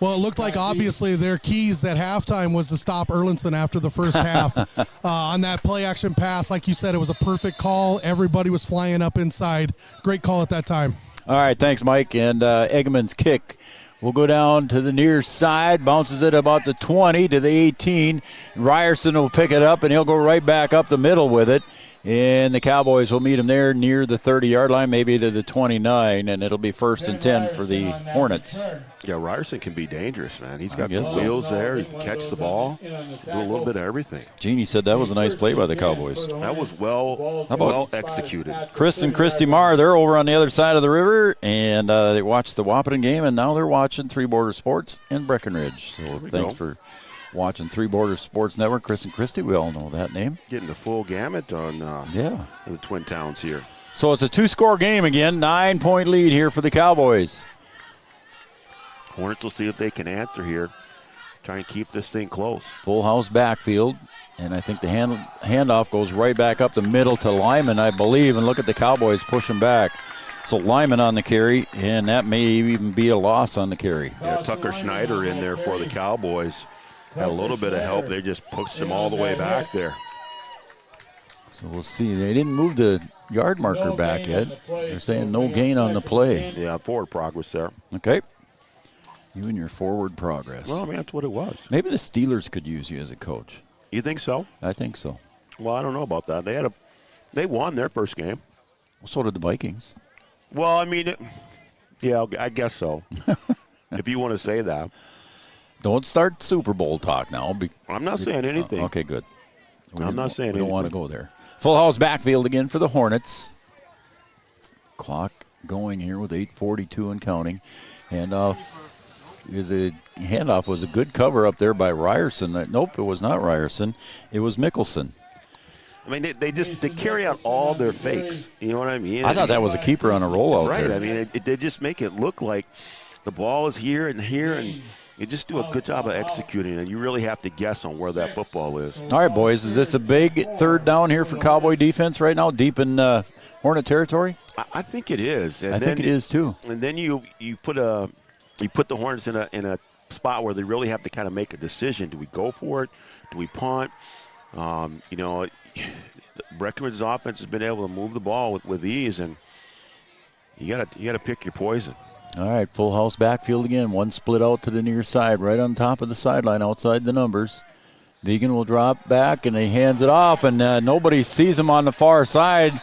Well, it looked like obviously their keys at halftime was to stop Erlinson after the first half. On that play-action pass, like you said, it was a perfect call. Everybody was flying up inside. Great call at that time. All right, thanks, Mike. And Eggman's kick will go down to the near side, bounces it about the 20 to the 18. Ryerson will pick it up, and he'll go right back up the middle with it. And the Cowboys will meet him there near the 30-yard line, maybe to the 29, and it'll be 1st and 10 for the Hornets. Yeah, Ryerson can be dangerous, man. He's got some wheels there. He can catch the ball, do a little bit of everything. Jeannie said that was a nice play by the Cowboys. That was well executed. Chris and Christy Marr, they're over on the other side of the river, and they watched the Wahpeton game, and now they're watching Three Borders Sports in Breckenridge. So thanks for watching Three Borders Sports Network. Chris and Christy, we all know that name. Getting the full gamut on the Twin Towns here. So it's a 2-score game again, 9-point lead here for the Cowboys. Hornets will see if they can answer here. Try and keep this thing close. Full house backfield, and I think the handoff goes right back up the middle to Lyman, I believe, and look at the Cowboys pushing back. So Lyman on the carry, and that may even be a loss on the carry. Yeah, Tucker Schneider in there for the Cowboys. Had a little bit of help. They just pushed him all the way back there. So we'll see. They didn't move the yard marker back yet. They're saying no gain on the play. Yeah, forward progress there. Okay. You and your forward progress. Well, I mean, that's what it was. Maybe the Steelers could use you as a coach. You think so? I think so. Well, I don't know about that. They won their first game. Well, so did the Vikings. Well, I mean, yeah, I guess so. If you want to say that. Don't start Super Bowl talk now. I'm not saying anything. Okay, good. I'm not saying anything. We don't want to go there. Full house backfield again for the Hornets. Clock going here with 8:42 and counting. Handoff was a good cover up there by Ryerson. Nope, it was not Ryerson. It was Mickelson. I mean, they carry out all their fakes. You know what I mean? I thought that was a keeper on a rollout. Right. There. I mean, they just make it look like the ball is here and here, and you just do a good job of executing it. You really have to guess on where that football is. All right, boys, is this a big third down here for Cowboy defense right now, deep in Hornet territory? I think it is. And I think it is too. And then you put the Hornets in a spot where they really have to kind of make a decision. Do we go for it? Do we punt? Breckenridge's offense has been able to move the ball with ease, and you gotta pick your poison. All right, full house backfield again. One split out to the near side, right on top of the sideline, outside the numbers. Vegan will drop back, and he hands it off, and nobody sees him on the far side.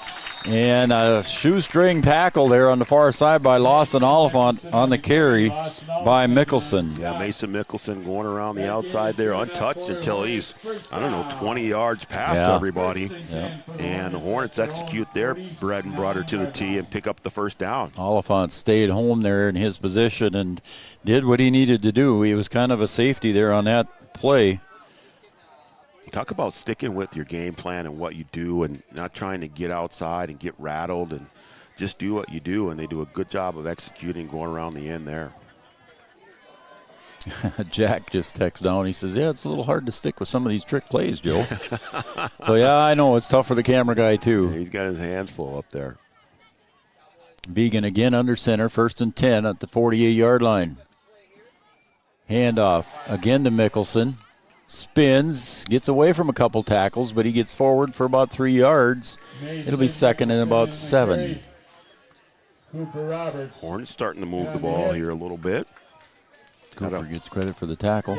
And a shoestring tackle there on the far side by Lawson Oliphant on the carry by Mickelson. Yeah, Mason Mickelson going around the outside there untouched until he's, 20 yards past everybody. Yeah. And the Hornets execute their bread and butter to the tee and pick up the first down. Oliphant stayed home there in his position and did what he needed to do. He was kind of a safety there on that play. Talk about sticking with your game plan and what you do and not trying to get outside and get rattled, and just do what you do, and they do a good job of executing going around the end there. Jack just texts down. He says, it's a little hard to stick with some of these trick plays, Joe. So, I know. It's tough for the camera guy, too. Yeah, he's got his hands full up there. Vegan again under center, 1st and 10 at the 48-yard line. Handoff again to Mickelson. Spins, gets away from a couple tackles, but he gets forward for about 3 yards. It'll be 2nd and about 7. Hornets starting to move the ball here a little bit. Cooper gets credit for the tackle.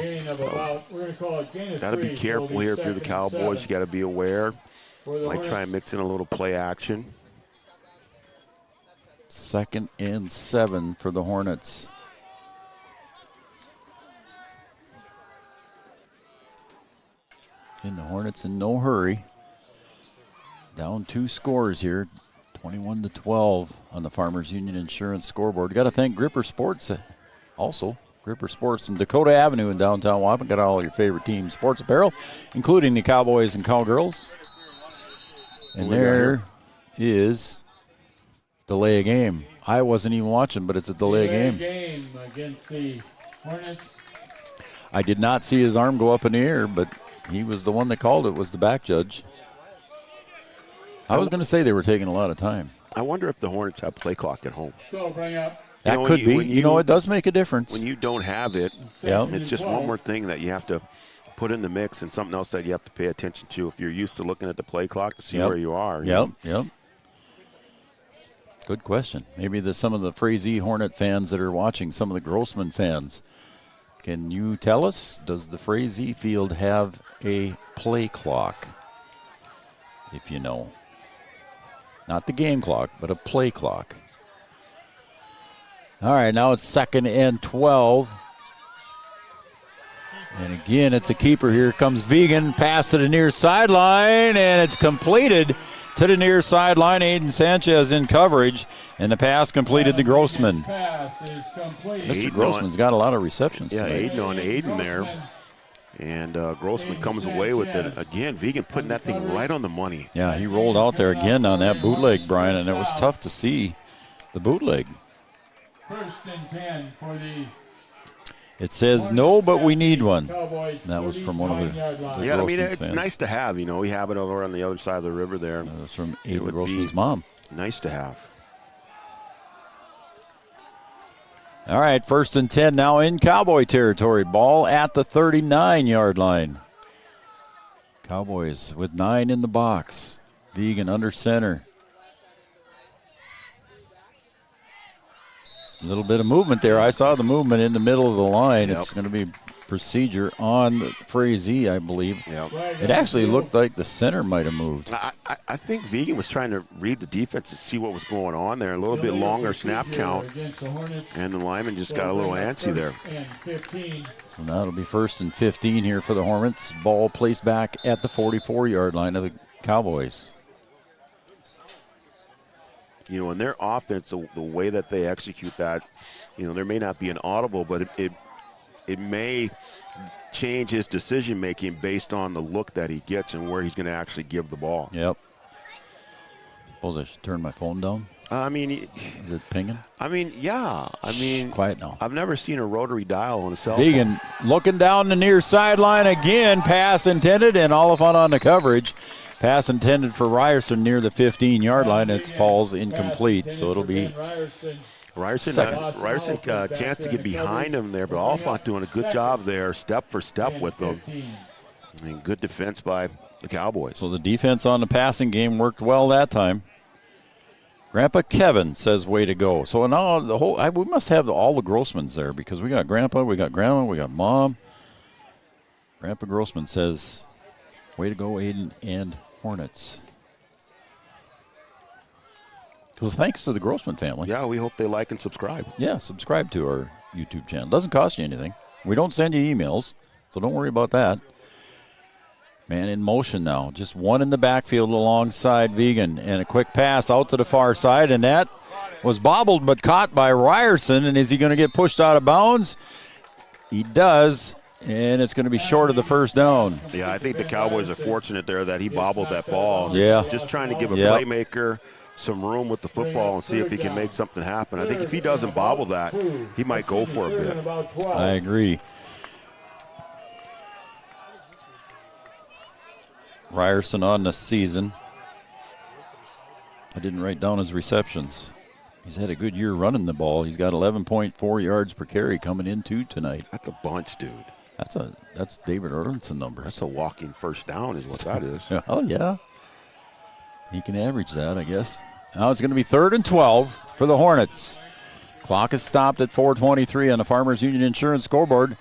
Got to be careful here if you're the Cowboys. You got to be aware. Might try and mix in a little play action. 2nd and 7 for the Hornets. And the Hornets in no hurry. Down 2 scores here, 21-12 on the Farmers Union Insurance scoreboard. Got to thank Gripper Sports also. Gripper Sports in Dakota Avenue in downtown Waupun. Got all your favorite team sports apparel, including the Cowboys and Cowgirls. And there is delay a game. I wasn't even watching, but it's a delay a game against the Hornets. I did not see his arm go up in the air, but he was the one that called it, was the back judge. I was going to say they were taking a lot of time. I wonder if the Hornets have play clock at home. So bring up. That could be. It does make a difference. When you don't have it, it's just one more thing that you have to put in the mix and something else that you have to pay attention to if you're used to looking at the play clock to see where you are. Yep. Good question. Maybe some of the Frazee Hornet fans that are watching, some of the Grossman fans, can you tell us, does the Frazee field have a play clock? If you know. Not the game clock, but a play clock. All right, now it's 2nd and 12. And again, it's a keeper. Here comes Vegan, pass to the near sideline, and it's completed to the near sideline. Aiden Sanchez in coverage, and the pass completed to Grossman. Mr. Grossman's got a lot of receptions. Yeah, tonight. Aiden on Aiden there. And Grossman comes away with it. Again, Vegan putting that thing right on the money. Yeah, he rolled out there again on that bootleg, Brian, and it was tough to see the bootleg. 1st and 10 for the. It says no, but we need one. That was from one of the yeah, I mean, it's fans. nice to have. We have it over on the other side of the river there. That was from Aiden Grossman's mom. Nice to have. All right, 1st and 10 now in Cowboy territory. Ball at the 39-yard line. Cowboys with 9 in the box. Vegan under center. A little bit of movement there. I saw the movement in the middle of the line. Yep. It's going to be procedure on Frazee, I believe. Yep. It actually looked like the center might have moved. I think Vegan was trying to read the defense to see what was going on there. A little bit longer snap count, and the lineman just got a little antsy there. So now it'll be 1st and 15 here for the Hornets. Ball placed back at the 44-yard line of the Cowboys. In their offense, the way that they execute that, there may not be an audible, but it may change his decision-making based on the look that he gets and where he's going to actually give the ball. Yep. Suppose I should turn my phone down? Is it pinging? Quiet now. I've never seen a rotary dial on a cell phone. Vegan looking down the near sideline again. Pass intended, and Oliphant on the coverage. Pass intended for Ryerson near the 15-yard line. It falls incomplete, so it'll be Ryerson chance to get behind him there, but Oliphant doing a good job there, step for step with him. And good defense by the Cowboys. So the defense on the passing game worked well that time. Grandpa Kevin says, way to go. So now we must have all the Grossmans there because we got Grandpa, we got Grandma, we got Mom. Grandpa Grossman says, way to go, Aiden and Hornets. Because thanks to the Grossman family. Yeah, we hope they like and subscribe. Yeah, subscribe to our YouTube channel. Doesn't cost you anything. We don't send you emails, so don't worry about that. Man in motion now. Just one in the backfield alongside Vegan. And a quick pass out to the far side. And that was bobbled but caught by Ryerson. And is he going to get pushed out of bounds? He does. And it's going to be short of the first down. Yeah, I think the Cowboys are fortunate there that he bobbled that ball. Yeah. Just trying to give a playmaker some room with the football and see if he can make something happen. I think if he doesn't bobble that, he might go for a bit. I agree. Ryerson on the season. I didn't write down his receptions. He's had a good year running the ball. He's got 11.4 yards per carry coming into tonight. That's a bunch, dude. That's David Erlinson numbers. That's a walking first down is what that is. Oh, yeah. He can average that, I guess. Now it's going to be 3rd and 12 for the Hornets. Clock is stopped at 4:23 on the Farmers Union Insurance scoreboard.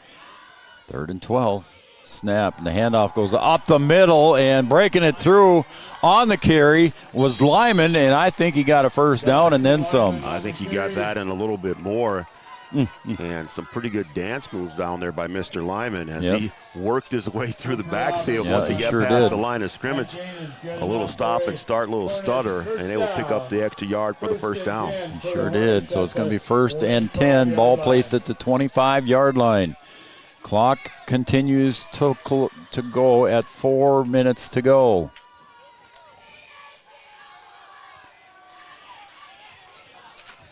3rd and 12. Snap, and the handoff goes up the middle, and breaking it through on the carry was Lyman, and I think he got a first down and then some. I think he got that and a little bit more. And some pretty good dance moves down there by Mr. Lyman as he worked his way through the backfield. Once he got past the line of scrimmage, a little stop and start, a little stutter, and they will pick up the extra yard for the first down. He sure did. So it's going to be 1st and 10, ball placed at the 25-yard line. Clock continues to go at 4 minutes to go.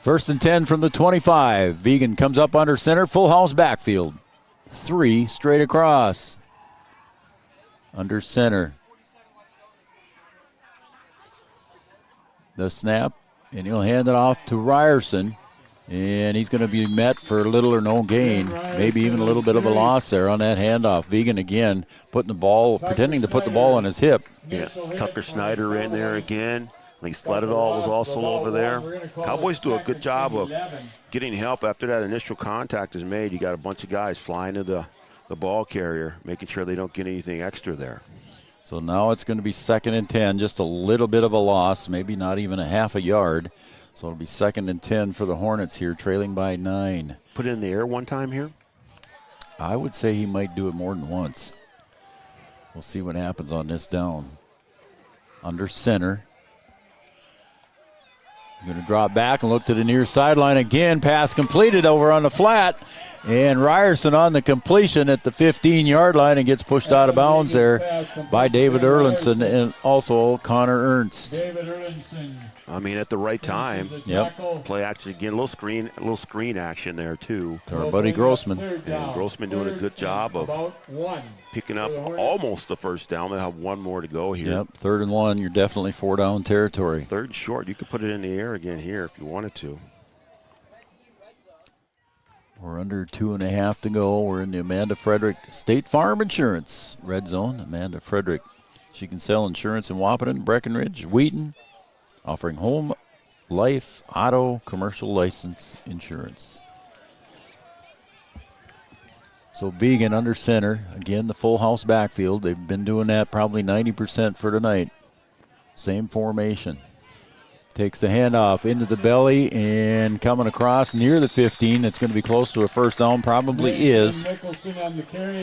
First and 10 from the 25. Vegan comes up under center, full house backfield. 3 straight across. Under center. The snap, and he'll hand it off to Ryerson. And he's going to be met for little or no gain, maybe even a little bit of a loss there on that handoff. Vegan again pretending to put the ball on his hip. Yeah, Tucker Snyder in there again. Lee Sledadall was also over there. Cowboys do a good job of getting help after that initial contact is made. You got a bunch of guys flying to the ball carrier, making sure they don't get anything extra there. So now it's going to be 2nd and 10, just a little bit of a loss, maybe not even a half a yard. So it'll be 2nd and 10 for the Hornets here, trailing by 9. Put it in the air one time here? I would say he might do it more than once. We'll see what happens on this down. Under center. He's going to drop back and look to the near sideline again. Pass completed over on the flat. And Ryerson on the completion at the 15-yard line and gets pushed out of bounds there by David Erlinson and also Connor Ernst. I mean, at the right time. Yep. Play action again, a little screen action there too. To our buddy Grossman. And Grossman doing a good job of picking up almost the first down. They'll have one more to go here. Yep, 3rd and 1. You're definitely 4-down territory. 3rd and short. You could put it in the air again here if you wanted to. We're under 2.5 to go. We're in the Amanda Frederick State Farm Insurance Red Zone. Amanda Frederick. She can sell insurance in Wahpeton, Breckenridge, Wheaton, offering home, life, auto, commercial license insurance. So Began under center. Again, the full house backfield. They've been doing that probably 90% for tonight. Same formation. Takes the handoff into the belly and coming across near the 15. It's going to be close to a first down. Probably is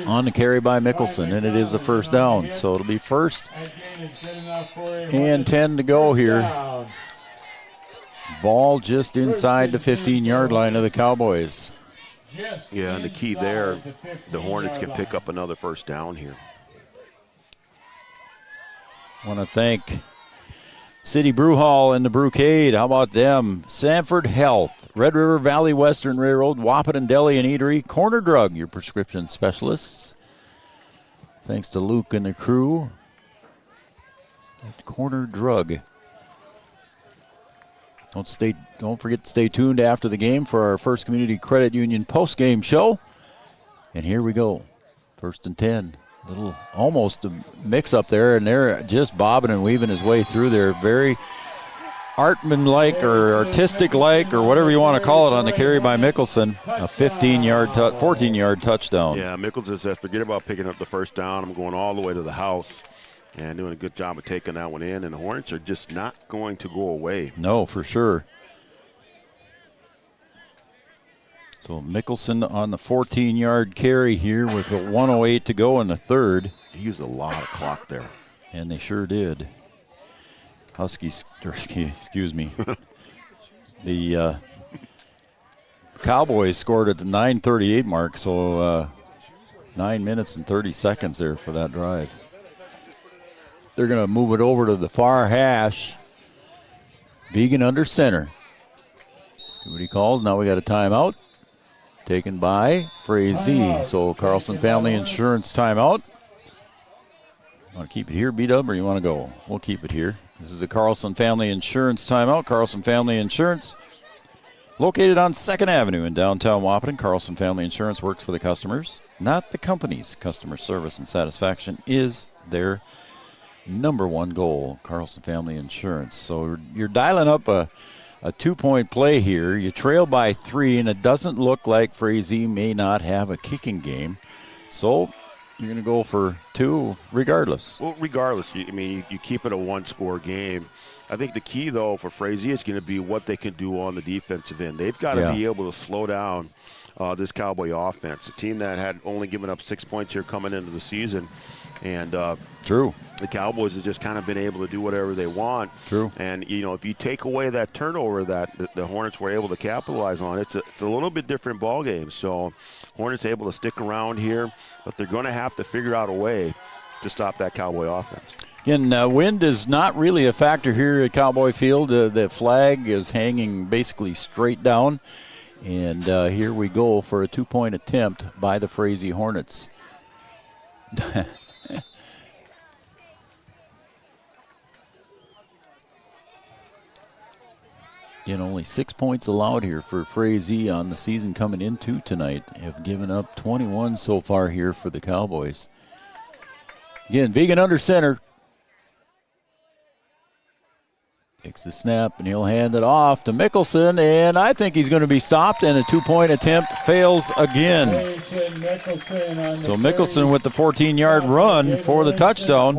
on the carry by Mickelson, and it is a first down. So it'll be 1st and 10 to go here. Ball just inside the 15-yard line of the Cowboys. Yeah, and the key there, the Hornets can pick up another first down here. Want to thank City Brew Hall and the Brewcade. How about them? Sanford Health, Red River Valley Western Railroad, Wahpeton Deli and Eatery, Corner Drug, your prescription specialists. Thanks to Luke and the crew at Corner Drug. Don't forget to stay tuned after the game for our First Community Credit Union post-game show. And here we go. 1st and 10. Little almost a mix up there, and they're just bobbing and weaving his way through there. Very Artman-like or artistic-like or whatever you want to call it on the carry by Mickelson. A 14-yard touchdown. Yeah, Mickelson says, forget about picking up the first down. I'm going all the way to the house, and doing a good job of taking that one in. And the Hornets are just not going to go away. No, for sure. So Mickelson on the 14-yard carry here with a 1:08 to go in the third. He used a lot of clock there. And they sure did. Excuse me. The Cowboys scored at the 9:38 mark, so 9 minutes and 30 seconds there for that drive. They're going to move it over to the far hash. Vegan under center. See what he calls. Now we got a timeout. Taken by Frazee. So Carlson Family Insurance timeout. Want to keep it here, B-Dub, or you want to go? We'll keep it here. This is a Carlson Family Insurance timeout. Carlson Family Insurance, located on 2nd Avenue in downtown Wahpeton. Carlson Family Insurance works for the customers, not the companies. Customer service and satisfaction is their number one goal. Carlson Family Insurance. So you're dialing up a 2-point play here. You trail by 3, and it doesn't look like Frazee may not have a kicking game. So you're going to go for 2 regardless. Well, regardless, you keep it a 1-score game. I think the key, though, for Frazee is going to be what they can do on the defensive end. They've got to be able to slow down this Cowboy offense, a team that had only given up 6 points here coming into the season. And true, the Cowboys have just kind of been able to do whatever they want. True. And, if you take away that turnover that the Hornets were able to capitalize on, it's a little bit different ball game. So Hornets able to stick around here, but they're going to have to figure out a way to stop that Cowboy offense. Again, wind is not really a factor here at Cowboy Field. The flag is hanging basically straight down. And here we go for a 2-point attempt by the Frazee Hornets. Again, only 6 points allowed here for Frazee on the season coming into tonight. Have given up 21 so far here for the Cowboys. Again, Vegan under center. Takes the snap, and he'll hand it off to Mickelson, and I think he's going to be stopped, and a 2-point attempt fails again. So Mickelson with the 14-yard run for the touchdown,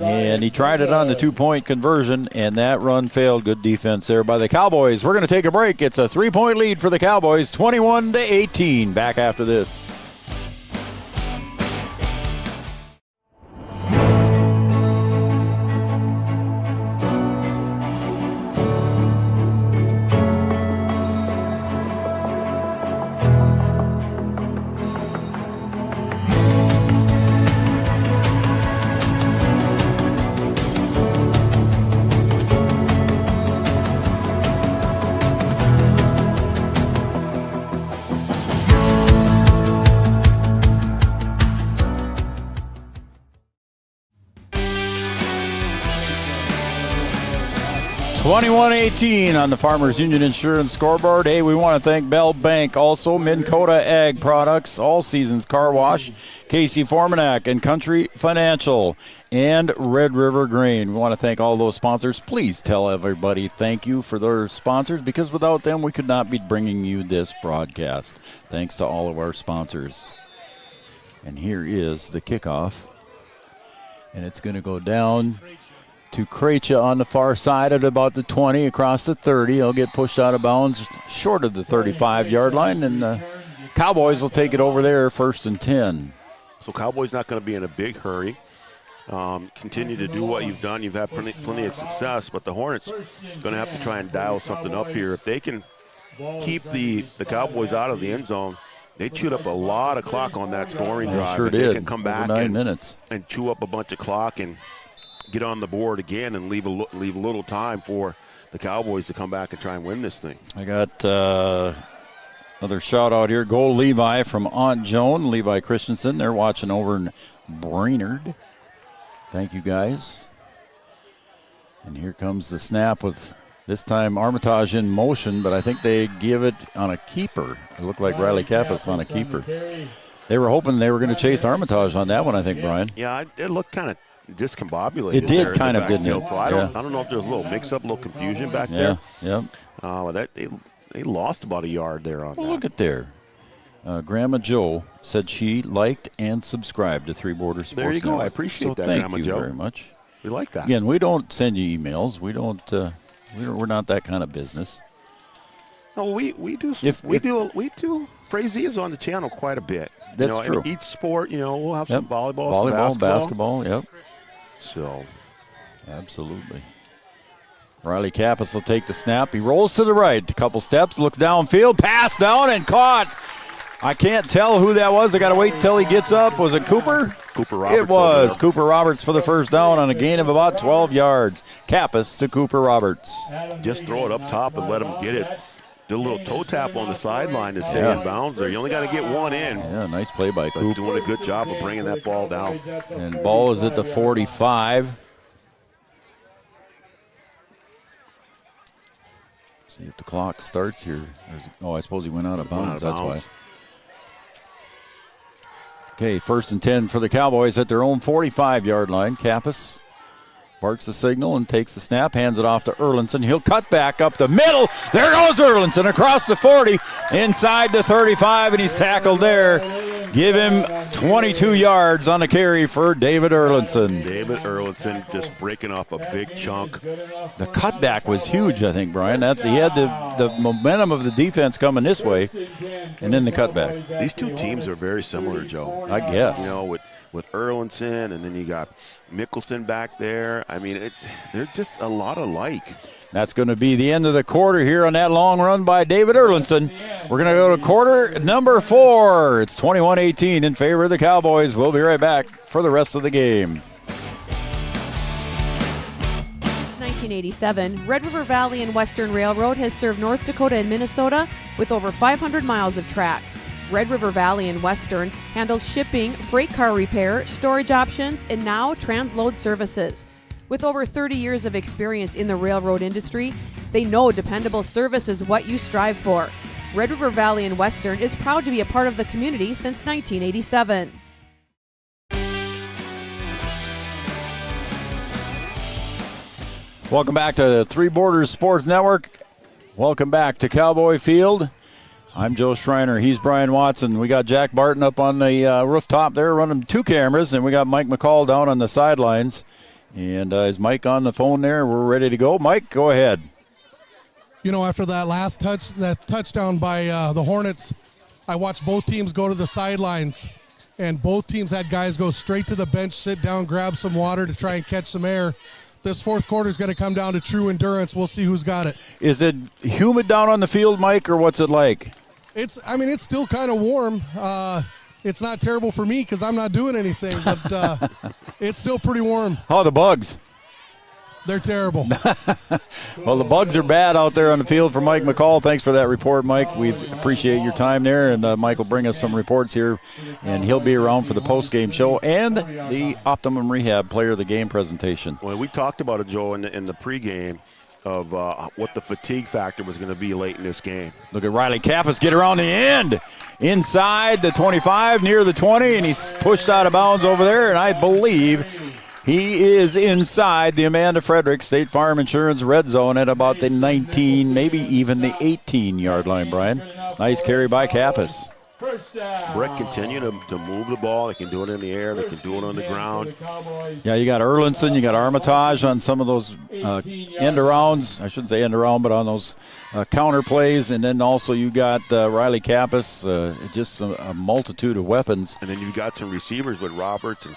and he tried it on the 2-point conversion, and that run failed. Good defense there by the Cowboys. We're going to take a break. It's a 3-point lead for the Cowboys, 21-18. Back after this. $21-18 on the Farmers Union Insurance scoreboard. Hey, we want to thank Bell Bank, also Minn Kota Ag Products, All Seasons Car Wash, Casey Formanak and Country Financial, and Red River Grain. We want to thank all those sponsors. Please tell everybody thank you for their sponsors, because without them we could not be bringing you this broadcast. Thanks to all of our sponsors. And here is the kickoff. And it's going to go down to Krejci on the far side at about the 20, across the 30. He'll get pushed out of bounds short of the 35-yard line, and the Cowboys will take it over there, 1st and 10. So Cowboys not going to be in a big hurry. Continue to do what you've done. You've had plenty of success, but the Hornets going to have to try and dial something up here. If they can keep the Cowboys out of the end zone, they chewed up a lot of clock on that scoring drive. Sure if did. They can come back 9 minutes and chew up a bunch of clock and get on the board again and leave a little time for the Cowboys to come back and try and win this thing. I got another shout-out here. Goal Levi from Aunt Joan, Levi Christensen. They're watching over in Brainerd. Thank you, guys. And here comes the snap with this time Armitage in motion, but I think they give it on a keeper. It looked like Riley Kappas on a keeper. They were hoping they were going to chase Armitage on that one, I think, Brian. Yeah, it looked kind of discombobulated. It did kind of, didn't it? So I don't know if there's a little mix-up, a little confusion back there. Yeah. They lost about a yard there on that. Look at there. Grandma Joe said she liked and subscribed to Three Borders Sports. There you go. Network. I appreciate that, thank Grandma you Joe. very much. We like that. Again, we don't send you emails. We're not that kind of business. No, we do. We do. Frazee is on the channel quite a bit. That's true. In each sport, we'll have some volleyball, some basketball. Yep. So, absolutely. Riley Kappas will take the snap. He rolls to the right, a couple steps, looks downfield, pass down and caught. I can't tell who that was. I got to wait until he gets up. Was it Cooper? Cooper Roberts. It was Cooper Roberts for the first down on a gain of about 12 yards. Kappas to Cooper Roberts. Just throw it up top and let him get it. Did a little toe tap on the sideline to stay in bounds there. You only got to get one in. Yeah, nice play by Cooper. Doing a good job of bringing that ball down. And ball is at the 45. See if the clock starts here. I suppose he went out of bounds. That's why. Okay, 1st and 10 for the Cowboys at their own 45-yard line. Kappas barks the signal and takes the snap, hands it off to Erlinson. He'll cut back up the middle. There goes Erlinson across the 40, inside the 35, and he's tackled there. Give him 22 yards on the carry for David Erlinson. David Erlinson just breaking off a big chunk. The cutback was huge, I think, Brian. He had the momentum of the defense coming this way, and then the cutback. These two teams are very similar, Joe. I guess. With Erlinson, and then you got Mickelson back there. I mean, they're just a lot alike. That's going to be the end of the quarter here on that long run by David Erlinson. We're going to go to quarter number 4. It's 21-18 in favor of the Cowboys. We'll be right back for the rest of the game. 1987, Red River Valley and Western Railroad has served North Dakota and Minnesota with over 500 miles of track. Red River Valley and Western handles shipping, freight car repair, storage options, and now transload services. With over 30 years of experience in the railroad industry, they know dependable service is what you strive for. Red River Valley and Western is proud to be a part of the community since 1987. Welcome back to Three Borders Sports Network. Welcome back to Cowboy Field. I'm Joe Schreiner. He's Brian Watson. We got Jack Barton up on the rooftop there running 2 cameras, and we got Mike McCall down on the sidelines. And is Mike on the phone there? We're ready to go. Mike, go ahead. After that touchdown by the Hornets, I watched both teams go to the sidelines, and both teams had guys go straight to the bench, sit down, grab some water to try and catch some air. This fourth quarter is going to come down to true endurance. We'll see who's got it. Is it humid down on the field, Mike, or what's it like? It's still kind of warm. It's not terrible for me because I'm not doing anything, but it's still pretty warm. How are the bugs? They're terrible. Well, the bugs are bad out there on the field for Mike McCall. Thanks for that report, Mike. We appreciate your time there, and Mike will bring us some reports here, and he'll be around for the post-game show and the Optimum Rehab Player of the Game presentation. Well, we talked about it, Joe, in the pregame of what the fatigue factor was going to be late in this game. Look at Riley Kappas get around the end, inside the 25, near the 20, and he's pushed out of bounds over there, and I believe he is inside the Amanda Frederick State Farm Insurance red zone at about the 19, maybe even the 18-yard line, Brian. Nice carry by Kappas. Breck continue to move the ball. They can do it in the air. They can do it on the ground. Yeah, you got Erlinson, you got Armitage on some of those end-arounds. I shouldn't say end-around, but on those counter plays. And then also you got Riley Kappas, just a multitude of weapons. And then you've got some receivers with Roberts and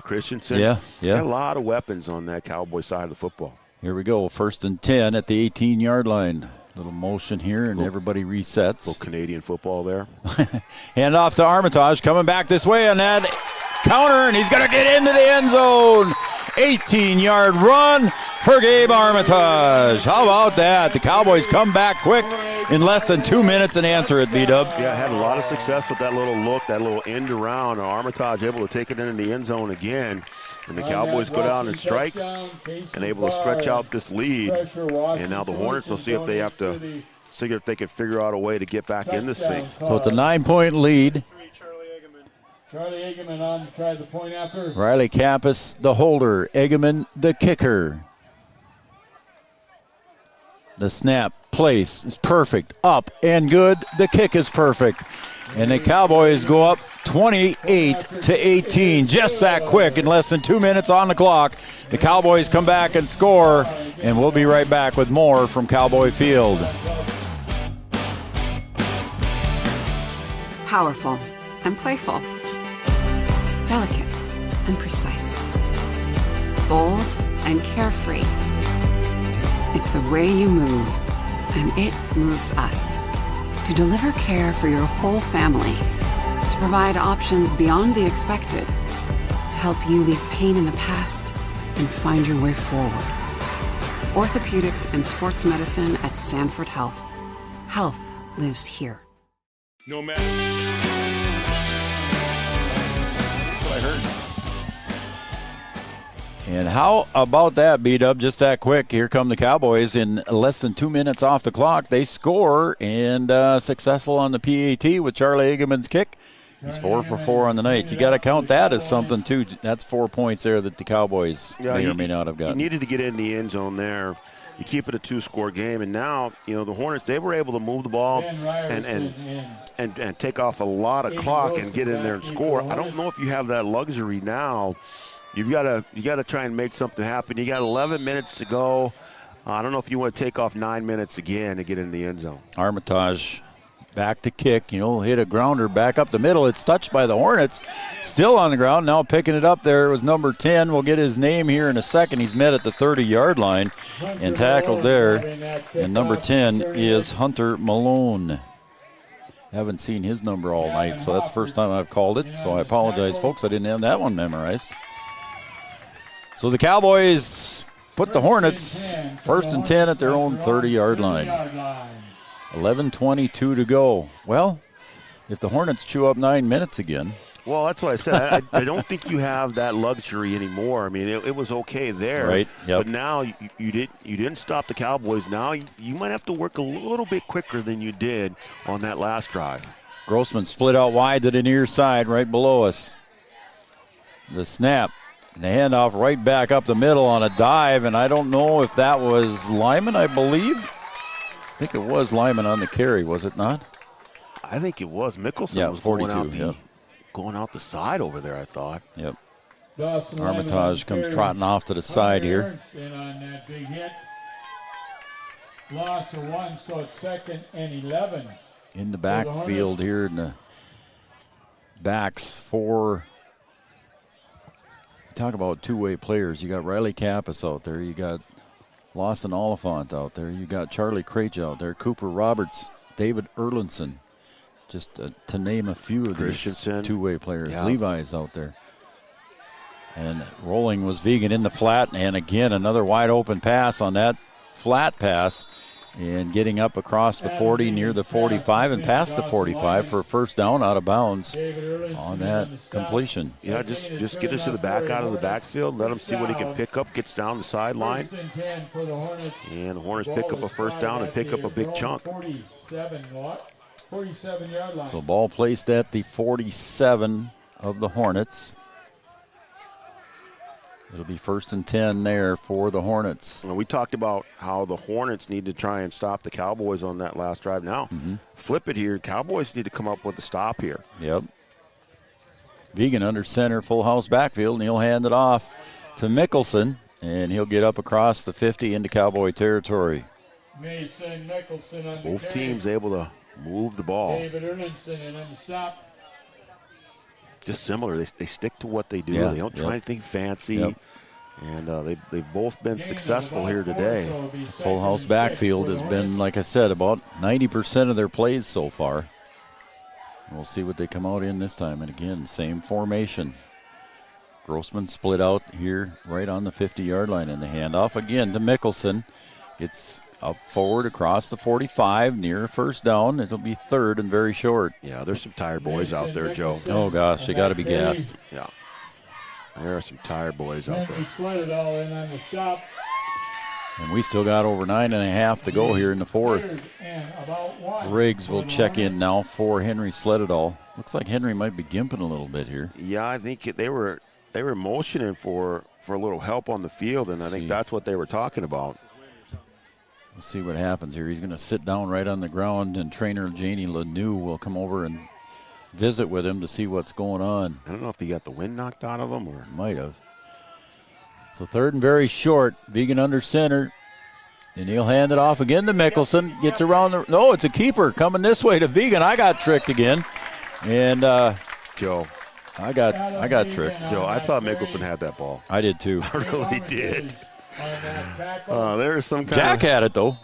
Christensen. Yeah. Got a lot of weapons on that Cowboy side of the football. Here we go, 1st and 10 at the 18-yard line. Little motion here, and everybody resets. Little Canadian football there. Hand off to Armitage, coming back this way on that counter, and he's going to get into the end zone. 18-yard run for Gabe Armitage. How about that? The Cowboys come back quick in less than 2 minutes and answer it, B-Dub. Yeah, had a lot of success with that little look, that little end around. Armitage able to take it into the end zone again. And the Cowboys go down and strike and able to stretch out this lead. And now the Hornets will see if they have to can figure out a way to get back in this thing. So it's a 9-point lead. Charlie Egeman on to try the point after. Riley Kappas, the holder. Egeman, the kicker. The snap place is perfect. Up and good. The kick is perfect. And the Cowboys go up 28-18. Just that quick in less than 2 minutes on the clock. The Cowboys come back and score. And we'll be right back with more from Cowboy Field. Powerful and playful. Delicate and precise. Bold and carefree. It's the way you move, and it moves us. To deliver care for your whole family. To provide options beyond the expected. To help you leave pain in the past and find your way forward. Orthopedics and sports medicine at Sanford Health. Health lives here. No matter. That's what I heard. And how about that, B-Dub? Just that quick. Here come the Cowboys in less than 2 minutes off the clock. They score and successful on the PAT with Charlie Egeman's kick. He's 4 for 4 on the night. You got to count that as something, too. That's 4 points there that the Cowboys may or may not have gotten. You needed to get in the end zone there. You keep it a 2-score game, and now, the Hornets, they were able to move the ball and take off a lot of clock and get in there and score. I don't know if you have that luxury now. You got to try and make something happen. You got 11 minutes to go. I don't know if you want to take off 9 minutes again to get in the end zone. Armitage back to kick. Hit a grounder back up the middle. It's touched by the Hornets. Still on the ground. Now picking it up there. It was number 10. We'll get his name here in a second. He's met at the 30-yard line and tackled there. And number 10 is Hunter Malone. Haven't seen his number all night, so that's the first time I've called it. So I apologize, folks. I didn't have that one memorized. So the Cowboys put the Hornets first and 10 at their own 30-yard line. 11:22 to go. Well, if the Hornets chew up 9 minutes again. Well, that's what I said. I don't think you have that luxury anymore. I mean, it was okay there. Right, yep. But now you didn't stop the Cowboys. Now you might have to work a little bit quicker than you did on that last drive. Grossman split out wide to the near side right below us. The snap. And the handoff right back up the middle on a dive, and I don't know if that was Lyman, I believe. I think it was Lyman on the carry, was it not? I think it was. Mickelson was 42, going out the side over there, I thought. Yep. Armitage comes trotting off to the side here. On that big hit. Loss of 1, so it's 2nd and 11. In the backfield here in the backs for... Talk about two-way players. You got Riley Kappas out there. You got Lawson Oliphant out there. You got Charlie Craich out there. Cooper Roberts, David Erlinson. Just to name a few of these two-way players. Yeah. Levi's out there. And rolling was Vegan in the flat. And again, another wide-open pass on that flat pass. And getting up across the 40, near the 45, and past the 45 for a first down out of bounds on that completion. Yeah, just get us to the back out of the backfield. Let him see what he can pick up. Gets down the sideline. And the Hornets pick up a first down and pick up a big chunk. 47-yard line. So ball placed at the 47 of the Hornets. It'll be 1st and 10 there for the Hornets. And we talked about how the Hornets need to try and stop the Cowboys on that last drive. Now, flip it here. Cowboys need to come up with a stop here. Yep. Vegan under center, full house backfield, and he'll hand it off to Mickelson, and he'll get up across the 50 into Cowboy territory. Mason Mickelson on the Both carry. teams able to move the ball. David Erlinson and on the stop. Just similar. They stick to what they do. Yeah, They don't try anything fancy. Yep. And they've both been successful here today. Full house backfield has been, like I said, about 90% of their plays so far. We'll see what they come out in this time. And again, same formation. Grossman split out here right on the 50-yard line. And the handoff again to Mickelson. It's up forward across the 45, near a first down. It'll be 3rd and very short. Yeah, there's some tired boys out there, Joe. Oh, gosh, they got to be gassed. Yeah. There are some tired boys out there. He slid it all in on the stop. And we still got over 9.5 to go here in the 4th. And about 1. Riggs will check in now for Henry Sledadall. Looks like Henry might be gimping a little bit here. Yeah, I think they were motioning for a little help on the field, and I think that's what they were talking about. We'll see what happens here. He's going to sit down right on the ground, and trainer Janie Lanou will come over and visit with him to see what's going on. I don't know if he got the wind knocked out of him or might have. So third and very short. Vegan under center. And he'll hand it off again to Mickelson. Gets around the. No, it's a keeper coming this way to Vegan. I got tricked again. And Joe, I got tricked. Joe, I thought Mickelson had that ball. I did too. I really did. There's some kind Jack of, had it though.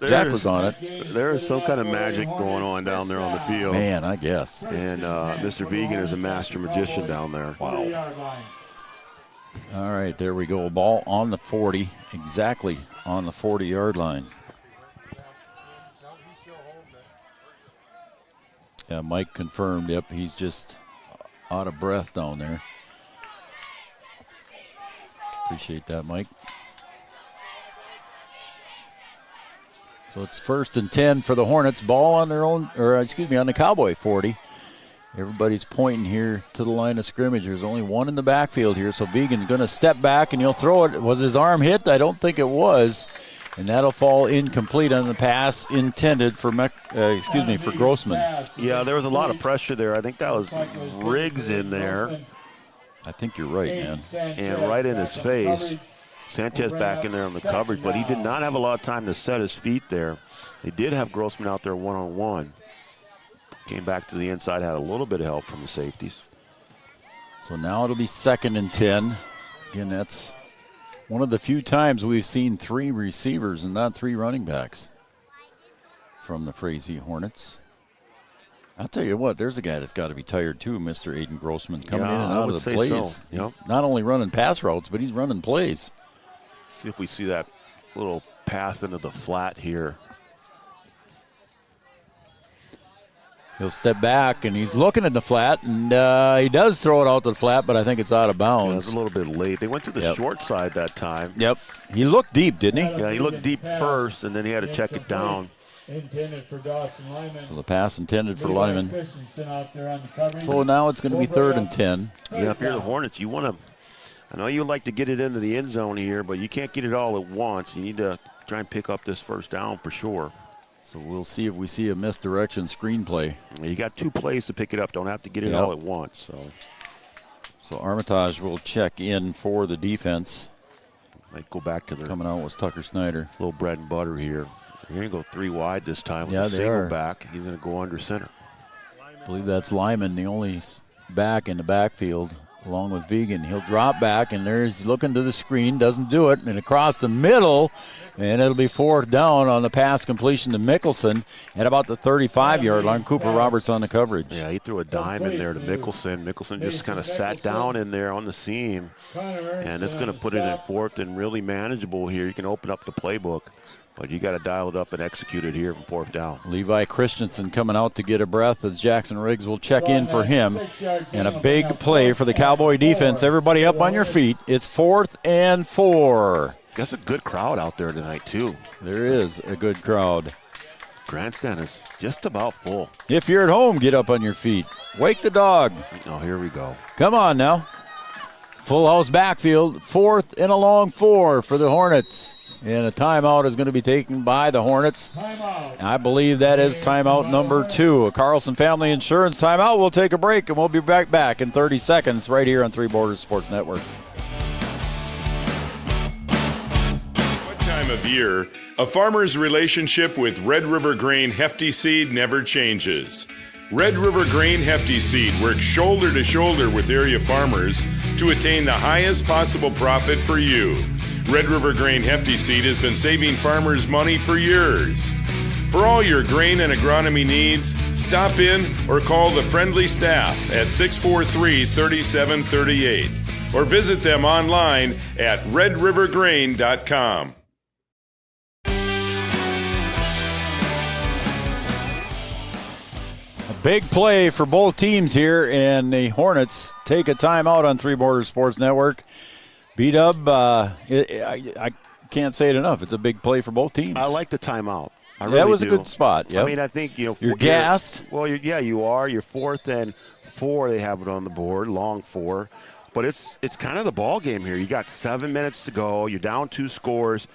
Jack was on it. There is some kind of magic going on down there on the field. Man, I guess. And Mr. Vegan is a master magician down there. Wow. All right, there we go. Ball on the 40, exactly on the 40-yard line. Yeah, Mike confirmed. Yep, he's just out of breath down there. Appreciate that, Mike. So it's 1st and 10 for the Hornets. Ball on their own, on the Cowboy 40. Everybody's pointing here to the line of scrimmage. There's only one in the backfield here, so Vegan's going to step back and he'll throw it. Was his arm hit? I don't think it was. And that'll fall incomplete on the pass intended for for Grossman. Yeah, there was a lot of pressure there. I think that was Riggs in there. I think you're right, man. And right in his face. Sanchez back in there on the coverage, but he did not have a lot of time to set his feet there. They did have Grossman out there one-on-one. Came back to the inside, had a little bit of help from the safeties. So now it'll be 2nd and 10. Again, that's one of the few times we've seen 3 receivers and not 3 running backs from the Frazee Hornets. I'll tell you what, there's a guy that's got to be tired too, Mr. Aiden Grossman, coming in and out of the plays. So. Yep. He's not only running pass routes, but he's running plays. See if we see that little pass into the flat here. He'll step back, and he's looking at the flat, and he does throw it out to the flat, but I think it's out of bounds. Yeah, it's a little bit late. They went to the short side that time. Yep. He looked deep, didn't he? Yeah, he looked deep first, and then he had to check it down. Intended for Dawson Lyman. So the pass intended for Lyman. So now it's going to be 3rd and 10. Yeah, if you're the Hornets, you want to – I know you would like to get it into the end zone here, but you can't get it all at once. You need to try and pick up this first down for sure. So we'll see if we see a misdirection screenplay. You got 2 plays to pick it up. Don't have to get it all at once. So Armitage will check in for the defense. Might go back to their coming out was Tucker Snyder. Little bread and butter here. They're going to go 3 wide this time with yeah, a they single are. back. He's going to go under center. I believe that's Lyman, the only back in the backfield, along with Vegan. He'll drop back, and there's looking to the screen, doesn't do it, and across the middle, and it'll be 4th down on the pass completion to Mickelson at about the 35-yard line. Cooper Roberts on the coverage. Yeah, he threw a dime in there to Mickelson. Mickelson just kind of sat down in there on the seam, and it's going to put it in 4th and really manageable here. You can open up the playbook. But you got to dial it up and execute it here from 4th down. Levi Christensen coming out to get a breath as Jackson Riggs will check in for him. And a big play for the Cowboy defense. Everybody up on your feet. It's 4th and 4. That's a good crowd out there tonight, too. There is a good crowd. Grandstand is just about full. If you're at home, get up on your feet. Wake the dog. Oh, here we go. Come on now. Full house backfield. 4th and a long 4 for the Hornets. And a timeout is going to be taken by the Hornets. I believe that is timeout number 2. A Carlson Family Insurance timeout. We'll take a break, and we'll be back in 30 seconds right here on Three Borders Sports Network. What time of year, a farmer's relationship with Red River Grain Hefty Seed never changes. Red River Grain Hefty Seed works shoulder to shoulder with area farmers to attain the highest possible profit for you. Red River Grain Hefty Seed has been saving farmers money for years. For all your grain and agronomy needs, stop in or call the friendly staff at 643-3738 or visit them online at redrivergrain.com. A big play for both teams here, and the Hornets take a timeout on Three Borders Sports Network. B-Dub, I can't say it enough. It's a big play for both teams. I like the timeout. That was a good spot. Yep. I mean, I think, you're gassed. Well, you are. You're 4th and 4. They have it on the board, long 4. But it's kind of the ball game here. You got 7 minutes to go. You're down 2 scores.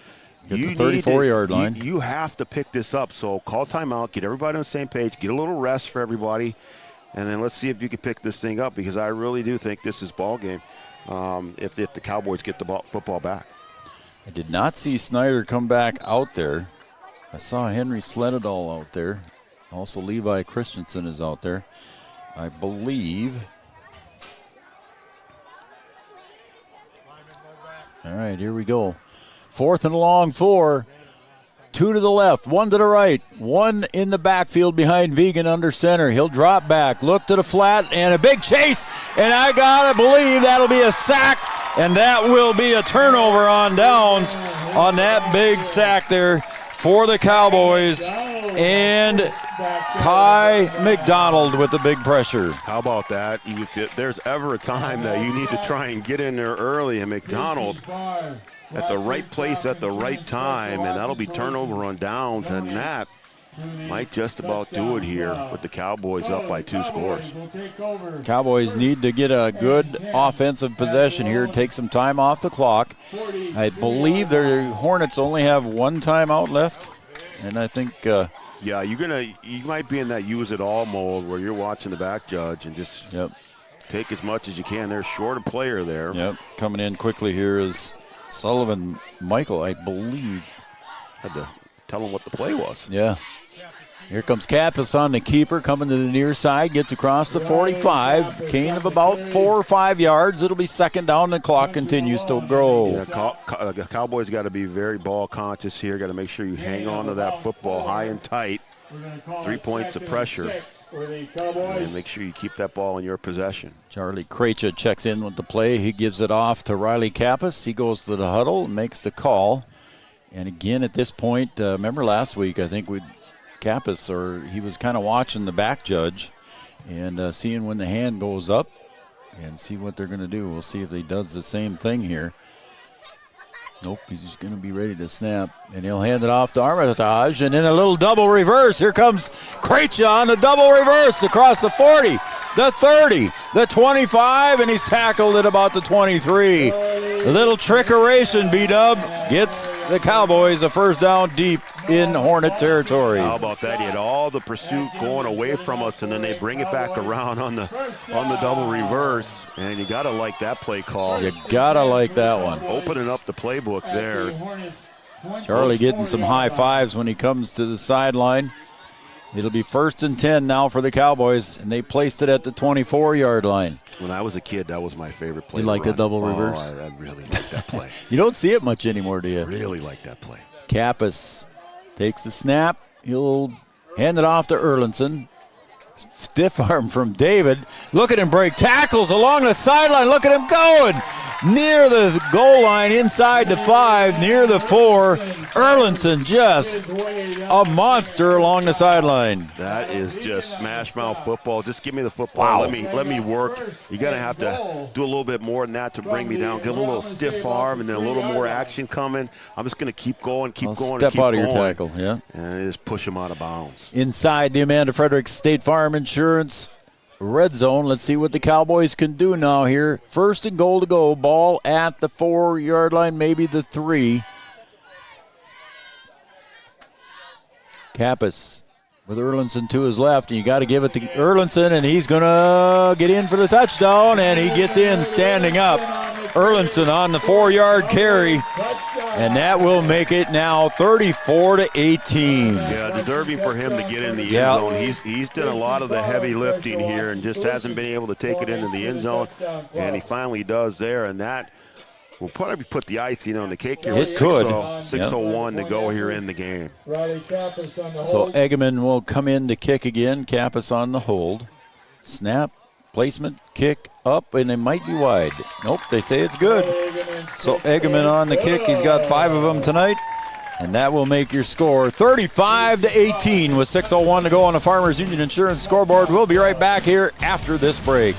Get the 34-yard line. You have to pick this up. So call timeout, get everybody on the same page, get a little rest for everybody, and then let's see if you can pick this thing up, because I really do think this is ball game if the Cowboys get the football back. I did not see Snyder come back out there. I saw Henry Sledadall out there. Also Levi Christensen is out there, I believe. All right, here we go. 4th and long 4. 2 to the left, 1 to the right, 1 in the backfield behind Vegan under center. He'll drop back, look to the flat, and a big chase. And I got to believe that'll be a sack, and that will be a turnover on downs on that big sack there for the Cowboys. And Kai McDonald with the big pressure. How about that? If there's ever a time that you need to try and get in there early, and McDonald at the right place at the right time, and that'll be turnover on downs, and that might just about do it here with the Cowboys up by 2 scores. Cowboys need to get a good offensive possession here, take some time off the clock. I believe their Hornets only have 1 timeout left, and I think yeah, you might be in that use it all mode where you're watching the back judge and just take as much as you can. They're short a player there. Yep, coming in quickly here is Sullivan Michael, I believe. Had to tell him what the play was. Yeah. Here comes Kappas on the keeper, coming to the near side, gets across the 45. Gain of about 4 or 5 yards. It'll be 2nd down. The clock continues to grow. Yeah, the Cowboys got to be very ball conscious here. Got to make sure you hang on to that football high and tight. 3 points of pressure. And make sure you keep that ball in your possession. Charlie Krejci checks in with the play. He gives it off to Riley Kappas. He goes to the huddle and makes the call. And again, at this point, remember last week, I think Kappas, he was kind of watching the back judge and seeing when the hand goes up and see what they're going to do. We'll see if he does the same thing here. Nope, he's just going to be ready to snap. And he'll hand it off to Armitage. And then a little double reverse. Here comes Krejci on the double reverse across the 40, the 30, the 25, and he's tackled at about the 23. A little trickeration, B-Dub gets the Cowboys a 1st down deep in Hornet territory. How about that? He had all the pursuit going away from us, and then they bring it back around on the double reverse. And you got to like that play call. You got to like that one. Opening up the playbook there. Charlie getting some high fives when he comes to the sideline. It'll be 1st and 10 now for the Cowboys, and they placed it at the 24-yard line. When I was a kid, that was my favorite play. You like the double reverse? I really like that play. You don't see it much anymore, do you? Really like that play. Kappas takes the snap. He'll hand it off to Erlinson. Stiff arm from David. Look at him break tackles along the sideline. Look at him going. Near the goal line, inside the 5, near the 4. Erlinson just a monster along the sideline. That is just smash mouth football. Just give me the football. Wow. Let me work. You're going to have to do a little bit more than that to bring me down. Give a little stiff arm and then a little more action coming. I'm just going to keep going, keep going. Step keep out of going, your tackle, yeah. And just push him out of bounds. Inside the Amanda Fredericks State Farm Insurance red zone. Let's see what the Cowboys can do now here. 1st and goal to go. Ball at the 4-yard line, maybe the 3. Kappas with Erlinson to his left, and you got to give it to Erlinson, and he's going to get in for the touchdown, and he gets in standing up. Erlinson on the 4-yard carry, and that will make it now 34-18. Yeah, deserving for him to get in the end zone. He's done a lot of the heavy lifting here and just hasn't been able to take it into the end zone, and he finally does there, and that will probably put the icing on the cake here. It could. 6:01 to go here in the game. So Eggman will come in to kick again. Kappas on the hold. Snap, placement, kick up, and it might be wide. Nope, they say it's good. So Eggman on the kick. He's got 5 of them tonight. And that will make your score 35-18 with 6:01 to go on the Farmers Union Insurance scoreboard. We'll be right back here after this break.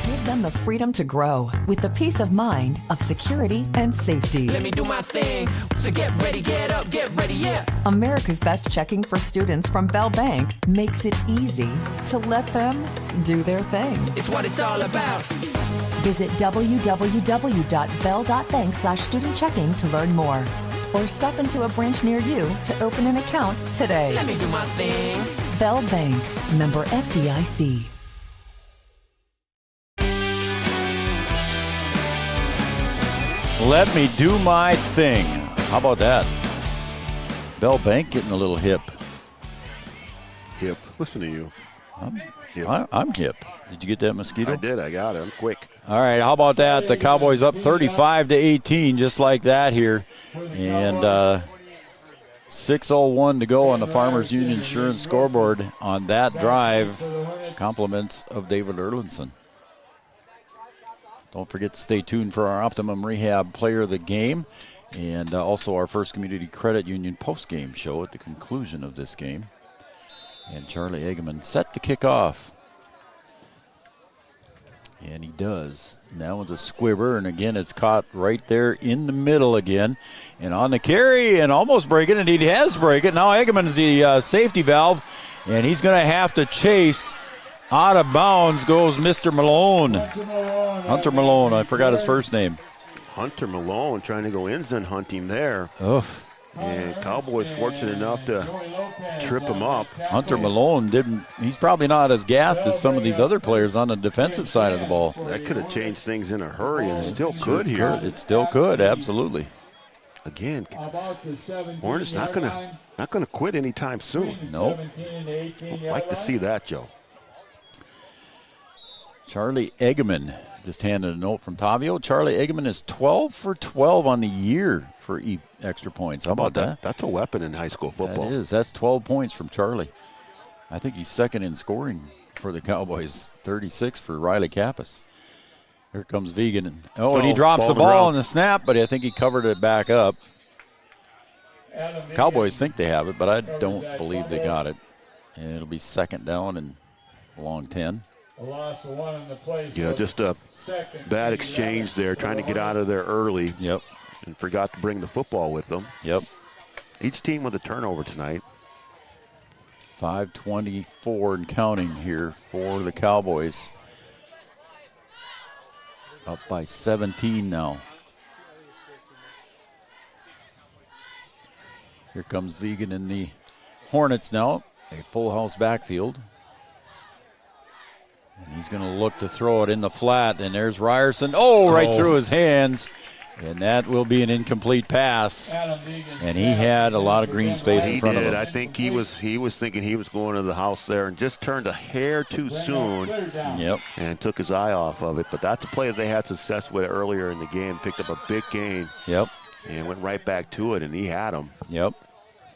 Give them the freedom to grow with the peace of mind of security and safety. Let me do my thing. So get ready, get up, get ready, yeah. America's Best checking for students from Bell Bank makes it easy to let them do their thing. It's what it's all about. Visit www.bell.bank/student-checking to learn more. Or stop into a branch near you to open an account today. Let me do my thing. Bell Bank, member FDIC. Let me do my thing. How about that? Bell Bank getting a little hip. Hip. Listen to you. I'm hip. Did you get that, Mosquito? I did. I got it. I'm quick. All right, how about that? The Cowboys up 35-18, just like that here. And 6:01 to go on the Farmers Union Insurance scoreboard on that drive. Compliments of David Erlinson. Don't forget to stay tuned for our Optimum Rehab Player of the Game and also our First Community Credit Union post-game show at the conclusion of this game. And Charlie Eggeman set to kick off. And he does. And that one's a squibber, and again, it's caught right there in the middle again. And on the carry, and almost breaking it. He has break it. Now Eggeman is the safety valve, and he's going to have to chase. Out of bounds goes Mr. Malone. Hunter Malone. I forgot his first name. Hunter Malone trying to go end zone hunting there. Oof. And Cowboys fortunate enough to trip him up. Hunter Malone he's probably not as gassed as some of these other players on the defensive side of the ball. That could have changed things in a hurry, and it still could here. It still could, absolutely. Again, Hornets not gonna quit anytime soon. Nope. I'd like to see that, Joe. Charlie Eggeman just handed a note from Tavio. Charlie Eggeman is 12 for 12 on the year for extra points. How about that? That's a weapon in high school football. That is. That's 12 points from Charlie. I think he's second in scoring for the Cowboys. 36 for Riley Kappas. Here comes Vegan. And he drops the ball on the snap, but I think he covered it back up. Cowboys think they have it, but I don't believe they got it. And it'll be second down and along 10. Yeah, just a bad exchange there, trying to get out of there early. Yep. And forgot to bring the football with them. Yep. Each team with a turnover tonight. 5:24 and counting here for the Cowboys. Up by 17 now. Here comes Vegan in the Hornets now. A full house backfield. And he's going to look to throw it in the flat. And there's Ryerson. Right through his hands. And that will be an incomplete pass. And he had a lot of green space in front of him. I think he was thinking he was going to the house there and just turned a hair too soon. Yep. And took his eye off of it. But that's a play that they had success with earlier in the game. Picked up a big gain. Yep. And went right back to it, and he had him. Yep.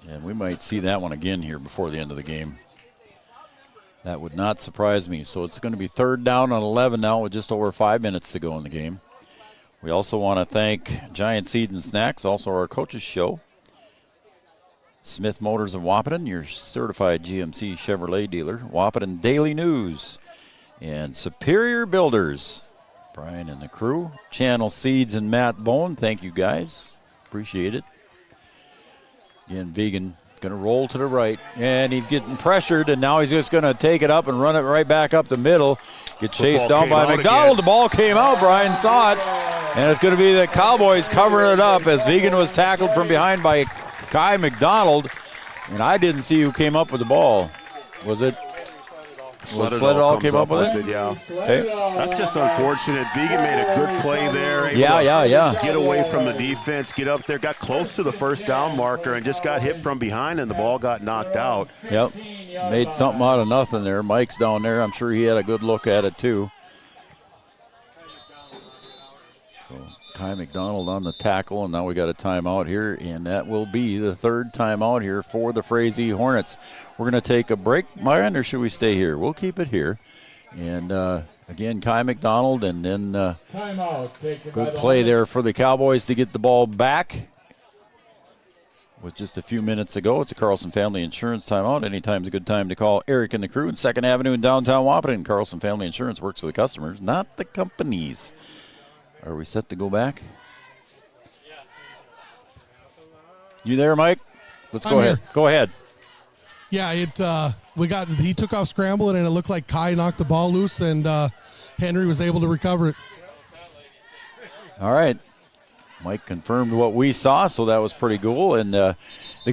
And we might see that one again here before the end of the game. That would not surprise me. So it's going to be third down on 11 now with just over 5 minutes to go in the game. We also want to thank Giant Seeds and Snacks, also our coaches show. Smith Motors of Wahpeton, your certified GMC Chevrolet dealer. Wahpeton Daily News. And Superior Builders. Brian and the crew. Channel Seeds and Matt Bone. Thank you guys. Appreciate it. Again, Vegan going to roll to the right, and he's getting pressured, and now he's just going to take it up and run it right back up the middle. Get chased down by McDonald. The ball came out. Brian saw it, and it's going to be the Cowboys covering it up as Vegan was tackled from behind by Kai McDonald, and I didn't see who came up with the ball. Was it? Sledall came up with it? Yeah. Okay. That's just unfortunate. Vegan made a good play there. Yeah. Get away from the defense, get up there, got close to the first down marker, and just got hit from behind, and the ball got knocked out. Yep. Made something out of nothing there. Mike's down there. I'm sure he had a good look at it, too. So Kai McDonald on the tackle, and now we got a timeout here, and that will be the third timeout here for the Frazee Hornets. We're going to take a break, Myron, or should we stay here? We'll keep it here. And, again, Kai McDonald, and then good play there for the Cowboys to get the ball back. with just a few minutes to go. It's a Carlson Family Insurance timeout. Anytime's a good time to call Eric and the crew in 2nd Avenue in downtown Wapaton. Carlson Family Insurance works for the customers, not the companies. Are we set to go back? You there, Mike? Let's go ahead. Go ahead. Yeah, he took off scrambling, and it looked like Kai knocked the ball loose, and Henry was able to recover it. All right. Mike confirmed what we saw, so that was pretty cool. And the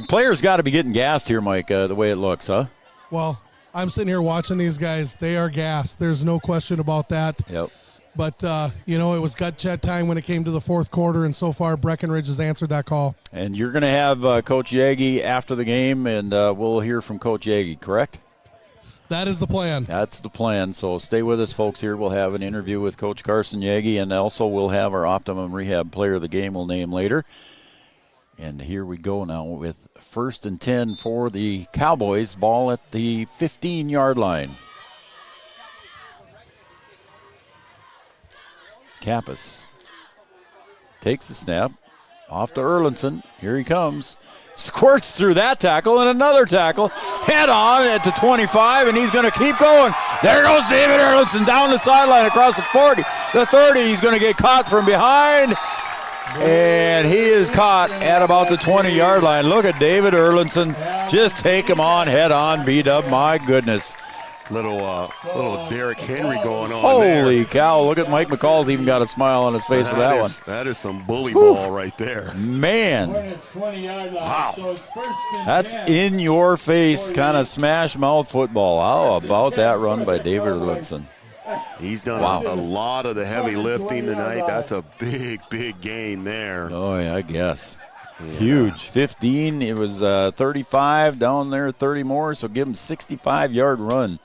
players got to be getting gassed here, Mike, the way it looks, huh? Well, I'm sitting here watching these guys. They are gassed. There's no question about that. Yep. But, it was gut check time when it came to the fourth quarter, and so far Breckenridge has answered that call. And you're going to have Coach Yagi after the game, and we'll hear from Coach Yagi, correct? That is the plan. That's the plan. So stay with us, folks, here. We'll have an interview with Coach Carson Yagi, and also we'll have our Optimum Rehab player of the game we'll name later. And here we go now with 1st and 10 for the Cowboys. Ball at the 15-yard line. Kappas takes the snap. Off to Erlinson. Here he comes. Squirts through that tackle and another tackle. Head on at the 25, and he's going to keep going. There goes David Erlinson down the sideline across the 40. The 30, he's going to get caught from behind. And he is caught at about the 20-yard line. Look at David Erlinson. Just take him on, head on, B-Dub. My goodness. Little Derrick Henry going on. Holy cow. Look at Mike McCall's even got a smile on his face for that one. That is some bully ball right there. Man. Wow. That's in your face kind of smash mouth football. How about that run by David Erlinson? He's done a lot of the heavy lifting tonight. That's a big, big gain there. Oh, yeah, I guess. Yeah. Huge. 15. It was 35 down there, 30 more. So give him 65-yard run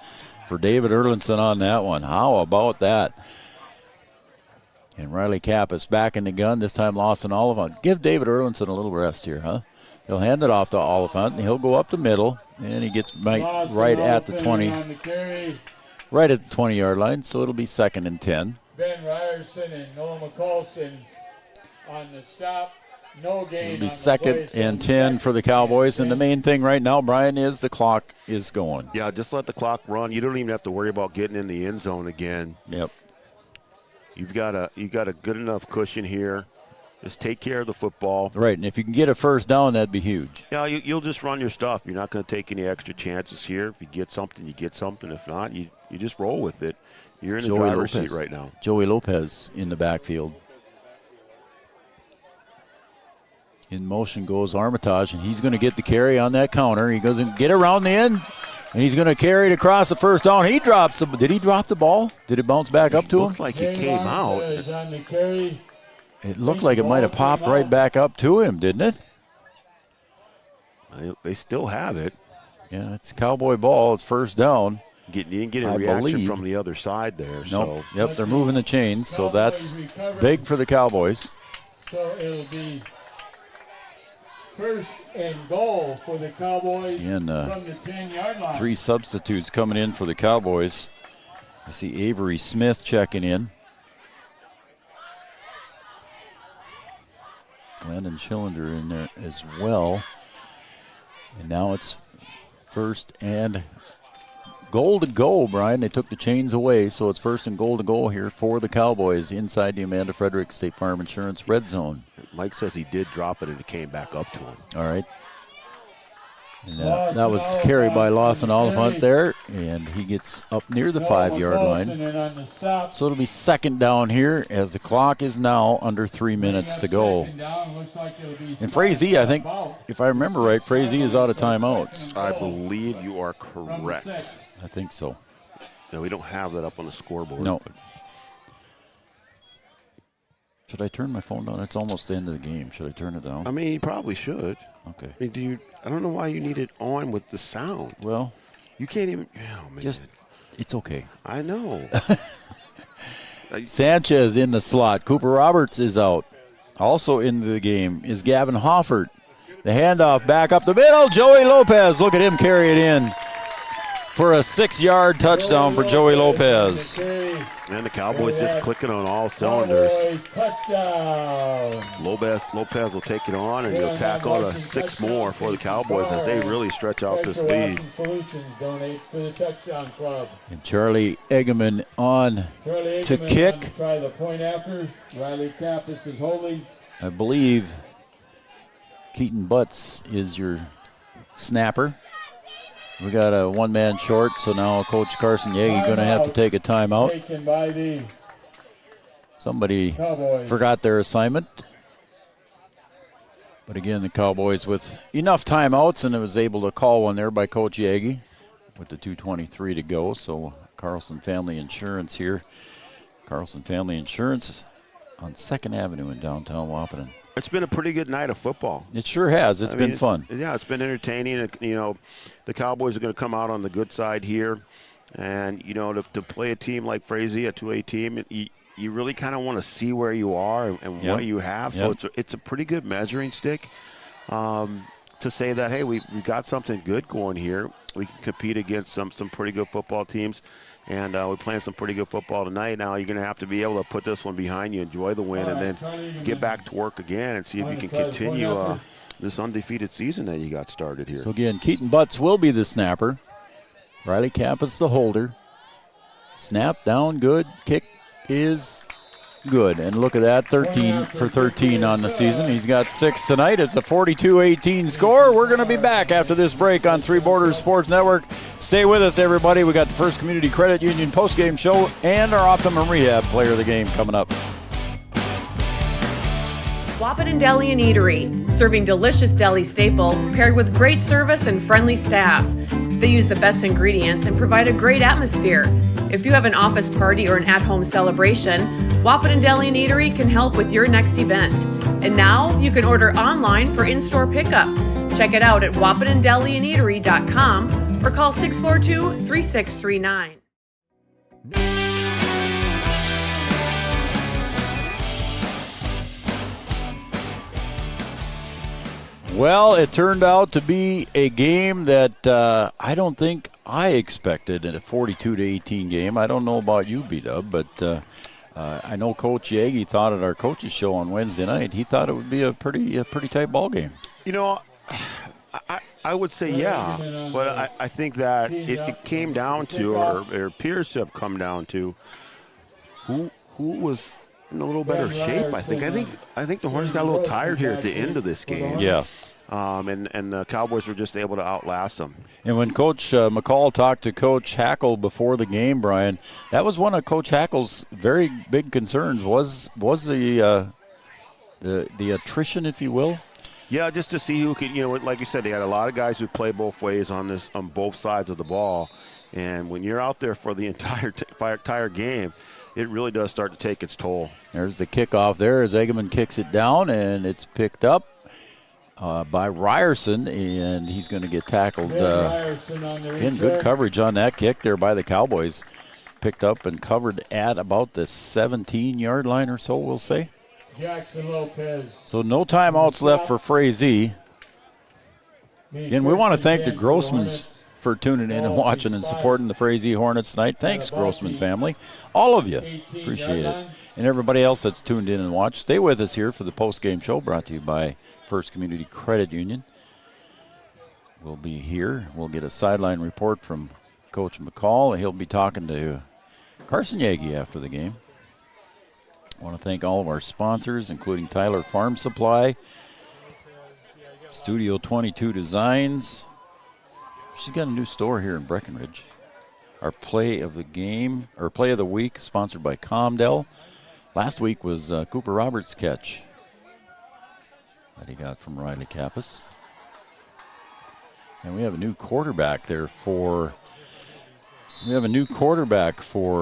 for David Erlinson on that one. How about that? And Riley Kappas back in the gun. This time Lawson Oliphant. Give David Erlinson a little rest here, huh? He'll hand it off to Oliphant, and he'll go up the middle, and he gets right at the 20. Right at the 20-yard line, so it'll be 2nd and 10. Ben Ryerson and Noah McColson on the stop. No gain. It'll be 2nd and 10 for the Cowboys, and the main thing right now, Brian, is the clock is going. Yeah, just let the clock run. You don't even have to worry about getting in the end zone again. Yep. You've got a good enough cushion here. Just take care of the football. Right, and if you can get a first down, that'd be huge. Yeah, you'll just run your stuff. You're not going to take any extra chances here. If you get something, you get something. If not, you just roll with it. You're in the driver's seat right now. Joey Lopez in the backfield. In motion goes Armitage, and he's going to get the carry on that counter. He goes and get around the end, and he's going to carry it across the first down. He drops the. Did he drop the ball? Did it bounce back up to him? Looks like it came out. It looked like it might have popped right back up to him, didn't it? They still have it. Yeah, it's Cowboy ball. It's first down. You didn't get a reaction from the other side there. Nope. So. Yep, they're moving the chains, so that's big for the Cowboys. So it'll be 1st and goal for the Cowboys from the 10-yard line. 3 substitutes coming in for the Cowboys. I see Avery Smith checking in. Landon Schillender in there as well. And now it's 1st and goal to go, Brian. They took the chains away, so it's 1st and goal to go here for the Cowboys inside the Amanda Frederick State Farm Insurance red zone. Mike says he did drop it and it came back up to him. All right. And that was carried by Lawson Oliphant there, and he gets up near the 5-yard line. So it'll be 2nd down here as the clock is now under 3 minutes to go. And Frazee, I think, if I remember right, Frazee is out of timeouts. I believe you are correct. I think so. No, we don't have that up on the scoreboard. No. Should I turn my phone down? It's almost the end of the game. Should I turn it down? I mean, you probably should. Okay. I mean, I don't know why you need it on with the sound. Well, you can't even. Oh, man. It's okay. I know. Sanchez in the slot. Cooper Roberts is out. Also into the game is Gavin Hoffert. The handoff back up the middle. Joey Lopez. Look at him carry it in. for a 6-yard touchdown for Joey Lopez. And the Cowboys just clicking on all cylinders. Touchdown. Lopez will take it on, and he'll tack on 6 more for the Cowboys as they really stretch out this lead. Solutions donate for the touchdown club. And Charlie Eggeman on to kick. Try the point after. Riley Kappas is holding. I believe Keaton Butts is your snapper. We got a one-man short, so now Coach Carson Yagi going to have to take a timeout. Taken by the Somebody Cowboys. forgot their assignment. But again, the Cowboys with enough timeouts, and it was able to call one there by Coach Yagi with the 2:23 to go. So Carlson Family Insurance here. Carlson Family Insurance on 2nd Avenue in downtown Wahpeton. It's been a pretty good night of football. It sure has. It's been fun. Yeah, it's been entertaining. You know, the Cowboys are going to come out on the good side here. And, you know, to play a team like Frazee, a 2A team, you really kind of want to see where you are and what you have. So it's a pretty good measuring stick to say that, hey, we've got something good going here. We can compete against some pretty good football teams. And we're playing some pretty good football tonight. Now you're going to have to be able to put this one behind you, enjoy the win, and then get back to work again and see if you can continue this undefeated season that you got started here. So again, Keaton Butts will be the snapper. Riley Kappas the holder. Snap down, good. Kick is good. And look at that, 13 for 13 on the season. He's got 6 tonight. It's a 42-18 score. We're going to be back after this break on Three Borders Sports Network. Stay with us, everybody. We got the First Community Credit Union postgame show and our Optimum Rehab player of the game coming up. Wahpeton Deli and Eatery, serving delicious deli staples paired with great service and friendly staff. They use the best ingredients and provide a great atmosphere. If you have an office party or an at-home celebration, Wahpeton Deli and Eatery can help with your next event. And now you can order online for in-store pickup. Check it out at wahpetondeliandeatery.com or call 642-3639. Well, it turned out to be a game that I don't think I expected in a 42-18 game. I don't know about you, B-Dub, but I know Coach Yagi thought at our coaches show on Wednesday night, he thought it would be a pretty tight ball game. You know, I would say yeah, but I think that it came down to, or it appears to have come down to, who was in a little better shape. I think the Hornets got a little tired here at the end of this game. Yeah. And the Cowboys were just able to outlast them. And when Coach McCall talked to Coach Hackle before the game, Brian, that was one of Coach Hackle's very big concerns was the attrition, if you will. Yeah, just to see who could, you know, like you said, they had a lot of guys who play both ways on both sides of the ball. And when you're out there for the entire game, it really does start to take its toll. There's the kickoff there as Eggeman kicks it down, and it's picked up by Ryerson, and he's going to get tackled. Again, good coverage on that kick there by the Cowboys. Picked up and covered at about the 17-yard line or so, we'll say. Jackson Lopez. So no timeouts left for Frazee. Again, we want to thank the Grossmans for tuning in and watching and supporting the Frazee Hornets tonight. Thanks, Grossman family. All of you. Appreciate it. And everybody else that's tuned in and watched. Stay with us here for the post-game show brought to you by First Community Credit Union. We'll be here. We'll get a sideline report from Coach McCall. He'll be talking to Carson Yagi after the game. I want to thank all of our sponsors, including Tyler Farm Supply, Studio 22 Designs. She's got a new store here in Breckenridge. Our play of the game, or play of the week, sponsored by Comdell. Last week was Cooper Roberts' catch that he got from Riley Kappas. And we have a new quarterback there for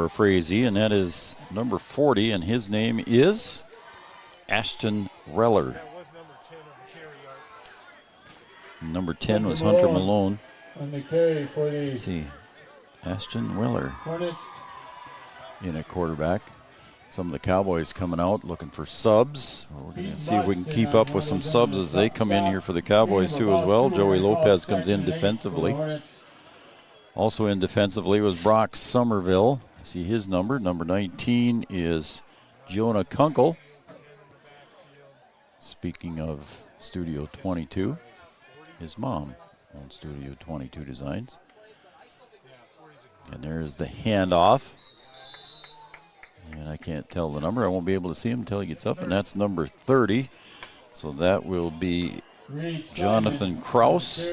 Frazee, and that is number 40, and his name is Ashton Reller. Number 10 was Hunter Malone. On the carry for the Let's see, Ashton Weller Hornets. in a quarterback. Some of the Cowboys coming out looking for subs. We're going to see if we can keep up with some subs as they come in here for the Cowboys too as well. Joey Lopez comes in defensively. Also in defensively was Brock Somerville. I see his number. Number 19 is Jonah Kunkel. Speaking of Studio 22, his mom owns Studio 22 Designs. And there's the handoff. And I can't tell the number. I won't be able to see him until he gets up, and that's number 30. So that will be Jonathan Kraus.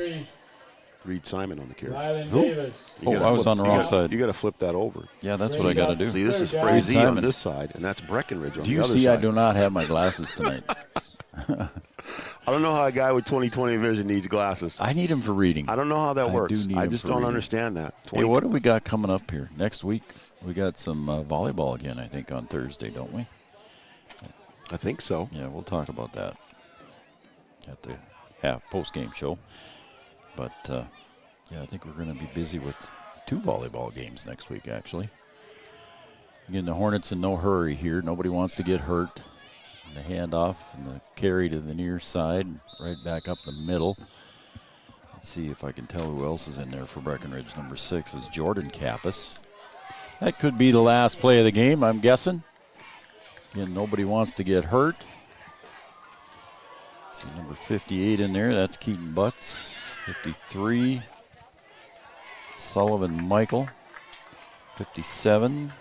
Reed Simon on the carry. Oh, I was on the wrong side. You got to flip that over. Yeah, that's what I got to do. See, this is Frazee on this side, and that's Breckenridge on the other side. Do you see I do not have my glasses tonight? I don't know how a guy with 20/20 vision needs glasses. I need them for reading. I don't know how that works. I just don't reading. understand that. Hey, what do we got coming up here? Next week, we got some volleyball again, I think, on Thursday, don't we? I think so. Yeah, we'll talk about that at the post-game show. But, yeah, I think we're going to be busy with 2 volleyball games next week, actually. Again, the Hornets in no hurry here. Nobody wants to get hurt. And the handoff and the carry to the near side, right back up the middle. Let's see if I can tell who else is in there for Breckenridge. Number 6 is Jordan Kappas. That could be the last play of the game, I'm guessing. Again, nobody wants to get hurt. See number 58 in there. That's Keaton Butts. 53. Sullivan Michael. 57.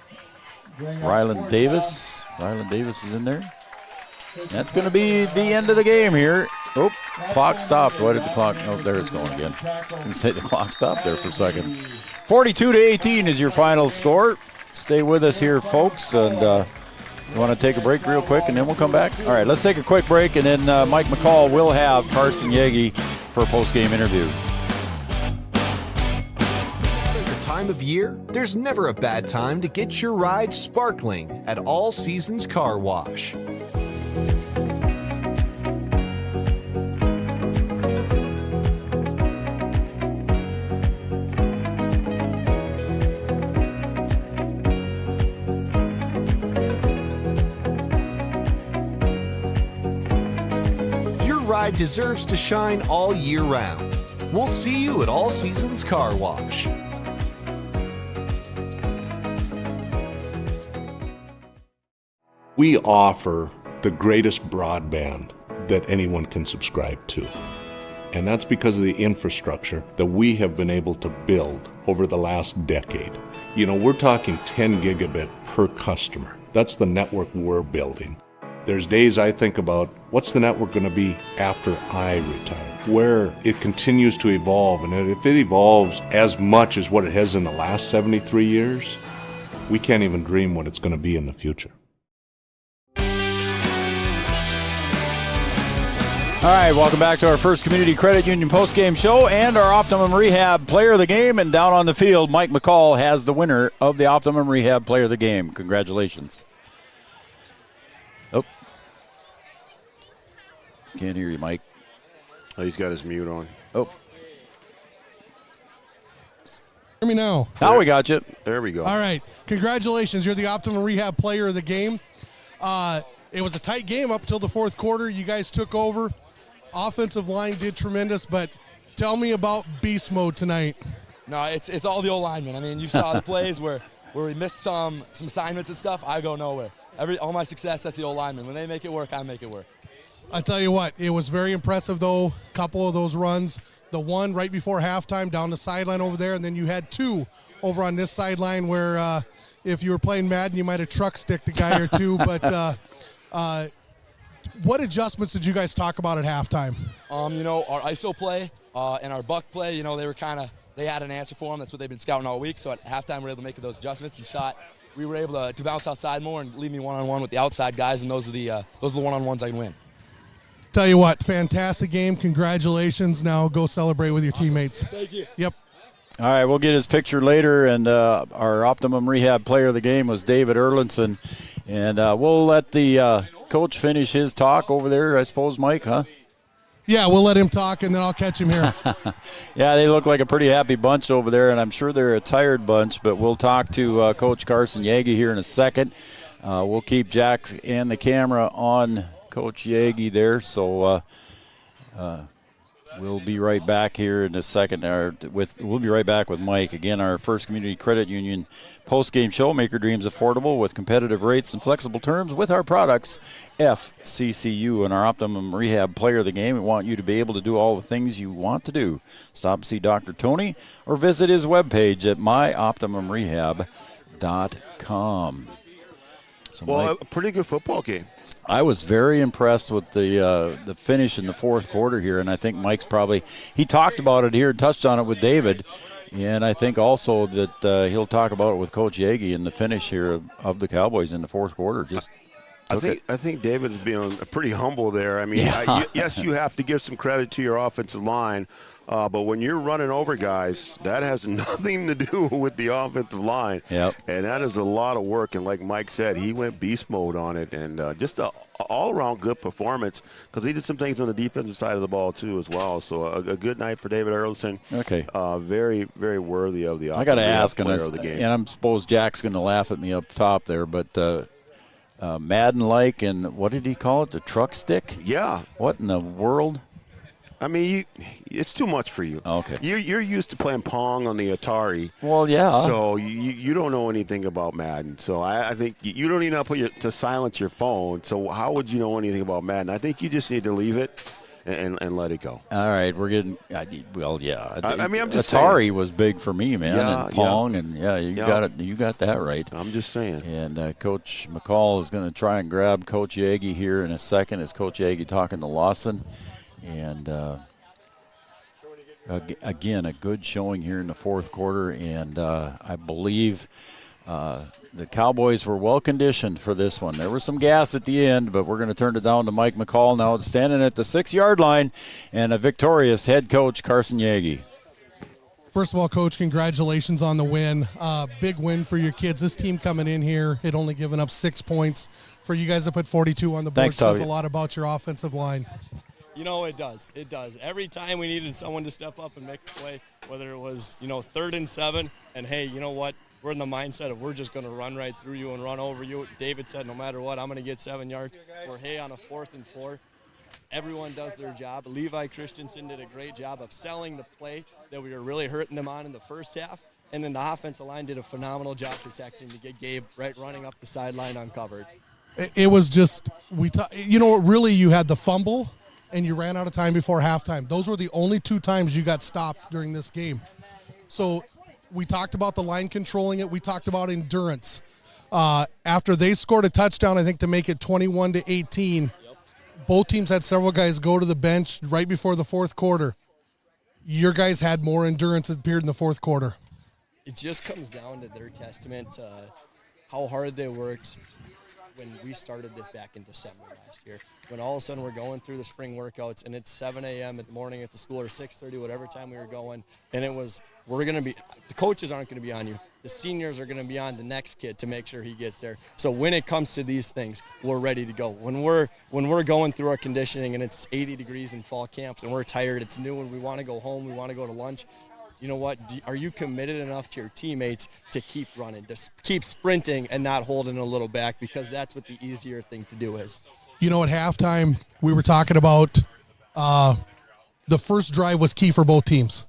Ryland Davis. Ryland Davis is in there. That's going to be the end of the game here. Oh, clock stopped. Why did the clock? Oh, there it's going again. Didn't say the clock stopped there for a second. 42-18 is your final score. Stay with us here, folks, and you want to take a break real quick, and then we'll come back? All right, let's take a quick break, and then Mike McCall will have Carson Yegi for a post-game interview. Time of year, there's never a bad time to get your ride sparkling at All Seasons Car Wash. Your ride deserves to shine all year round. We'll see you at All Seasons Car Wash. We offer the greatest broadband that anyone can subscribe to. And that's because of the infrastructure that we have been able to build over the last decade. You know, we're talking 10 gigabit per customer. That's the network we're building. There's days I think about what's the network going to be after I retire, where it continues to evolve. And if it evolves as much as what it has in the last 73 years, we can't even dream what it's going to be in the future. All right, welcome back to our First Community Credit Union postgame show and our Optimum Rehab Player of the Game. And down on the field, Mike McCall has the winner of the Optimum Rehab Player of the Game. Congratulations. Oh. Can't hear you, Mike. Oh, he's got his mute on. Oh. Hear me now. Now we got you. There we go. All right. Congratulations. You're the Optimum Rehab Player of the Game. It was a tight game up until the fourth quarter. You guys took over. Offensive line did tremendous, but tell me about beast mode tonight. No, it's all the old linemen. I mean, you saw the plays where we missed some assignments and stuff. I go nowhere. All my success, that's the old linemen. When they make it work, I make it work. I tell you what, it was very impressive, though, a couple of those runs. The one right before halftime down the sideline over there, and then you had 2 over on this sideline where if you were playing Madden, you might have truck sticked a guy or 2. But what adjustments did you guys talk about at halftime? You know, our ISO play and our buck play, you know, they had an answer for them. That's what they've been scouting all week. So at halftime, we were able to make those adjustments. We were able to bounce outside more and leave me one-on-one with the outside guys, and those are the one-on-ones I can win. Tell you what, fantastic game. Congratulations. Now go celebrate with your teammates. Thank you. Yep. All right, we'll get his picture later, and our Optimum Rehab Player of the Game was David Erlinson. And we'll let the coach finish his talk over there, I suppose, Mike, huh? Yeah, we'll let him talk, and then I'll catch him here. Yeah, they look like a pretty happy bunch over there, and I'm sure they're a tired bunch, but we'll talk to Coach Carson Yagi here in a second. We'll keep Jack and the camera on Coach Yagi there, so We'll be right back here in a second. We'll be right back with Mike. Again, our First Community Credit Union post-game show. Make your dreams affordable with competitive rates and flexible terms with our products, FCCU, and our Optimum Rehab Player of the Game. We want you to be able to do all the things you want to do. Stop and see Dr. Tony or visit his webpage at myoptimumrehab.com. So well, Mike, a pretty good football game. I was very impressed with the finish in the fourth quarter here, and I think Mike's he talked about it here and touched on it with David, and I think also that he'll talk about it with Coach Yagi in the finish here of the Cowboys in the fourth quarter. I think David's being pretty humble there. I mean, yes, you have to give some credit to your offensive line, but when you're running over guys, that has nothing to do with the offensive line. Yep. And that is a lot of work. And like Mike said, he went beast mode on it, and just a all-around good performance because he did some things on the defensive side of the ball too as well. So a good night for David Erlinson. Okay. Very, very worthy of the I got to ask, player of the game. and I suppose Jack's going to laugh at me up top there, but Madden-like, and what did he call it, the truck stick? Yeah. What in the world? I mean, it's too much for you. Okay. You're used to playing Pong on the Atari. Well, yeah. So you don't know anything about Madden. So I think you don't even know to silence your phone. So how would you know anything about Madden? I think you just need to leave it and let it go. All right, we're getting well, yeah. I mean, I'm just Atari saying. was big for me, man, and Pong, and you got it. You got that right. I'm just saying. And Coach McCall is going to try and grab Coach Yagi here in a second. As Coach Yagi talking to Lawson, and again, a good showing here in the fourth quarter, and I believe the Cowboys were well conditioned for this one. There was some gas at the end, but we're going to turn it down to Mike McCall now, standing at the 6-yard line, and a victorious head coach, Carson Yagi. First of all, Coach, congratulations on the win. Big win for your kids. This team coming in here had only given up 6 points. For you guys to put 42 on the board says a lot about your offensive line. You know, it does. It does. Every time we needed someone to step up and make a play, whether it was, 3rd and 7, and hey, you know what? We're in the mindset of we're just going to run right through you and run over you. David said, no matter what, I'm going to get 7 yards. Or hey, on a 4th and 4, everyone does their job. Levi Christensen did a great job of selling the play that we were really hurting them on in the first half. And then the offensive line did a phenomenal job protecting to get Gabe running up the sideline uncovered. It was just, really you had the fumble and you ran out of time before halftime. Those were the only 2 times you got stopped during this game. So we talked about the line controlling it. We talked about endurance. After they scored a touchdown, I think to make it 21-18, both teams had several guys go to the bench right before the fourth quarter. Your guys had more endurance, it appeared, in the fourth quarter. It just comes down to their testament to how hard they worked when we started this back in December last year. When all of a sudden we're going through the spring workouts and it's 7 a.m. in the morning at the school, or 6:30, whatever time we were going, and it was, the coaches aren't going to be on you. The seniors are going to be on the next kid to make sure he gets there. So when it comes to these things, we're ready to go. When we're going through our conditioning and it's 80 degrees in fall camps and we're tired, it's noon, and we want to go home, we want to go to lunch, you know what, are you committed enough to your teammates to keep running, to keep sprinting and not holding a little back, because that's what the easier thing to do is. At halftime, we were talking about the first drive was key for both teams.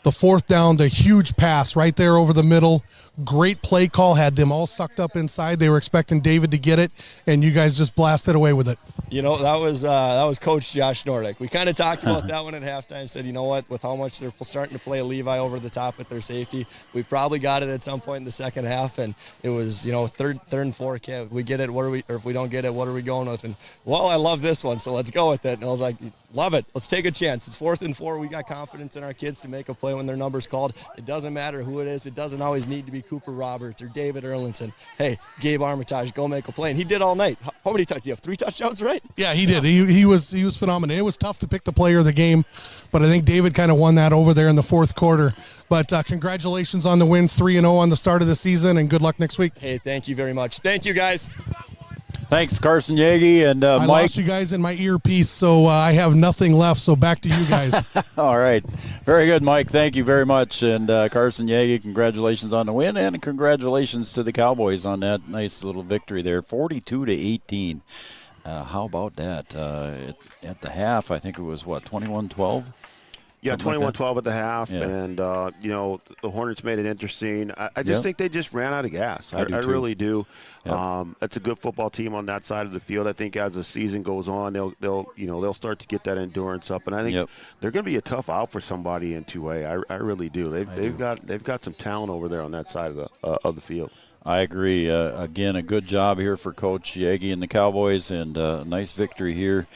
The 4th down, the huge pass right there over the middle. Great play call, had them all sucked up inside. They were expecting David to get it, and you guys just blasted away with it. That was Coach Josh Nordick. We kind of talked about that one at halftime, said, you know what, with how much they're starting to play Levi over the top with their safety, we probably got it at some point in the second half, and it was, third and 4, okay, we get it, or if we don't get it, what are we going with? And, well, I love this one, so let's go with it. And I was like, love it. Let's take a chance. It's 4th and 4. We got confidence in our kids to make a play when their number's called. It doesn't matter who it is. It doesn't always need to be Cooper Roberts or David Erlinson. Hey, Gabe Armitage, go make a play. And he did all night. How many touchdowns? You have 3 touchdowns, right? Yeah, he did. He was phenomenal. It was tough to pick the player of the game, but I think David kind of won that over there in the fourth quarter. But congratulations on the win, 3-0 on the start of the season, and good luck next week. Hey, thank you very much. Thank you, guys. Thanks, Carson Yagi and I Mike. lost you guys in my earpiece, so I have nothing left, so back to you guys. All right. Very good, Mike. Thank you very much. And Carson Yagi, congratulations on the win, and congratulations to the Cowboys on that nice little victory there, 42-18. How about that? At the half, I think it was, 21-12? Yeah, something like 21-12 at the half, Yeah. and the Hornets made it interesting. I just think they just ran out of gas. I do too. really do. Yep. It's a good football team on that side of the field. I think as the season goes on, they'll start to get that endurance up, and I think they're going to be a tough out for somebody in 2A. I really do. They've got some talent over there on that side of the field. I agree. Again, a good job here for Coach Yagi and the Cowboys, and a nice victory here.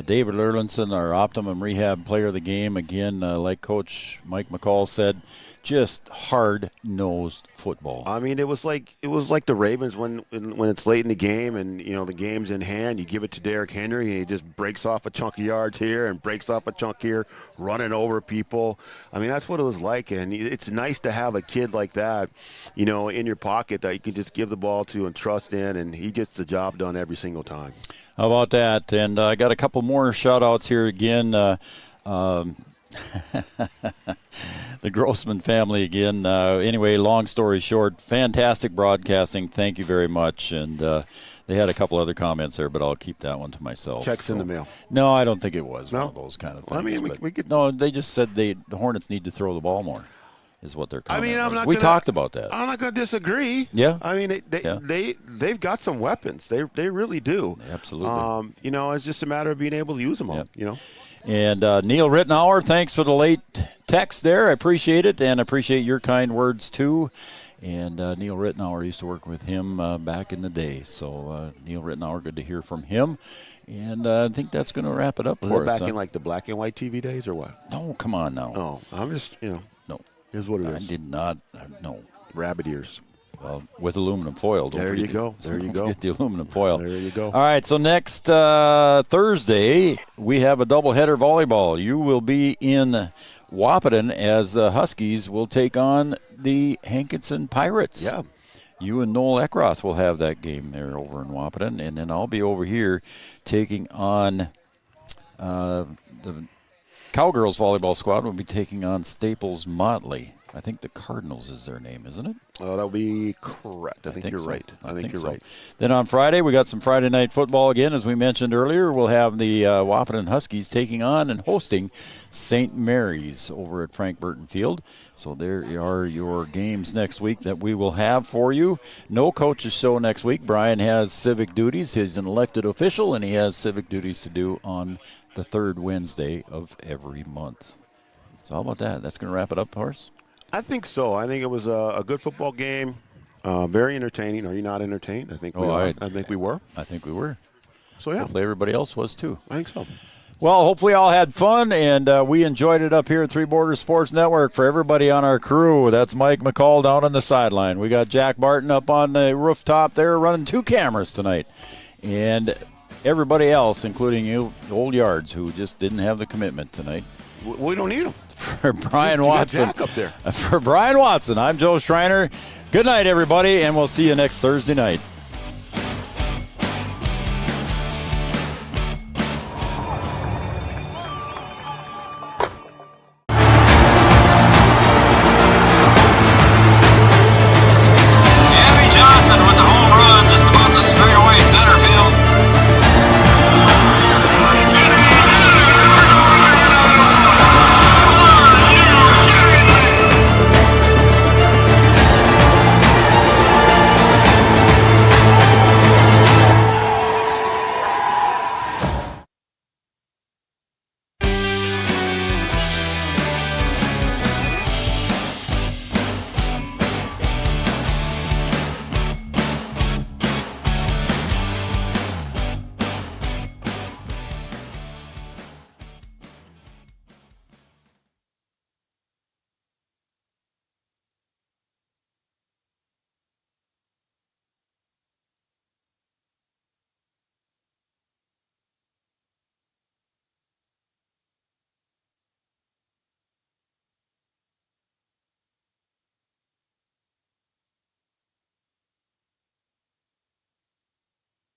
David Erlinson, our Optimum Rehab Player of the Game, again, like Coach Mike McCall said, just hard-nosed football. I mean, it was like the Ravens when it's late in the game and the game's in hand. You give it to Derrick Henry and he just breaks off a chunk of yards here and breaks off a chunk here, running over people. I mean, that's what it was like, and it's nice to have a kid like that, in your pocket that you can just give the ball to and trust in, and he gets the job done every single time. How about that? And I got a couple more shout-outs here again. The Grossman family again. Anyway, long story short, fantastic broadcasting. Thank you very much. And they had a couple other comments there, but I'll keep that one to myself. Checks in the mail. No, I don't think it was one of those kind of things. I mean, we could. No, they just said the Hornets need to throw the ball more. Is what their comment was. We gonna, talked about that. I'm not going to disagree. Yeah. I mean, they've got some weapons. They really do. Absolutely. It's just a matter of being able to use them all. And Neil Rittenauer, thanks for the late text there. I appreciate it, and appreciate your kind words too. And Neil Rittenauer, used to work with him back in the day. So Neil Rittenauer, good to hear from him. And I think that's going to wrap it up for us. Back in like the black and white TV days or what? No, come on now. Oh, I'm just, No. Here's what it is. I did not, no. Rabbit ears. Well, with aluminum foil. There you go. Don't forget the aluminum foil. There you go. All right, so next Thursday, we have a doubleheader volleyball. You will be in Wahpeton as the Huskies will take on the Hankinson Pirates. Yeah. You and Noel Eckroth will have that game there over in Wahpeton, and then I'll be over here taking on the Cowgirls volleyball squad will be taking on Staples Motley. I think the Cardinals is their name, isn't it? That'll be correct. I think you're so. right. I think you're so. right. Then on Friday, we got some Friday night football again. As we mentioned earlier, we'll have the Wahpeton Huskies taking on and hosting St. Mary's over at Frank Burton Field. So there are your games next week that we will have for you. No coaches show next week. Brian has civic duties. He's an elected official, and he has civic duties to do on the third Wednesday of every month. So how about that? That's going to wrap it up, Horace? I think so. I think it was a good football game. Very entertaining. Are you not entertained? I think we are. I think we were. I think we were. So, yeah. Hopefully everybody else was, too. I think so. Well, hopefully all had fun, and we enjoyed it up here at Three Borders Sports Network. For everybody on our crew, that's Mike McCall down on the sideline. We got Jack Barton up on the rooftop there running 2 cameras tonight. And everybody else, including you, Old Yards, who just didn't have the commitment tonight. We don't need them. For Brian Watson. Jack up there. For Brian Watson, I'm Joe Schreiner. Good night, everybody, and we'll see you next Thursday night.